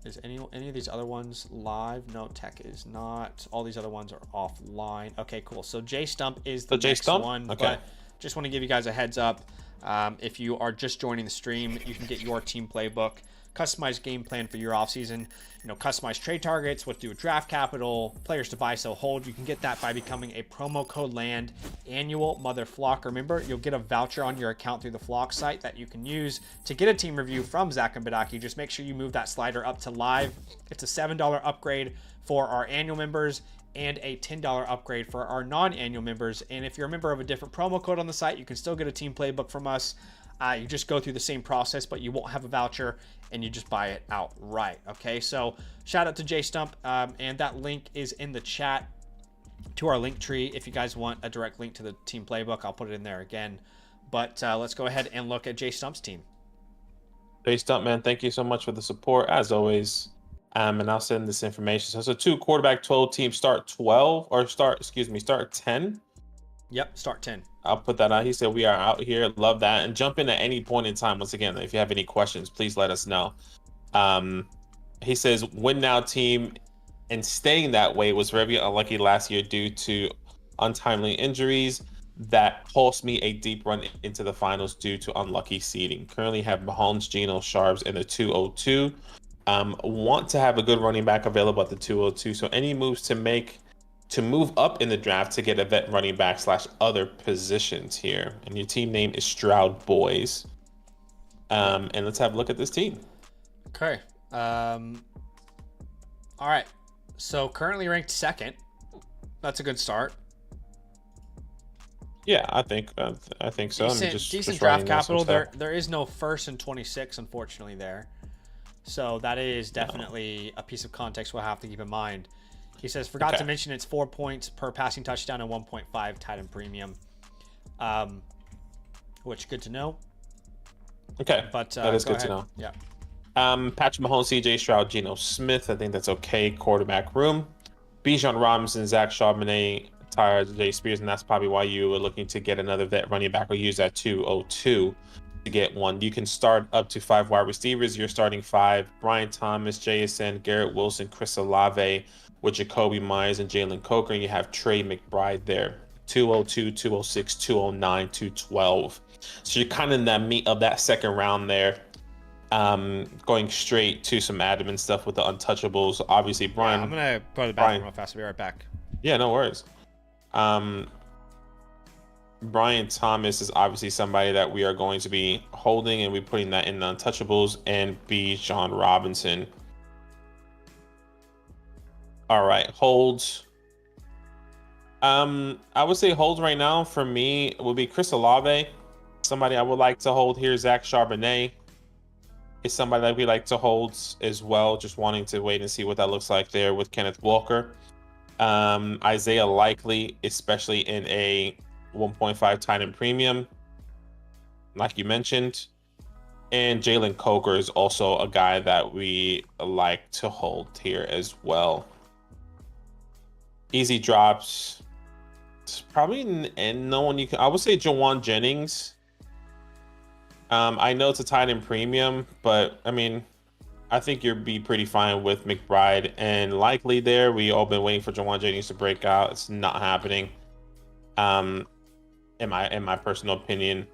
Is any of these other ones live? No, Tech is not. All these other ones are offline. Okay, cool. So Jay Stump is the next one. Okay. But just want to give you guys a heads up. If you are just joining the stream, you can get your team playbook, customized game plan for your offseason, customized trade targets, what to do with draft capital, players to buy, sell, hold. You can get that by becoming a promo code LAND annual Mother Flock. Remember, you'll get a voucher on your account through the Flock site that you can use to get a team review from Zach and Badaki. Just make sure you move that slider up to live. It's a $7 upgrade for our annual members and a $10 upgrade for our non-annual members. And if you're a member of a different promo code on the site, you can still get a team playbook from us. You just go through the same process, but you won't have a voucher and you just buy it outright. Okay, so shout out to Jay Stump, and that link is in the chat to our link tree. If you guys want a direct link to the team playbook, I'll put it in there again. But let's go ahead and look at Jay Stump's team. Jay Stump, man, thank you so much for the support as always. And I'll send this information. So 2 quarterback 12 teams start 10. Yep, start 10. I'll put that out. He said we are out here. Love that. And jump in at any point in time. Once again, if you have any questions, please let us know. He says win now team and staying that way was very unlucky last year due to untimely injuries that cost me a deep run into the finals due to unlucky seeding. Currently have Mahomes, Geno, Sharps in the 202. Want to have a good running back available at the 202. So any moves to make to move up in the draft to get a vet running back / other positions here. And your team name is Stroud Boys. And let's have a look at this team. Okay. All right. So currently ranked second. That's a good start. Yeah, I think so. Decent draft capital. There is no first and 26, unfortunately, there. So that is definitely a piece of context we'll have to keep in mind. He says, forgot to mention it's 4 points per passing touchdown and 1.5 tight end premium. Which good to know. Okay, but that is good to know. Yeah. Patrick Mahomes, CJ Stroud, Geno Smith. I think that's okay. Quarterback room. Bijan Robinson, Zach Charbonnet, Tyler J. Spears, and that's probably why you were looking to get another vet running back or use that 202 to get one. You can start up to 5 wide receivers. You're starting 5. Brian Thomas, JSN, Garrett Wilson, Chris Olave with Jacoby Myers and Jalen Coker. And you have Trey McBride there. 202, 206, 209, 212. So you're kind of in that meat of that second round there. Going straight to some admin stuff with the untouchables. Obviously, Brian. Yeah, I'm going to go to the bathroom real fast. I'll be right back. Yeah, no worries. Brian Thomas is obviously somebody that we are going to be holding, and we're putting that in the untouchables, and Bijan Robinson. All right, holds. I would say holds right now for me would be Chris Olave. Somebody I would like to hold here. Zach Charbonnet is somebody that we like to hold as well. Just wanting to wait and see what that looks like there with Kenneth Walker. Isaiah Likely, especially in a 1.5 tight end premium, like you mentioned. And Jalen Coker is also a guy that we like to hold here as well. Easy drops. It's probably and no one you can. I would say Jawan Jennings. I know it's a tight end premium, but I mean, I think you'll be pretty fine with McBride and likely there. We all been waiting for Jawan Jennings to break out. It's not happening. In my personal opinion.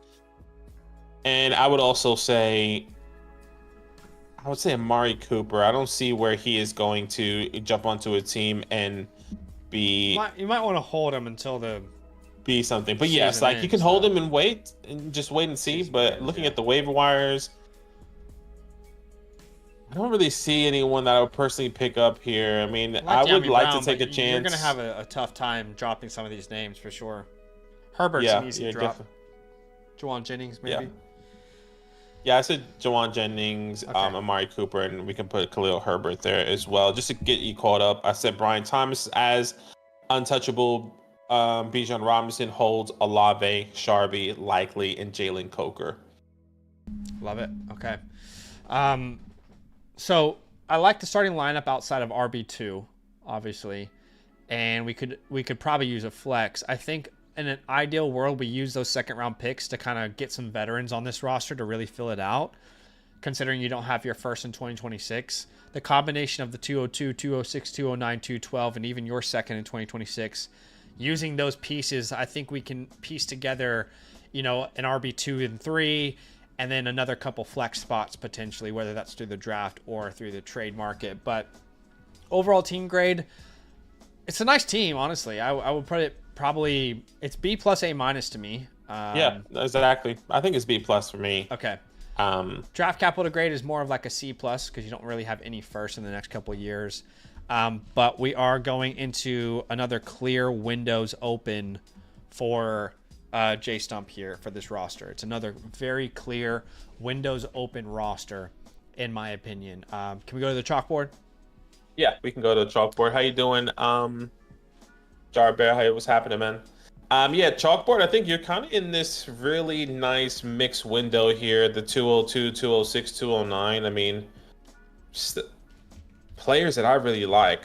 And I would also say, Amari Cooper. I don't see where he is going to jump onto a team and be You might want to hold him until the be something. But yes, like you can hold him and wait and just wait and see. But looking at the waiver wires, I don't really see anyone that I would personally pick up here. I mean, I would like to take a chance. You're going to have a tough time dropping some of these names for sure. Herbert's an easy drop. Jawan Jennings, maybe. Yeah, I said Jawan Jennings, Okay. Amari Cooper, and we can put Khalil Herbert there as well, just to get you caught up. I said Brian Thomas as untouchable. Bijan Robinson holds Olave, Sharby, Likely, and Jalen Coker. Love it. Okay. So I like the starting lineup outside of RB2, obviously, and we could probably use a flex. I think in an ideal world, we use those second-round picks to kind of get some veterans on this roster to really fill it out, considering you don't have your first in 2026. The combination of the 202, 206, 209, 212, and even your second in 2026, using those pieces, I think we can piece together, an RB2 and 3, and then another couple flex spots potentially, whether that's through the draft or through the trade market. But overall team grade, it's a nice team, honestly. I would put it probably, it's B plus A minus to me. Yeah, exactly. I think it's B plus for me. Okay. Draft capital grade is more of like a C plus because you don't really have any first in the next couple of years. But we are going into another clear windows open for J Stump here for this roster. It's another very clear windows open roster, in my opinion. Can we go to the chalkboard? Yeah, we can go to the chalkboard. How you doing, Jar Bear? Hey, what's happening, man? Yeah, chalkboard. I think you're kind of in this really nice mixed window here. The 202, 206, 209. I mean, players that I really like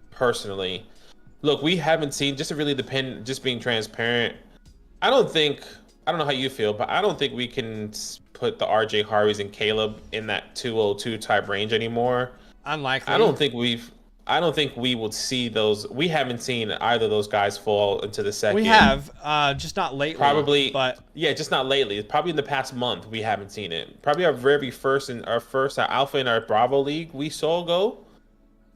personally. Look, we haven't seen, just to really depend, just being transparent. I don't know how you feel, but I don't think we can put the RJ Harveys and Caleb in that 202 type range anymore. Unlikely. I don't think we would see those. We haven't seen either of those guys fall into the second. We have, just not lately. Probably, but yeah, just not lately. Probably in the past month, we haven't seen it. Probably our very first our Alpha and our Bravo League, we saw go.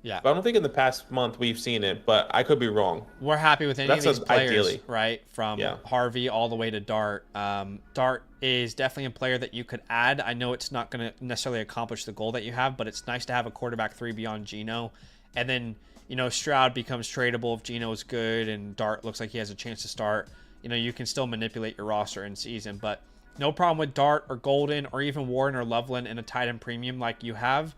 yeah, But I don't think in the past month we've seen it, but I could be wrong. we're happy with any of these players, ideally. right? From Harvey all the way to Dart. Dart is definitely a player that you could add. I know it's not going to necessarily accomplish the goal that you have, but it's nice to have a quarterback 3 beyond Geno. And then, Stroud becomes tradable if Geno is good and Dart looks like he has a chance to start. You can still manipulate your roster in season, but no problem with Dart or Golden or even Warren or Loveland in a tight end premium like you have.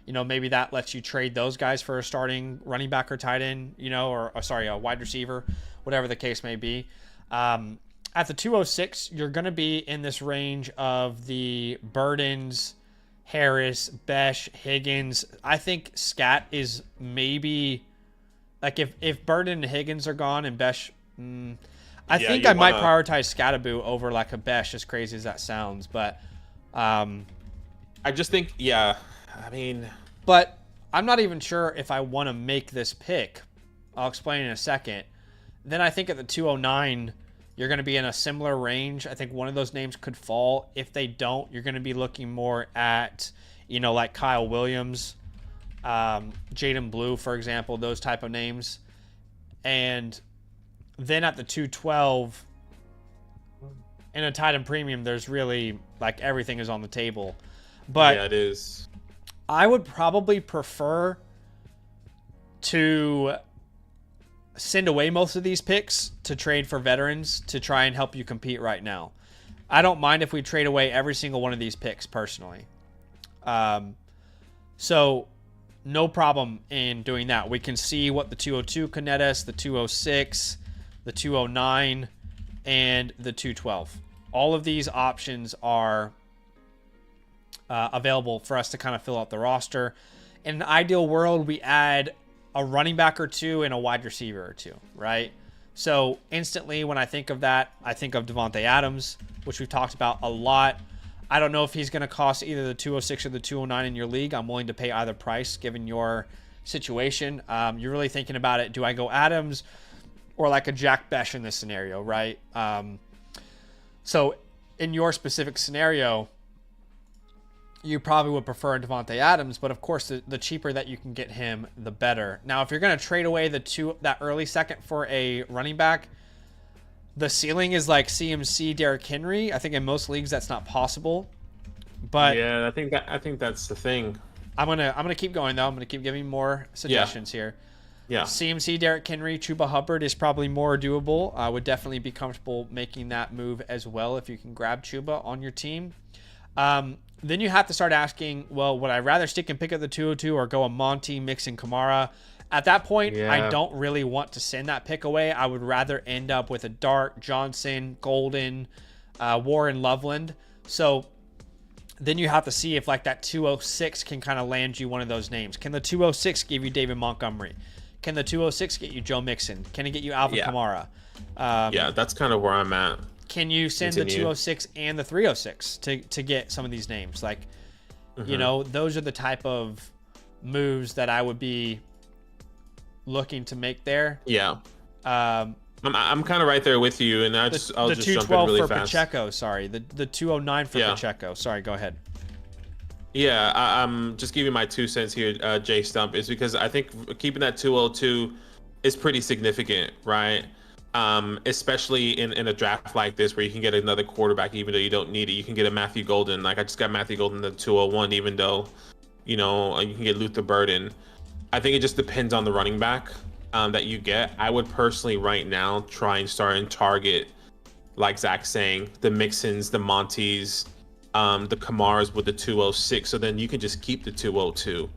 Maybe that lets you trade those guys for a starting running back or tight end, or a wide receiver, whatever the case may be. At the 206, you're going to be in this range of the Burdens, Harris, Besh, Higgins. I think Scat is maybe, like if Burden and Higgins are gone and Besh, I think I might prioritize Scataboo over like a Besh, as crazy as that sounds. But I just think, but I'm not even sure if I want to make this pick. I'll explain in a second. Then I think at the 209, you're going to be in a similar range. I think one of those names could fall. If they don't, you're going to be looking more at, like Kyle Williams, Jaden Blue, for example, those type of names. And then at the 212, in a tight end premium, there's really, like, everything is on the table. But yeah, it is. I would probably prefer to send away most of these picks to trade for veterans to try and help you compete right now. I don't mind if we trade away every single one of these picks personally. So no problem in doing that. We can see what the 202 can net us, the 206, the 209, and the 212. All of these options are available for us to kind of fill out the roster. In an ideal world, we add a running back or two and a wide receiver or two, right? So instantly when I think of that, I think of Devontae Adams, which we've talked about a lot. I don't know if he's going to cost either the 206 or the 209 in your league. I'm willing to pay either price given your situation. You're really thinking about it. Do I go Adams or like a Jack Besh in this scenario, right? So in your specific scenario, you probably would prefer Devontae Adams, but of course, the cheaper that you can get him, the better. Now, if you're going to trade away that early second for a running back, the ceiling is like CMC, Derrick Henry. I think in most leagues that's not possible. But yeah, I think that's the thing. I'm gonna keep going though. I'm gonna keep giving more suggestions here. Yeah. CMC, Derrick Henry, Chuba Hubbard is probably more doable. I would definitely be comfortable making that move as well if you can grab Chuba on your team. Then you have to start asking, well, would I rather stick and pick up the 202 or go a Monty, Mixon, Kamara? At that point, I don't really want to send that pick away. I would rather end up with a Dart, Johnson, Golden, Warren, Loveland. So then you have to see if like that 206 can kind of land you one of those names. Can the 206 give you David Montgomery? Can the 206 get you Joe Mixon? Can it get you Alvin Kamara? Yeah, that's kind of where I'm at. Can you send the 206 and the 306 to get some of these names? Like, you know, those are the type of moves that I would be looking to make there. Yeah. I'm kind of right there with you, and I'll just jump in really fast. Pacheco, sorry. The 209 for Pacheco. Sorry, go ahead. Yeah, I'm just giving my 2 cents here, Jay Stump, is because I think keeping that 202 is pretty significant, right? Especially in a draft like this where you can get another quarterback even though you don't need it. You can get a Matthew Golden. Like I just got Matthew Golden at 201, even though, you know, you can get Luther Burden. I think it just depends on the running back that you get. I would personally right now try and start and target, like Zach's saying, the Mixons, the Monties, the Kamaras with the 206. So then you can just keep the 202.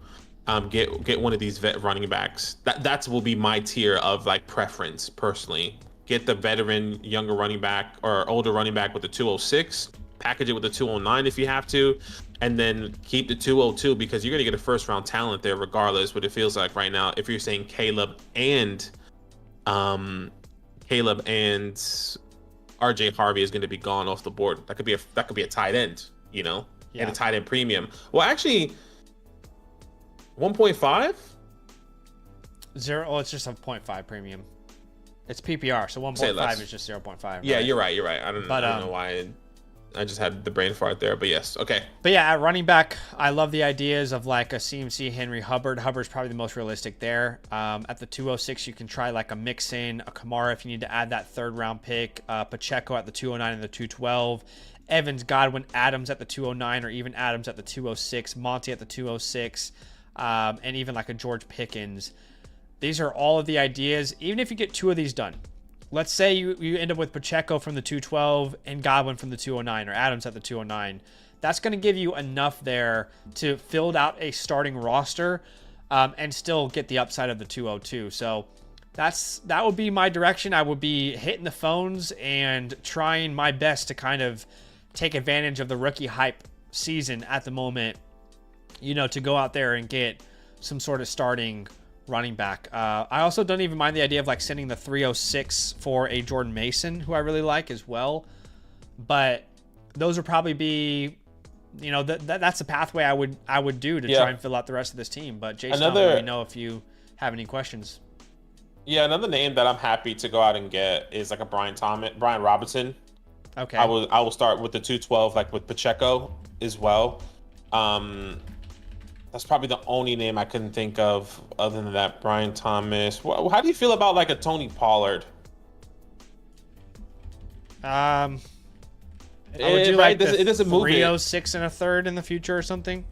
Get one of these vet running backs. That's will be my tier of like preference personally. Get the veteran younger running back or older running back with the 206. Package it with the 209 if you have to, and then keep the 202 because you're gonna get a first round talent there regardless. What it feels like right now, if you're saying Caleb and RJ Harvey is gonna be gone off the board, that could be a tight end, you know, and a tight end premium. Well, actually. 1.5? Zero. Oh, it's just a 0.5 premium. It's PPR, so 1.5 is just 0.5. Right? Yeah, you're right. I don't know why. I just had the brain fart there, but yes, okay. But yeah, at running back, I love the ideas of like a CMC, Henry, Hubbard. Hubbard's probably the most realistic there. At the 206, you can try like a Mixon, a Kamara if you need to add that third round pick. Pacheco at the 209 and the 212. Evans, Godwin, Adams at the 209, or even Adams at the 206. Monty at the 206. And even like a George Pickens. These are all of the ideas. Even if you get two of these done, let's say you end up with Pacheco from the 212 and Godwin from the 209 or Adams at the 209. That's going to give you enough there to fill out a starting roster and still get the upside of the 202. So that would be my direction. I would be hitting the phones and trying my best to kind of take advantage of the rookie hype season at the moment. You know, to go out there and get some sort of starting running back. I also don't even mind the idea of like sending the 306 for a Jordan Mason, who I really like as well. But those would probably be, you know, that's the pathway I would do to try and fill out the rest of this team. But Jason, let me know if you have any questions. Yeah, another name that I'm happy to go out and get is like a Brian Robinson. Okay. I will start with the 212, like with Pacheco as well. That's probably the only name I couldn't think of other than that. Brian Thomas. How do you feel about like a Tony Pollard? Would you like it doesn't move 306 and a third in the future or something?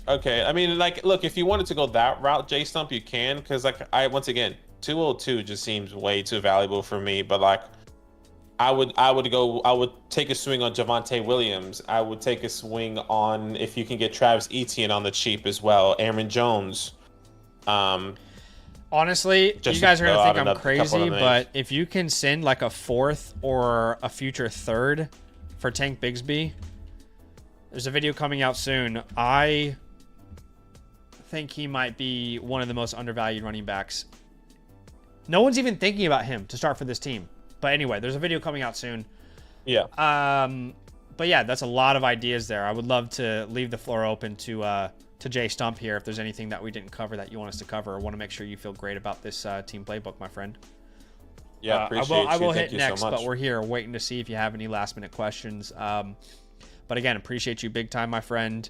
Okay, I mean, like, look, if you wanted to go that route, J Stump, you can, because like once again, 202 just seems way too valuable for me. But like, I would take a swing on Javonte Williams. I would take a swing on if you can get Travis Etienne on the cheap as well. Aaron Jones. Honestly, you guys are gonna think I'm crazy, but if you can send like a fourth or a future third for Tank Bigsby, there's a video coming out soon. I think he might be one of the most undervalued running backs. No one's even thinking about him to start for this team. But anyway, there's a video coming out soon. Yeah. But yeah, that's a lot of ideas there. I would love to leave the floor open to Jay Stump here if there's anything that we didn't cover that you want us to cover. I want to make sure you feel great about this team playbook, my friend. Yeah, appreciate you. I will Thank hit you next, so much. but we're here waiting to see if you have any last-minute questions. But again, appreciate you big time, my friend.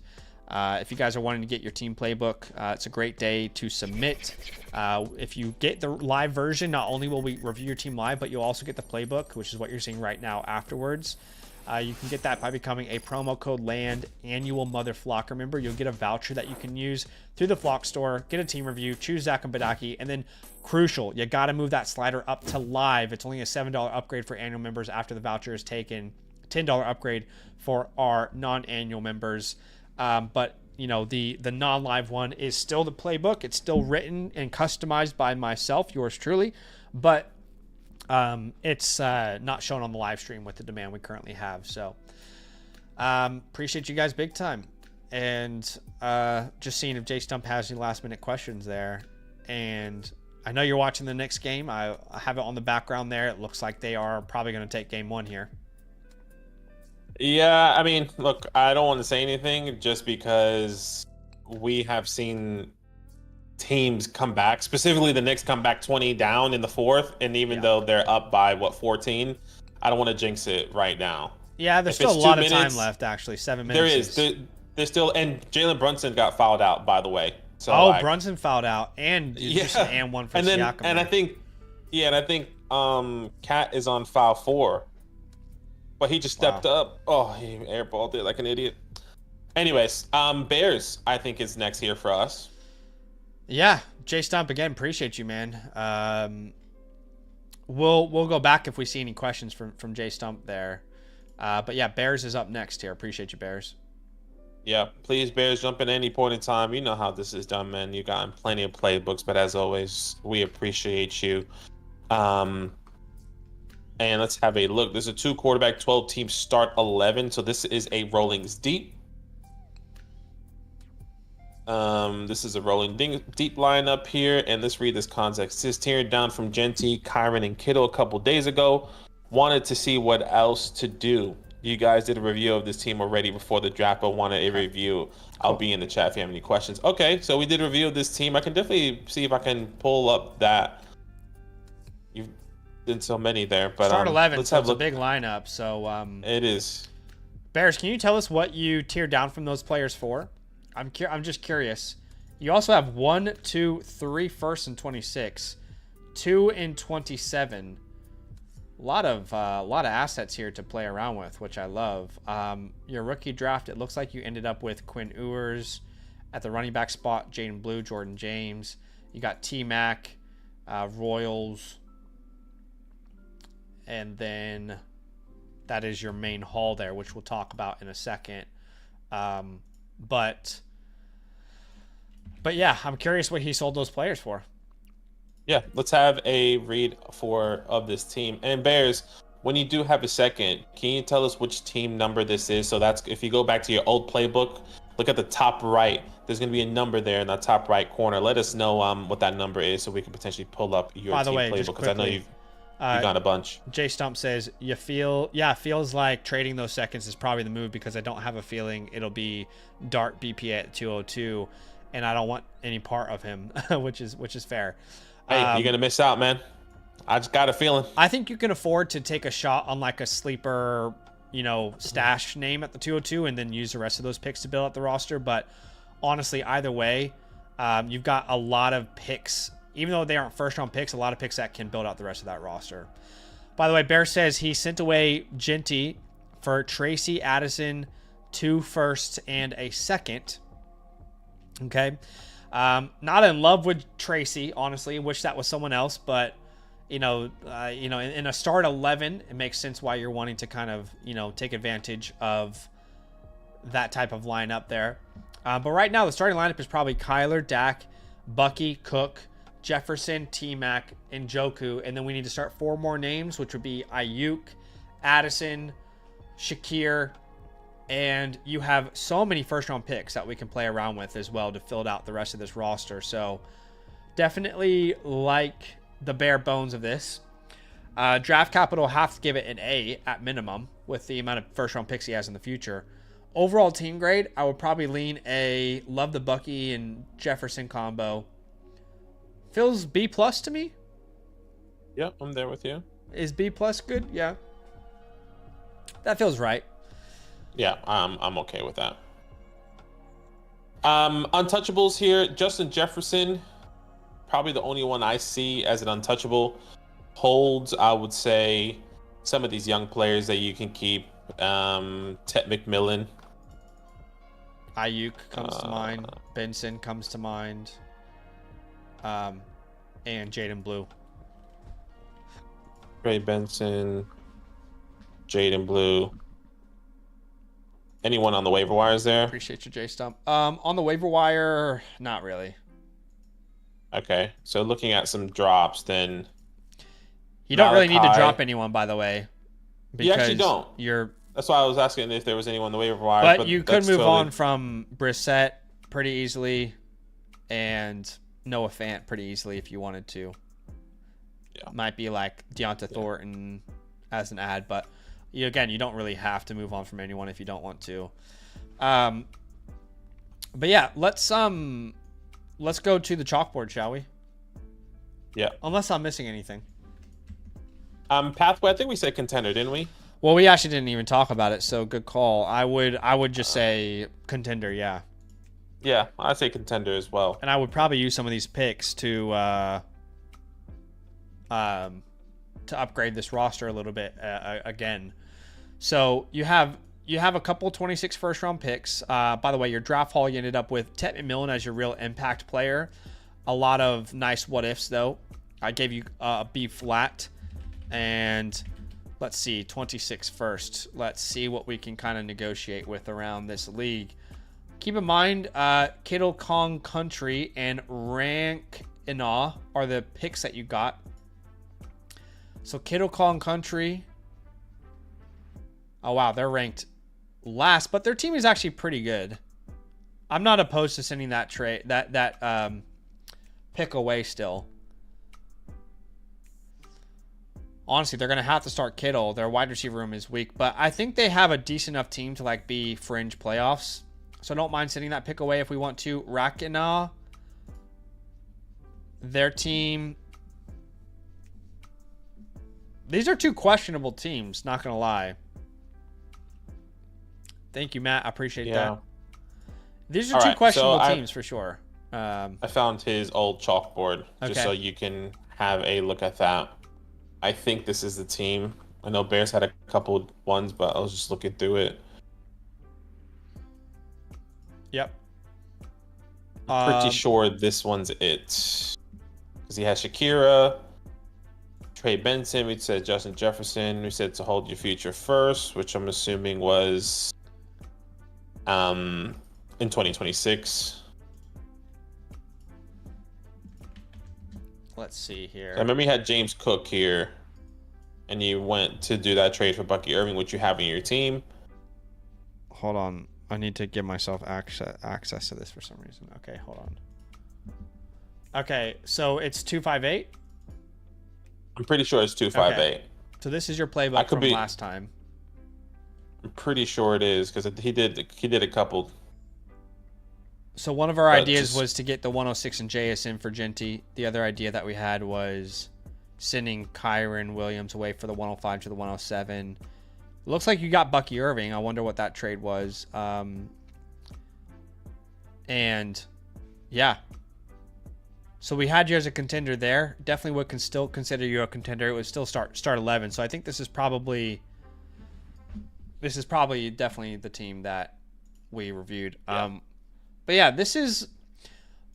If you guys are wanting to get your team playbook, it's a great day to submit. If you get the live version, not only will we review your team live, but you'll also get the playbook, which is what you're seeing right now afterwards. You can get that by becoming a promo code LAND annual Mother Flocker member. You'll get a voucher that you can use through the Flock store, get a team review, choose Zach and Badaki, and then crucial, you got to move that slider up to live. It's only a $7 upgrade for annual members after the voucher is taken, $10 upgrade for our non-annual members. But you know, the non-live one is still the playbook. It's still written and customized by myself, yours truly, but it's not shown on the live stream with the demand we currently have. So appreciate you guys big time. And just seeing if Jay Stump has any last minute questions there. And I know you're watching the next game. I have it on the background there. It looks like they are probably going to take game one here. Yeah, I mean, look, I don't want to say anything just because we have seen teams come back, specifically the Knicks come back 20 down in the fourth, and even though they're up by 14, I don't want to jinx it right now. Yeah, there's still a lot of time left, actually. 7 minutes. There's still, and Jalen Brunson got fouled out, by the way. So Brunson fouled out, and just an and one for Siakam. And I think Cat is on foul 4. But he just stepped up. Oh, he airballed it like an idiot. Anyways, Bears, I think, is next here for us. Yeah, Jay Stump, again, appreciate you, man. We'll go back if we see any questions from Jay Stump there. But yeah, Bears is up next here. Appreciate you, Bears. Yeah, please, Bears, jump in any point in time. You know how this is done, man. You got plenty of playbooks, but as always, we appreciate you. And let's have a look. There's a 2-quarterback, 12-team start 11. So this is a rollings deep. This is a rolling deep lineup here. And let's read this context. This is tearing down from Genty, Kyron, and Kittle a couple days ago. Wanted to see what else to do. You guys did a review of this team already before the draft, but wanted a review. I'll be in the chat if you have any questions. Okay, so we did a review of this team. I can definitely see if I can pull up that. You've did so many there, but start 11. So it's a big lineup. So it is. Bears, can you tell us what you teared down from those players for? I'm just curious. You also have 1, 2, 3 firsts and 26, 2 and 27. A lot of assets here to play around with, which I love. Your rookie draft, it looks like you ended up with Quinn Ewers at the running back spot, Jaden Blue, Jordan James. You got T-Mac, Royals, and then that is your main haul there, which we'll talk about in a second. But yeah, I'm curious what he sold those players for. Yeah, let's have a read of this team. And Bears, when you do have a second, can you tell us which team number this is? So that's, if you go back to your old playbook, look at the top right. There's going to be a number there in that top right corner. Let us know what that number is so we can potentially pull up your team playbook, because I know you've got a bunch. Jay Stump says, it feels like trading those seconds is probably the move, because I don't have a feeling it'll be Dart BPA at 202, and I don't want any part of him, which is fair. Hey, you're going to miss out, man. I just got a feeling. I think you can afford to take a shot on like a sleeper, stash name at the 202 and then use the rest of those picks to build up the roster. But honestly, either way, you've got a lot of picks. Even though they aren't first-round picks, a lot of picks that can build out the rest of that roster. By the way, Bear says he sent away Genty for Tracy Addison, 2 firsts and a second. Okay. Not in love with Tracy, honestly. Wish that was someone else, but in a start 11, it makes sense why you're wanting to kind of, take advantage of that type of lineup there. But right now, the starting lineup is probably Kyler, Dak, Bucky, Cook, Jefferson, T-Mac, and Njoku. And then we need to start 4 more names, which would be Ayuk, Addison, Shakir, and you have so many first-round picks that we can play around with as well to fill out the rest of this roster. So definitely like the bare bones of this. Draft capital have to give it an A at minimum with the amount of first-round picks he has in the future. Overall team grade, I would probably lean A. Love the Bucky and Jefferson combo. Feels B plus to me. Yep, I'm there with you. Is B plus good? Yeah. That feels right. Yeah, I'm okay with that. Untouchables here. Justin Jefferson, probably the only one I see as an untouchable. Holds, I would say, some of these young players that you can keep. Ted McMillan. Ayuk comes to mind. Benson comes to mind. And Jaden Blue. Trey Benson, Jaden Blue. Anyone on the waiver wires there? Appreciate you, J Stump. On the waiver wire, not really. Okay, so looking at some drops, then you don't really need to drop anyone, by the way. You actually don't. That's why I was asking if there was anyone on the waiver wire. But you could move on from Brissett pretty easily, and Noah Fant pretty easily if you wanted to. Yeah, might be like Deonta Thornton as an ad, but you don't really have to move on from anyone if you don't want to. But yeah, let's go to the chalkboard, shall we? Yeah. Unless I'm missing anything. Pathway. I think we said contender, didn't we? Well, we actually didn't even talk about it, so good call. I would just say contender, yeah. Yeah, I'd say contender as well. And I would probably use some of these picks to upgrade this roster a little bit again. So you have a couple 26 first round picks. By the way, your draft haul, you ended up with Ted McMillan as your real impact player. A lot of nice what ifs though. I gave you a B flat, and let's see, 26 first. Let's see what we can kind of negotiate with around this league. Keep in mind, Kittle Kong Country and Rank Ina are the picks that you got. So Kittle Kong Country. Oh wow, they're ranked last, but their team is actually pretty good. I'm not opposed to sending that trade that pick away still. Honestly, they're going to have to start Kittle. Their wide receiver room is weak, but I think they have a decent enough team to like be fringe playoffs. So I don't mind sending that pick away if we want to. Rakina, their team. These are two questionable teams, not going to lie. Thank you, Matt. I appreciate that. These are two questionable teams for sure. I found his old chalkboard just so you can have a look at that. I think this is the team. I know Bears had a couple ones, but I was just looking through it. Yep. Pretty sure this one's it. Because he has Shakira, Trey Benson, we said Justin Jefferson, we said to hold your future first, which I'm assuming was in 2026. Let's see here. I remember you had James Cook here, and you went to do that trade for Bucky Irving, which you have in your team. Hold on. I need to give myself access to this for some reason. Okay, hold on. Okay, so it's 258? I'm pretty sure it's 258. Okay. So this is your playbook from last time. I'm pretty sure it is, because he did a couple. So one of our ideas was to get the 106 and JS in for Genty. The other idea that we had was sending Kyron Williams away for the 105 to the 107. Looks like you got Bucky Irving. I wonder what that trade was. And yeah. So we had you as a contender there. Definitely would still consider you a contender. It would still start 11. So I think this is probably definitely the team that we reviewed. Yeah. But yeah, this is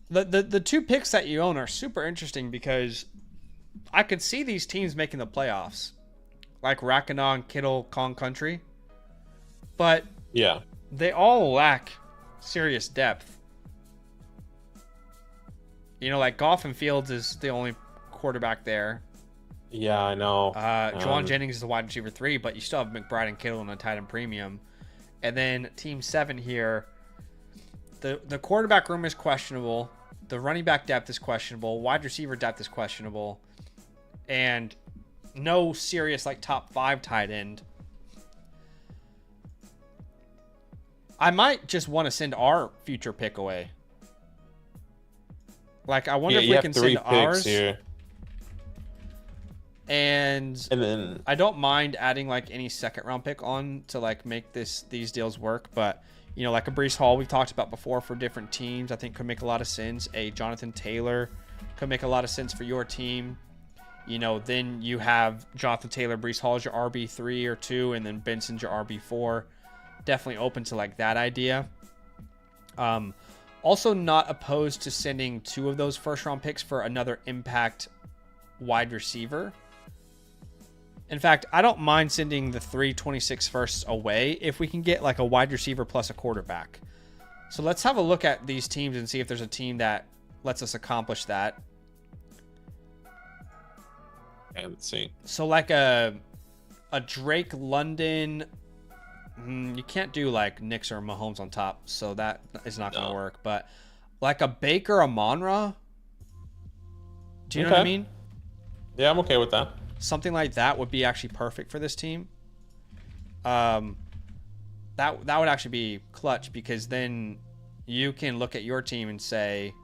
the two picks that you own are super interesting because I could see these teams making the playoffs, like Rakana and Kittle, Kong Country, but yeah, they all lack serious depth. You know, like Goff and Fields is the only quarterback there. Yeah, I know. Juwan Jennings is the wide receiver 3, but you still have McBride and Kittle in a tight end premium, and then Team 7 here. The quarterback room is questionable. The running back depth is questionable. Wide receiver depth is questionable. And no serious like top 5 tight end. I might just want to send our future pick away. Like, I wonder if we can send ours here. And then I don't mind adding like any second round pick on to like make these deals work, but you know, like a Breece Hall we've talked about before for different teams, I think could make a lot of sense. A Jonathan Taylor could make a lot of sense for your team. You know, then you have Jonathan Taylor, Breece Hall as your RB3 or 2, and then Benson's your RB4. Definitely open to like that idea. Also not opposed to sending 2 of those first round picks for another impact wide receiver. In fact, I don't mind sending the 326 firsts away if we can get like a wide receiver plus a quarterback. So let's have a look at these teams and see if there's a team that lets us accomplish that. Okay, let's see. So like a Drake London, you can't do like Knicks or Mahomes on top, so that is not going to work. But like a Baker Amon-Ra, do you know what I mean? Yeah, I'm okay with that. Something like that would be actually perfect for this team. That would actually be clutch, because then you can look at your team and say,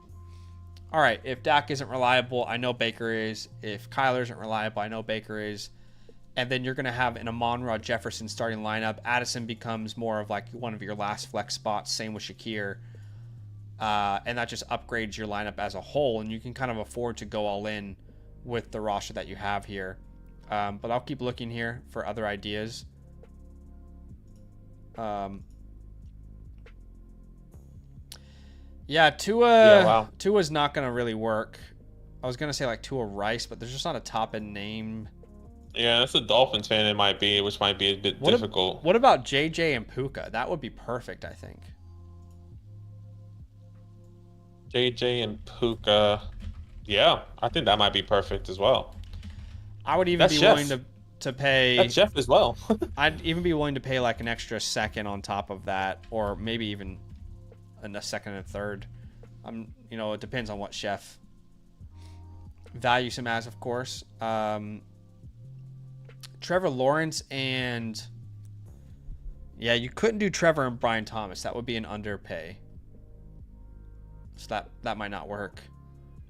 all right, if Dak isn't reliable, I know Baker is. If Kyler isn't reliable, I know Baker is. And then you're going to have an Amon-Ra Jefferson starting lineup. Addison becomes more of like one of your last flex spots. Same with Shakir. And that just upgrades your lineup as a whole. And you can kind of afford to go all in with the roster that you have here. But I'll keep looking here for other ideas. Yeah, Tua's not going to really work. I was going to say like Tua Rice, but there's just not a top-end name. Yeah, that's a Dolphins fan it might be, which might be a bit difficult. What about JJ and Puka? That would be perfect, I think. JJ and Puka. Yeah, I think that might be perfect as well. I would even be willing to pay. That's Jeff as well. I'd even be willing to pay like an extra second on top of that, or maybe even a second and third. You know, it depends on what Chef values him as, of course. Trevor Lawrence and yeah, you couldn't do Trevor and Brian Thomas. That would be an underpay. So that might not work.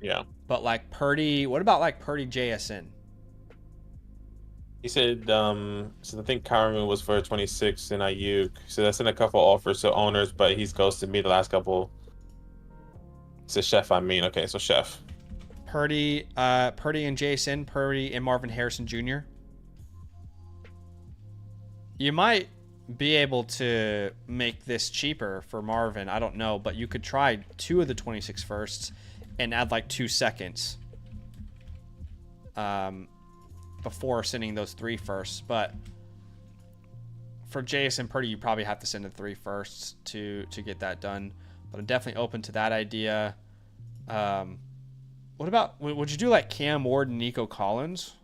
Yeah. But like Purdy, what about like Purdy JSN? He said, so I think Kyron was for 26 and Ayuk. So that's in a couple offers to owners, but he's ghosted me the last couple. It's a Chef, I mean. Okay, so Chef. Purdy and Jason, Purdy and Marvin Harrison Jr. You might be able to make this cheaper for Marvin. I don't know, but you could try 2 of the 26 firsts and add like 2 seconds. Before sending those 3 firsts, but for Jason Purdy, you probably have to send the 3 firsts to get that done. But I'm definitely open to that idea. What about, would you do like Cam Ward and Nico Collins?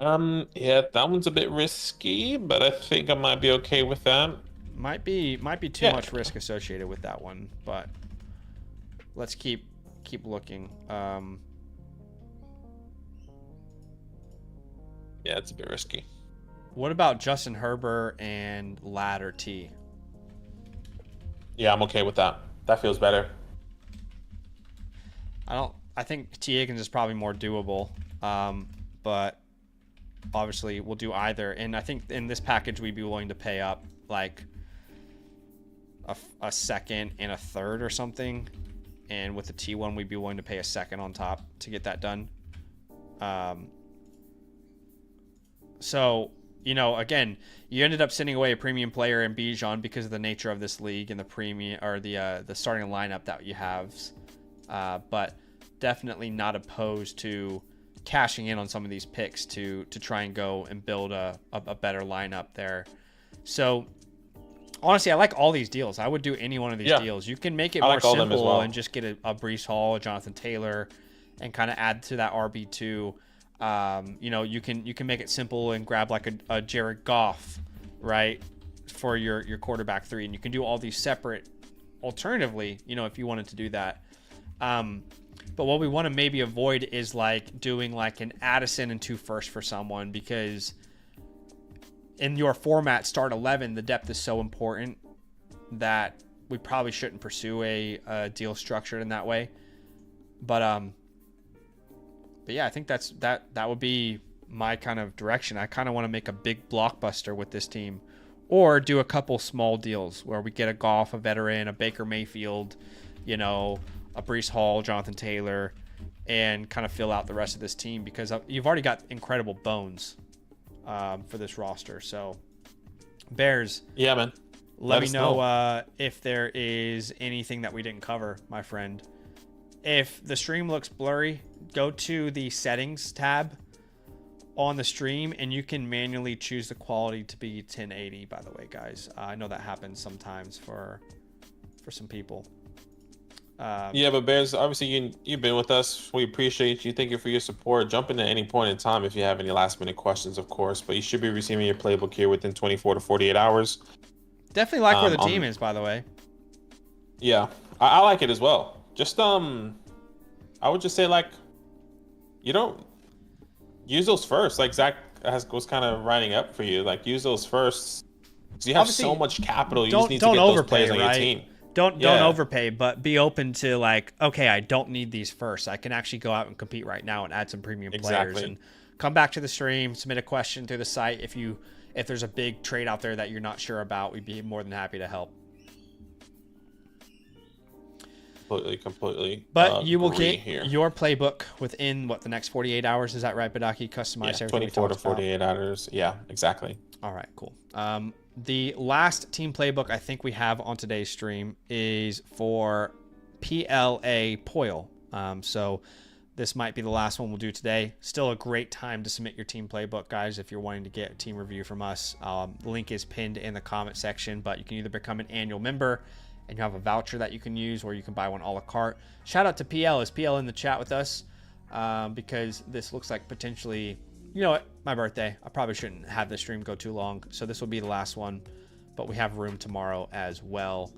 Yeah, that one's a bit risky, but I think I might be okay with that. Might be too much risk associated with that one, but let's keep looking. Yeah, it's a bit risky. What about Justin Herbert and Ladder T? Yeah, I'm okay with that. That feels better. I think T. Higgins is probably more doable, but obviously we'll do either. And I think in this package we'd be willing to pay up like a second and a third or something. And with the T1, we'd be willing to pay a second on top to get that done. So, you know, again, you ended up sending away a premium player in Bijan because of the nature of this league and the premium or the starting lineup that you have. But definitely not opposed to cashing in on some of these picks to try and go and build a better lineup there. So honestly, I like all these deals. I would do any one of these deals. You can make it more simple and just get a Breece Hall, a Jonathan Taylor, and kind of add to that RB2. You know, you can make it simple and grab like a Jared Goff, right, for your quarterback 3, and you can do all these separate. Alternatively, you know, if you wanted to do that, But what we want to maybe avoid is like doing like an Addison and 2 firsts for someone, because in your format start 11, the depth is so important that we probably shouldn't pursue a deal structured in that way. But yeah, I think that would be my kind of direction. I kind of want to make a big blockbuster with this team, or do a couple small deals where we get a Goff, a veteran, a Baker Mayfield, you know, a Breece Hall, Jonathan Taylor, and kind of fill out the rest of this team, because you've already got incredible bones for this roster. So Bears, yeah, man, let me know if there is anything that we didn't cover, my friend. If the stream looks blurry, go to the settings tab on the stream and you can manually choose the quality to be 1080, by the way, guys. I know that happens sometimes for some people. Yeah, but Bears, obviously you've been with us. We appreciate you. Thank you for your support. Jump in at any point in time if you have any last minute questions, of course. But you should be receiving your playbook here within 24 to 48 hours. Definitely like where the team is, by the way. Yeah, I like it as well. Just I would just say, like, you don't use those first. Like Zach was kind of writing up for you. Like, use those first. Because you have Obviously, so much capital. You just need to get those players on your team. Don't overpay, but be open to like, okay, I don't need these first. I can actually go out and compete right now and add some premium players, and come back to the stream, submit a question through the site. If there's a big trade out there that you're not sure about, we'd be more than happy to help. Completely. But you will get your playbook within the next 48 hours. Is that right, Badaki? Customize everything. 24 to 48 hours. Yeah, exactly. All right, cool. The last team playbook I think we have on today's stream is for PLA Poil. So this might be the last one we'll do today. Still a great time to submit your team playbook, guys, if you're wanting to get a team review from us. The link is pinned in the comment section, but you can either become an annual member and you have a voucher that you can use, or you can buy one a la carte. Shout out to PL. Is PL in the chat with us? Because this looks like potentially, you know what, my birthday. I probably shouldn't have this stream go too long, so this will be the last one, but we have room tomorrow as well.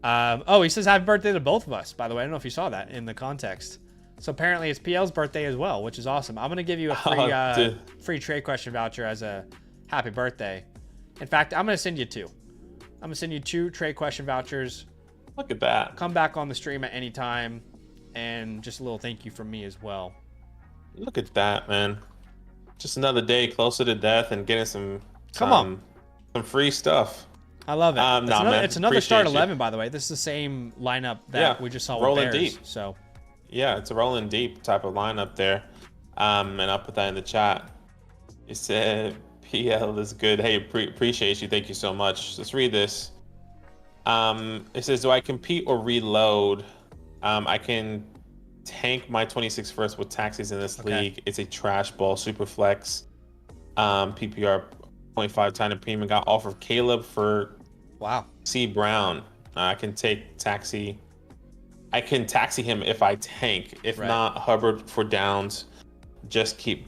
Oh, he says happy birthday to both of us, by the way. I don't know if you saw that in the context. So apparently it's PL's birthday as well, which is awesome. I'm going to give you a free trade question voucher as a happy birthday. In fact, I'm going to send you 2. I'm going to send you 2 trade question vouchers. Look at that. Come back on the stream at any time, and just a little thank you from me as well. Look at that, man. Just another day closer to death and getting some free stuff. I love it. It's another start 11, by the way. This is the same lineup that we just saw with rolling Bears, deep. So yeah, it's a rolling deep type of lineup there. And I'll put that in the chat. You said PL is good. Hey, appreciate you. Thank you so much. Let's read this. It says, do I compete or reload? I can tank my 26 first with taxis in this league. It's a trash ball, super flex. PPR 0.5 time premium. Got offered Caleb for C Brown. I can take taxi. I can taxi him if I tank. If not, Hubbard for downs. Just keep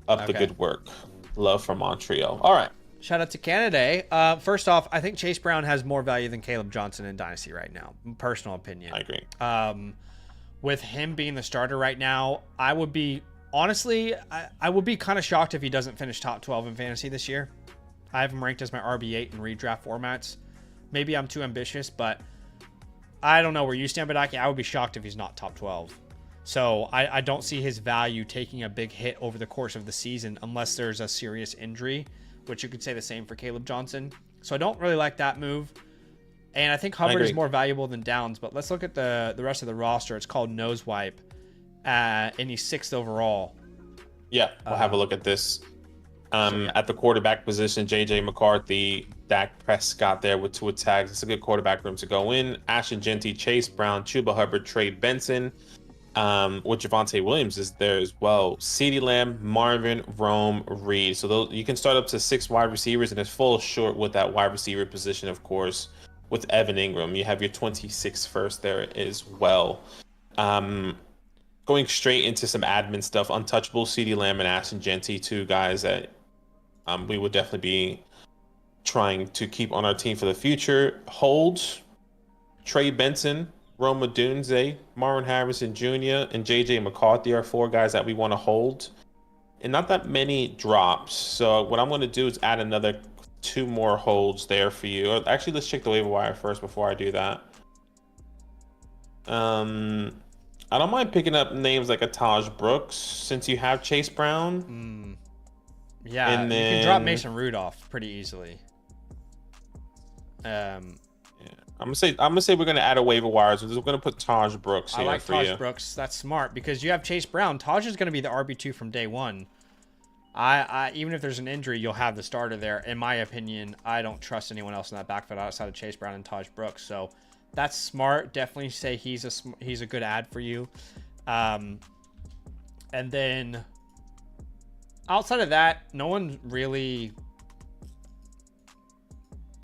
up the good work. Love from Montreal. All right. Shout out to Canada. First off, I think Chase Brown has more value than Caleb Johnson in Dynasty right now. Personal opinion. I agree. With him being the starter right now, I would be honestly, I would be kind of shocked if he doesn't finish top 12 in fantasy this year. I have him ranked as my RB8 in redraft formats. Maybe I'm too ambitious, but I don't know where you stand, Badaki. I would be shocked if he's not top 12. So I don't see his value taking a big hit over the course of the season unless there's a serious injury, which you could say the same for Caleb Johnson. So I don't really like that move. And I think Hubbard is more valuable than Downs, but let's look at the rest of the roster. It's called Nose Wipe, and he's 6th overall. Yeah, we'll have a look at this. At the quarterback position, J.J. McCarthy, Dak Prescott there with 2 tags. It's a good quarterback room to go in. Ashton Genty, Chase Brown, Chuba Hubbard, Trey Benson. With Javonte Williams is there as well. CeeDee Lamb, Marvin, Rome, Reed. So those, you can start up to 6 wide receivers, and it's full short with that wide receiver position, of course, with Evan Ingram. You have your 26 first there as well. Going straight into some admin stuff, Untouchable, CeeDee Lamb, and Ashton Genty, 2 guys that we would definitely be trying to keep on our team for the future. Hold, Trey Benson, Roma Dunze, Marvin Harrison Jr., and JJ McCarthy are 4 guys that we want to hold. And not that many drops. So what I'm going to do is add another 2 more holds there for you. Or actually, let's check the waiver wire first before I do that. I don't mind picking up names like a Taj Brooks since you have Chase Brown. Yeah, and then, you can drop Mason Rudolph pretty easily. Yeah. I'm gonna say we're gonna add a waiver wire. So we're gonna put Taj Brooks here. I like Taj Brooks. That's smart because you have Chase Brown. Taj is gonna be the RB2 from day one. I even if there's an injury, you'll have the starter there. In my opinion, I don't trust anyone else in that backfield outside of Chase Brown and Taj Brooks. So that's smart. Definitely say he's a good ad for you. And then outside of that, no one really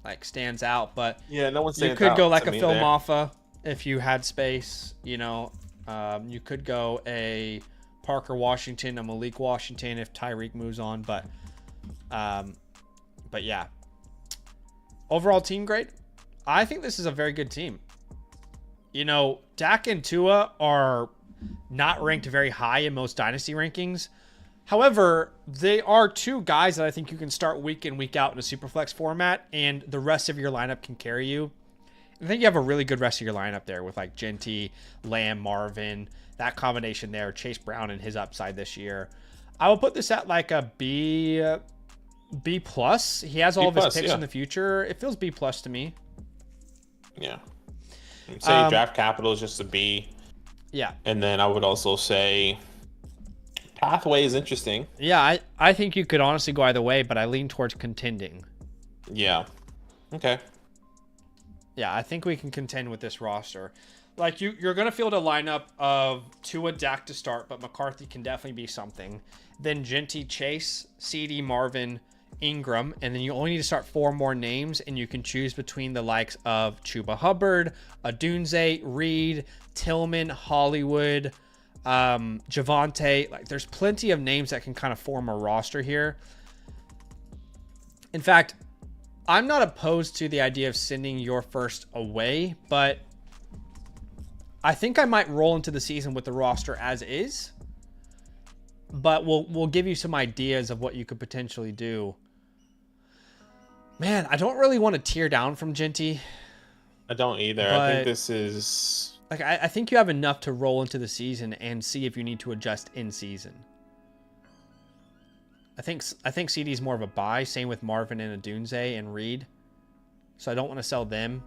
like stands out, but yeah, no one stands out. You could go like a Phil Maffa if you had space, you know. You could go a Parker Washington, a Malik Washington if Tyreek moves on, but yeah. Overall team grade, I think this is a very good team. You know, Dak and Tua are not ranked very high in most dynasty rankings. However, they are 2 guys that I think you can start week in, week out in a superflex format, and the rest of your lineup can carry you. I think you have a really good rest of your lineup there with like Genty, Lamb, Marvin, that combination there, Chase Brown and his upside this year. I will put this at like a B plus. He has all of his picks in the future. It feels B plus to me. Yeah. Say draft capital is just a B. Yeah. And then I would also say pathway is interesting. Yeah, I think you could honestly go either way, but I lean towards contending. Yeah. Okay. Yeah, I think we can contend with this roster. Like you're going to field a lineup of Tua, Dak to start, but McCarthy can definitely be something. Then Genty, Chase, CD, Marvin, Ingram, and then you only need to start 4 more names, and you can choose between the likes of Chuba Hubbard, Adunze, Reed, Tillman, Hollywood, Javonte. Like there's plenty of names that can kind of form a roster here. In fact, I'm not opposed to the idea of sending your first away, but I think I might roll into the season with the roster as is. But we'll give you some ideas of what you could potentially do. Man, I don't really want to tear down from Genty. I don't either. I think this is like I think you have enough to roll into the season and see if you need to adjust in season. I think CD's more of a buy. Same with Marvin and Adunze and Reed. So I don't want to sell them.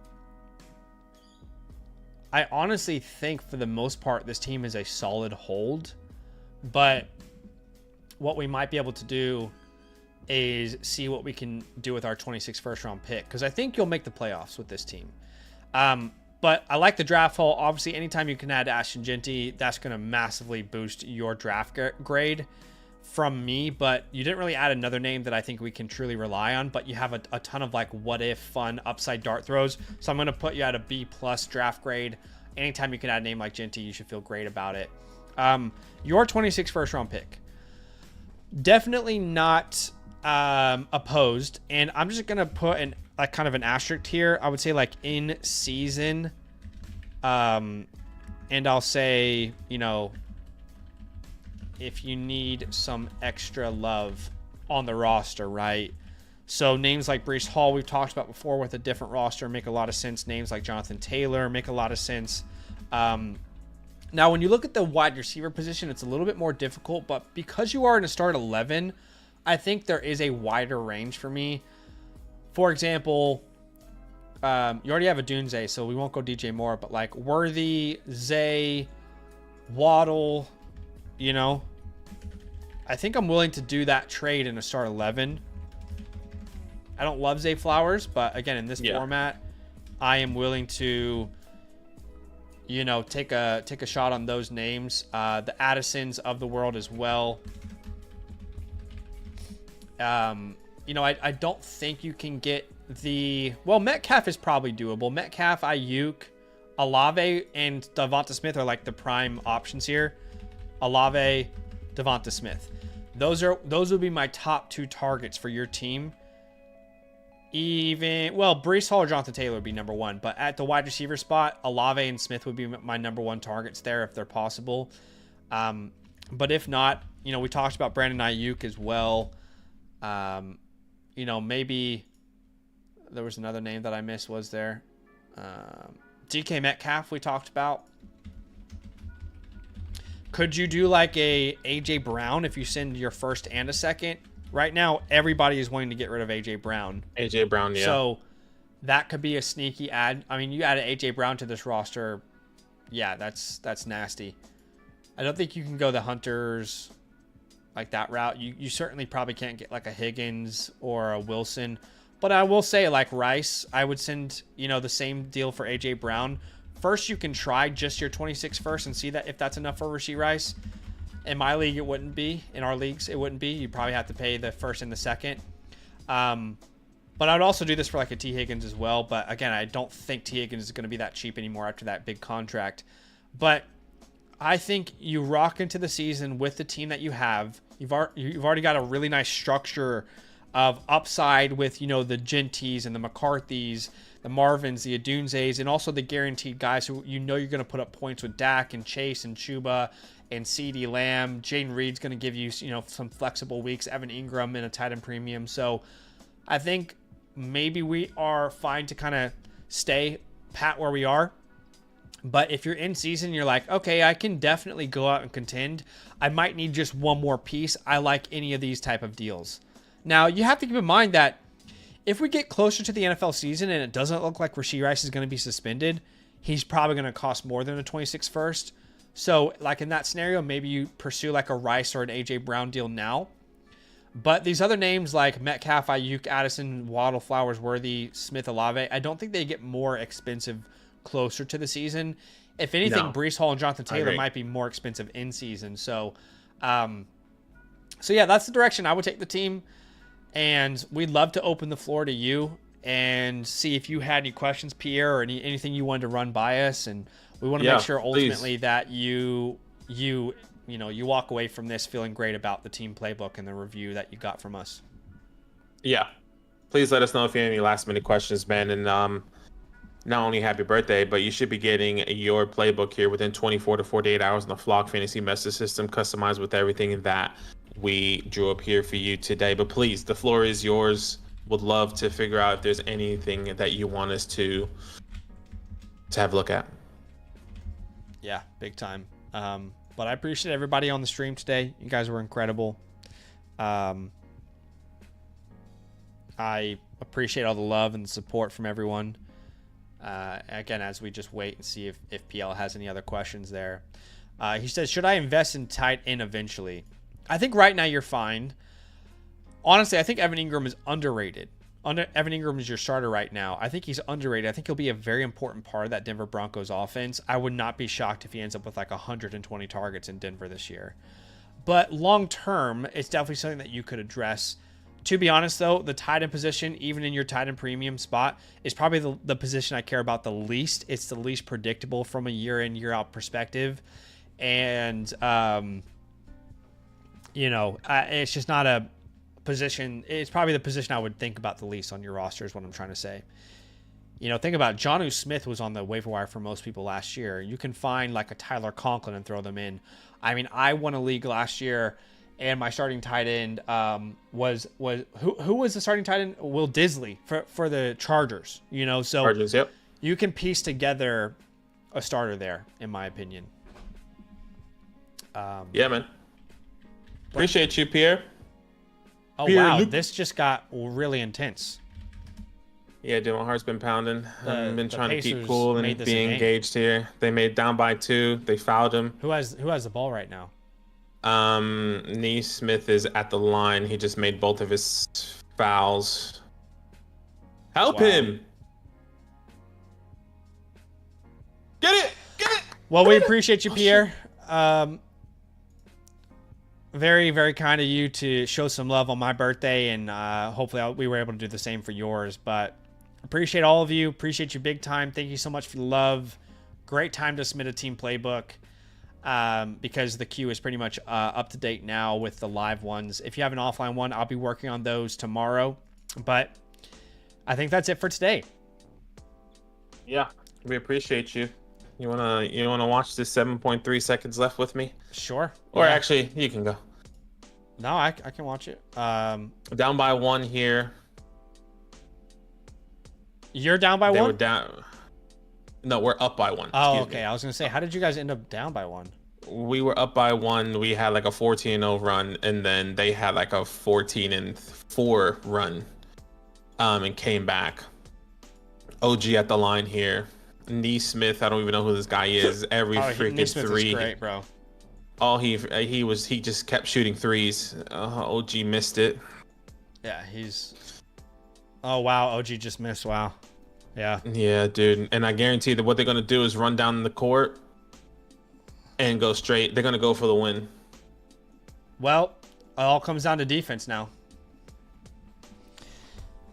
I honestly think for the most part this team is a solid hold, but what we might be able to do is see what we can do with our 26 first round pick, because I think you'll make the playoffs with this team. But I like the draft haul. Obviously, anytime you can add Ashton Genty, that's going to massively boost your draft grade from me. But you didn't really add another name that I think we can truly rely on, but you have a ton of like what if fun upside dart throws. So I'm going to put you at a B plus draft grade. Anytime you can add a name like Genty, you should feel great about it. Your 26 first round pick, definitely not opposed, and I'm just gonna put an like kind of an asterisk here. I would say like in season, and I'll say, you know, if you need some extra love on the roster, right? So names like Breece Hall, we've talked about before, with a different roster, make a lot of sense. Names like Jonathan Taylor make a lot of sense. Now, when you look at the wide receiver position, it's a little bit more difficult, but because you are in a start 11, I think there is a wider range for me. For example, you already have a Dunze, so we won't go DJ Moore, but like Worthy, Zay, Waddle, you know, I think I'm willing to do that trade in a start 11. I don't love Zay Flowers, but again, in this format, I am willing to, you know, take a shot on those names. The Addisons of the world as well. You know, I don't think you can get well, Metcalf is probably doable. Metcalf, Ayuk, Olave, and Devonta Smith are like the prime options here. Olave, Devonta Smith. Those would be my top 2 targets for your team. Brees Hall or Jonathan Taylor would be number one, but at the wide receiver spot, Olave and Smith would be my number one targets there if they're possible. But if not, we talked about Brandon Ayuk as well. Maybe there was another name that I missed, was there? DK Metcalf we talked about. Could you do like a AJ Brown if you send your first and a second? Right now, everybody is wanting to get rid of AJ Brown. AJ Brown, yeah. So that could be a sneaky add. I mean, you added AJ Brown to this roster. Yeah, that's nasty. I don't think you can go the Hunters like that route. You certainly probably can't get like a Higgins or a Wilson. But I will say, like Rice, I would send, the same deal for AJ Brown. First, you can try just your 26 first and see that if that's enough for Rashee Rice. In my league, it wouldn't be. In our leagues, it wouldn't be. You probably have to pay the first and the second. But I would also do this for like a T. Higgins as well. But again, I don't think T. Higgins is going to be that cheap anymore after that big contract. But I think you rock into the season with the team that you have. You've already got a really nice structure of upside with, the Genties and the McCarthys, the Marvins, the Adunzes, and also the guaranteed guys who you're going to put up points with Dak and Chase and Chuba and CeeDee Lamb. Jaden Reed's going to give you, some flexible weeks. Evan Ingram in a tight end premium. So I think maybe we are fine to kind of stay pat where we are. But if you're in season, you're like, okay, I can definitely go out and contend. I might need just one more piece. I like any of these type of deals. Now, you have to keep in mind that if we get closer to the NFL season and it doesn't look like Rashee Rice is going to be suspended, he's probably going to cost more than a 26 first. So, like in that scenario, maybe you pursue like a Rice or an AJ Brown deal now. But these other names like Metcalf, Ayuk, Addison, Waddle, Flowers, Worthy, Smith, Olave, I don't think they get more expensive closer to the season. If anything, no. Breece Hall and Jonathan Taylor might be more expensive in season. So yeah, that's the direction I would take the team. And we'd love to open the floor to you and see if you had any questions, Pierre, or anything you wanted to run by us. And we want to make sure ultimately that you walk away from this feeling great about the team playbook and the review that you got from us. Yeah. Please let us know if you have any last minute questions, Ben. And not only happy birthday, but you should be getting your playbook here within 24 to 48 hours in the Flock Fantasy Message System, customized with everything that we drew up here for you today. But please, the floor is yours. Would love to figure out if there's anything that you want us to have a look at. Yeah, big time. But I appreciate everybody on the stream today. You guys were incredible. I appreciate all the love and support from everyone. Again, as we just wait and see if PL has any other questions there. He says, should I invest in tight end eventually? I think right now you're fine. Honestly, I think Evan Ingram is underrated. Evan Ingram is your starter right now. I think he's underrated. I think he'll be a very important part of that Denver Broncos offense. I would not be shocked if he ends up with like 120 targets in Denver this year. But long term, it's definitely something that you could address. To be honest, though, the tight end position, even in your tight end premium spot, is probably the position I care about the least. It's the least predictable from a year in, year out perspective. And, it's just not a position. It's probably the position I would think about the least on your roster is what I'm trying to say. Think about Jonnu Smith was on the waiver wire for most people last year. You can find like a Tyler Conklin and throw them in. I mean, I won a league last year, and my starting tight end was who was the starting tight end? Will Disley for the Chargers. So Chargers, yep. You can piece together a starter there, in my opinion. Yeah, man. Appreciate you, Pierre. Oh, Pierre, wow. Luke. This just got really intense. Yeah, dude, my heart's been pounding. I've been trying to keep Pacers cool and be engaged here. They made down by 2. They fouled him. Who has the ball right now? Neesmith is at the line. He just made both of his fouls. Help him. Get it. Well, we appreciate you, Pierre. Very, very kind of you to show some love on my birthday, and hopefully we were able to do the same for yours. But appreciate all of you. Appreciate you big time. Thank you so much for the love. Great time to submit a team playbook because the queue is pretty much up to date now with the live ones. If you have an offline one, I'll be working on those tomorrow. But I think that's it for today. Yeah, we appreciate you. You wanna watch this 7.3 seconds left with me? Sure. Or Yeah. actually, you can go. No, I can watch it. Down by 1 here. You're down by They 1? were down. No, we're up by 1. Oh, Excuse okay. me. I was gonna say, how did you guys end up down by 1? We were up by 1. We had like a 14-0 run, and then they had like a 14-4 run, and came back. OG at the line here. Neesmith, I don't even know who this guy is. Every freaking Neesmith three. is great, bro. He just kept shooting threes. OG missed it. Yeah, he's. Oh wow, OG just missed. Wow. Yeah. Yeah, dude. And I guarantee that what they're gonna do is run down the court and go straight. They're gonna go for the win. Well, it all comes down to defense now.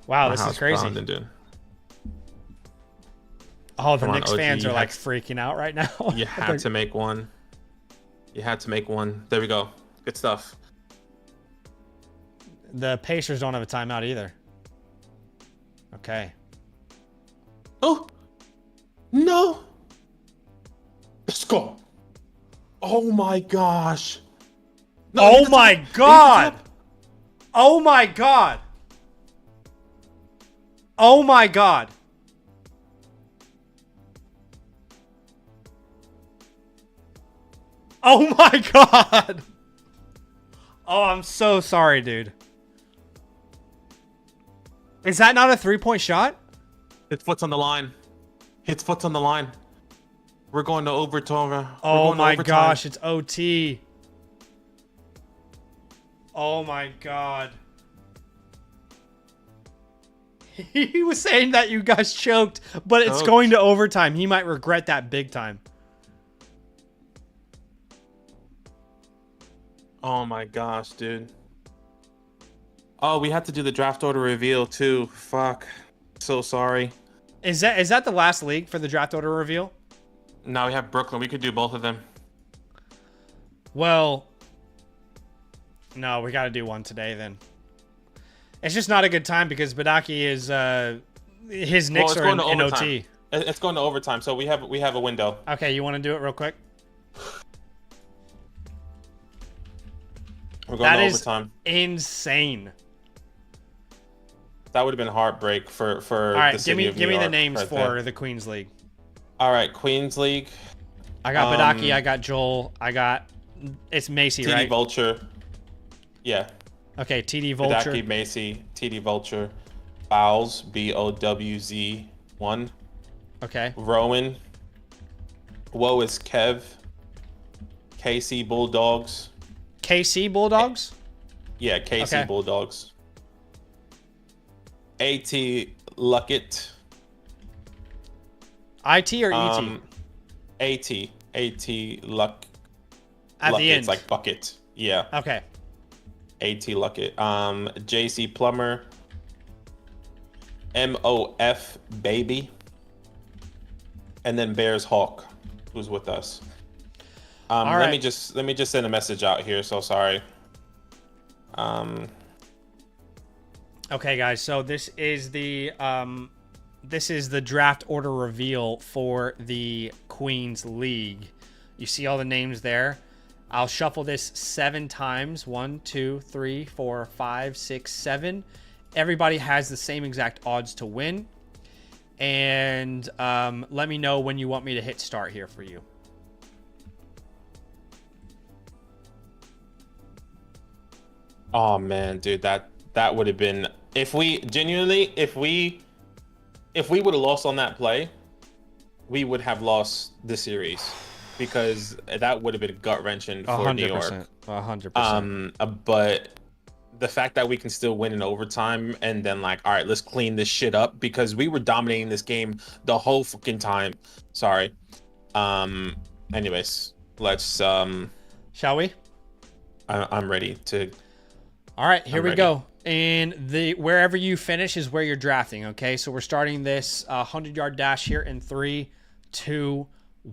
Wow, this is crazy. Pounding, dude. Oh, the Come on, Knicks OG, fans are you like had- freaking out right now. You had to make one. You had to make one. There we go. Good stuff. The Pacers don't have a timeout either. Okay. Oh no! Let's go. Oh my gosh. No, Oh my god! Oh my god! Oh my god! Oh my god! Oh, I'm so sorry, dude. Is that not a 3-point shot? His foot's on the line. His foot's on the line. We're going to overtime. Oh my gosh, it's OT. Oh my god. He was saying that you guys choked, but it's going to overtime. He might regret that big time. Oh my gosh, dude. Oh, we had to do the draft order reveal too. Fuck. So sorry. Is that the last league for the draft order reveal? Now we have Brooklyn. We could do both of them. Well, no, we got to do one today then. It's just not a good time because Badaki is his Knicks are in OT. It's going to overtime, so we have a window. Okay, you want to do it real quick? We're going to overtime. Insane. That would have been heartbreak for All right, the city of New give me the York names right for there. the Queens League. All right, Queens League. I got Badaki, I got Joel, it's Macy, TD right? Vulture. Yeah. Okay, TD Vulture. Badaki, Macy, TD Vulture. Bowles, BOWZ1. Okay. Rowan. Woe is Kev. KC Bulldogs. KC Bulldogs? Yeah, KC Okay. Bulldogs. AT Luckett. IT or ET? AT Luck. At Luckett, the end. it's like bucket. Yeah. Okay. AT Luckett. JC Plummer. MOF Baby. And then Bears Hawk, who's with us. All let right. me just send a message out here. So sorry. Okay, guys. So this is the draft order reveal for the Queens League. You see all the names there. I'll shuffle this 7 times. 1, 2, 3, 4, 5, 6, 7. Everybody has the same exact odds to win. And let me know when you want me to hit start here for you. Oh man, dude, that would have been if we would have lost on that play, we would have lost the series because that would have been gut wrenching for New York. 100%. But the fact that we can still win in overtime and then like, all right, let's clean this shit up because we were dominating this game the whole fucking time. Sorry. Anyways, let's Shall we? I'm ready to. All right, here I'm we ready. go. And wherever you finish is where you're drafting, okay? So we're starting this 100-yard dash here in 3, 2,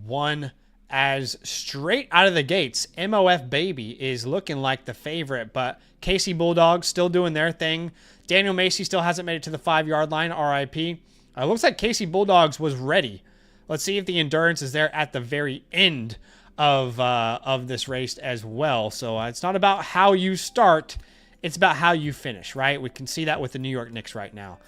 1. As straight out of the gates, MOF Baby is looking like the favorite, but KC Bulldogs still doing their thing. Daniel Macy still hasn't made it to the 5-yard line. RIP. Looks like Casey Bulldogs was ready. Let's see if the endurance is there at the very end of this race as well. So it's not about how you start. It's about how you finish, right? We can see that with the New York Knicks right now.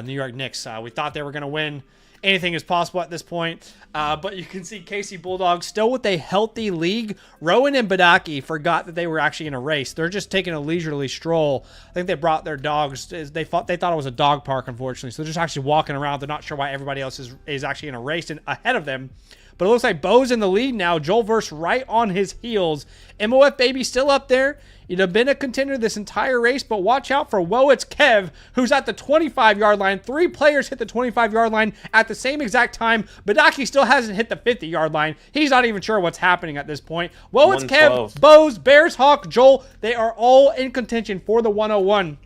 New York Knicks, we thought they were going to win. Anything is possible at this point. But you can see Casey Bulldogs still with a healthy league. Rowan and Badaki forgot that they were actually in a race. They're just taking a leisurely stroll. I think they brought their dogs. They thought it was a dog park, unfortunately. So they're just actually walking around. They're not sure why everybody else is actually in a race and ahead of them. But it looks like Bo's in the lead now. Joel Verse right on his heels. MOF Baby still up there. You'd have been a contender this entire race, but watch out for Whoa, it's Kev, who's at the 25-yard line. 3 players hit the 25-yard line at the same exact time. Badaki still hasn't hit the 50-yard line. He's not even sure what's happening at this point. Whoa, it's Kev, Bose, Bears, Hawk, Joel. They are all in contention for the 101.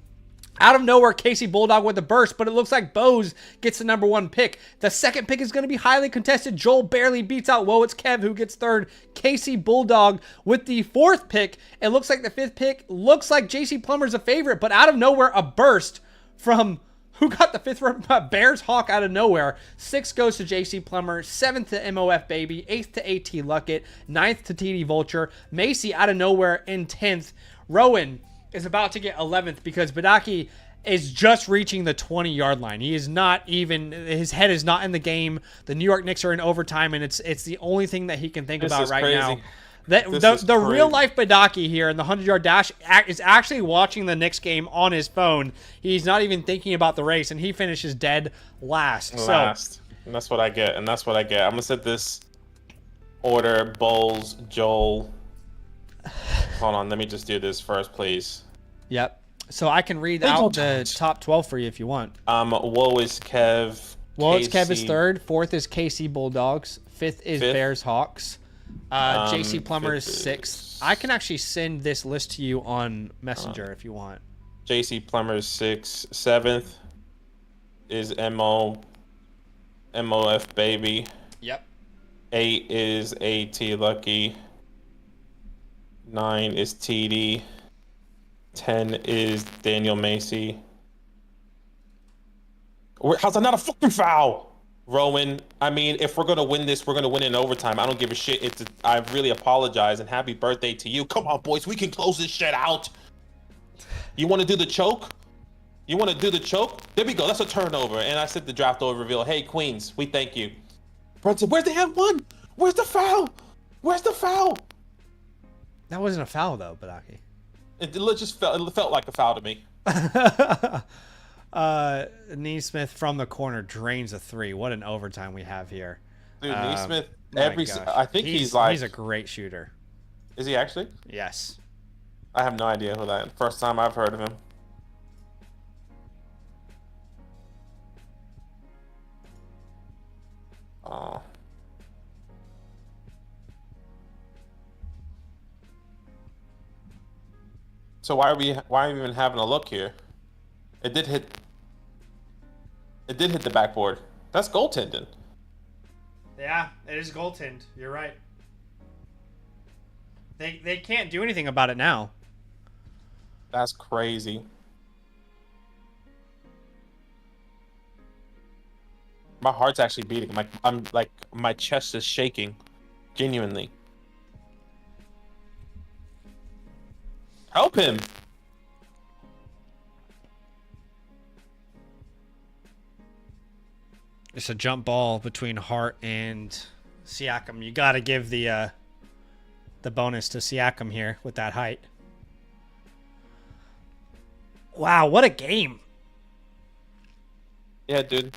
Out of nowhere, Casey Bulldog with the burst, but it looks like Bose gets the number 1 pick. The second pick is going to be highly contested. Joel barely beats out Whoa, it's Kev, who gets 3rd. Casey Bulldog with the 4th pick. It looks like the 5th pick looks like JC Plummer's a favorite, but out of nowhere, a burst from who got the 5th Bears Hawk out of nowhere. 6th goes to JC Plummer, 7th to MOF Baby, 8th to AT Luckett, 9th to TD Vulture, Macy out of nowhere in 10th. Rowan is about to get 11th because Badaki is just reaching the 20-yard line. He is not even, his head is not in the game. The New York Knicks are in overtime, and it's the only thing that he can think about right now. The real life Badaki here in the 100-yard dash is actually watching the Knicks game on his phone. He's not even thinking about the race, and he finishes dead last. And that's what I get. I'm gonna set this order: Bowles, Joel. Hold on, let me just do this first, please. Yep. So I can read out the top 12 for you if you want. Whoa is Kev. Whoa is Kev is 3rd. 4th is KC Bulldogs. 5th is Bears Hawks. JC Plummer is 6th. I can actually send this list to you on Messenger if you want. JC Plummer is 6th. 7th is MOF Baby. Yep. 8 is AT Lucky. 9 is TD. 10 is Daniel Macy. How's that not a fucking foul? Rowan, I mean, if we're going to win this, we're going to win in overtime. I don't give a shit. I really apologize, and happy birthday to you. Come on, boys. We can close this shit out. You want to do the choke? There we go. That's a turnover. And I said the draft over reveal. Hey, Queens, we thank you. Brunson, where's the N1? Where's the foul? That wasn't a foul, though, Badaki. It felt like a foul to me. Neesmith from the corner drains a 3. What an overtime we have here. Dude, Neesmith, I think he's a great shooter. Is he actually? Yes. I have no idea who that is. First time I've heard of him. Oh. So why are we even having a look here? It did hit the backboard. That's goaltending. Yeah, it is goaltend. You're right. They can't do anything about it now. That's crazy. My heart's actually beating. My chest is shaking. Genuinely. Help him. It's a jump ball between Hart and Siakam. You got to give the bonus to Siakam here with that height. Wow, what a game. Yeah, dude.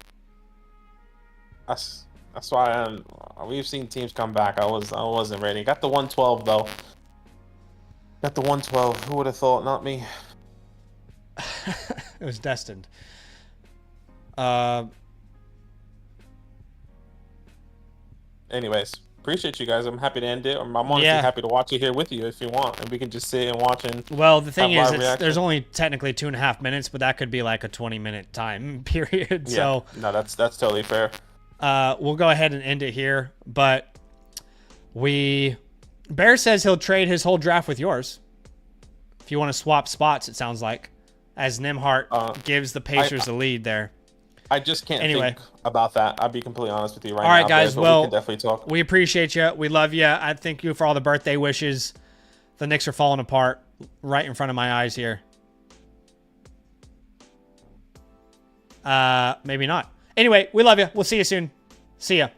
That's why we've seen teams come back. I wasn't ready. Got the 112 though. Got the 112. Who would have thought? Not me. It was destined. Anyways, appreciate you guys. I'm happy to end it. I'm honestly happy to watch it here with you if you want, and we can just sit and watch and. Well, the thing is, there's only technically 2.5 minutes, but that could be like a 20-minute time period. Yeah. So no, that's totally fair. We'll go ahead and end it here, but Bear says he'll trade his whole draft with yours. If you want to swap spots, it sounds like. as Nimhart gives the Pacers the lead there. I just can't think about that. I'll be completely honest with you right now. All right, guys. But well, we can definitely talk. We appreciate you. We love you. I thank you for all the birthday wishes. The Knicks are falling apart right in front of my eyes here. Maybe not. Anyway, we love you. We'll see you soon. See ya.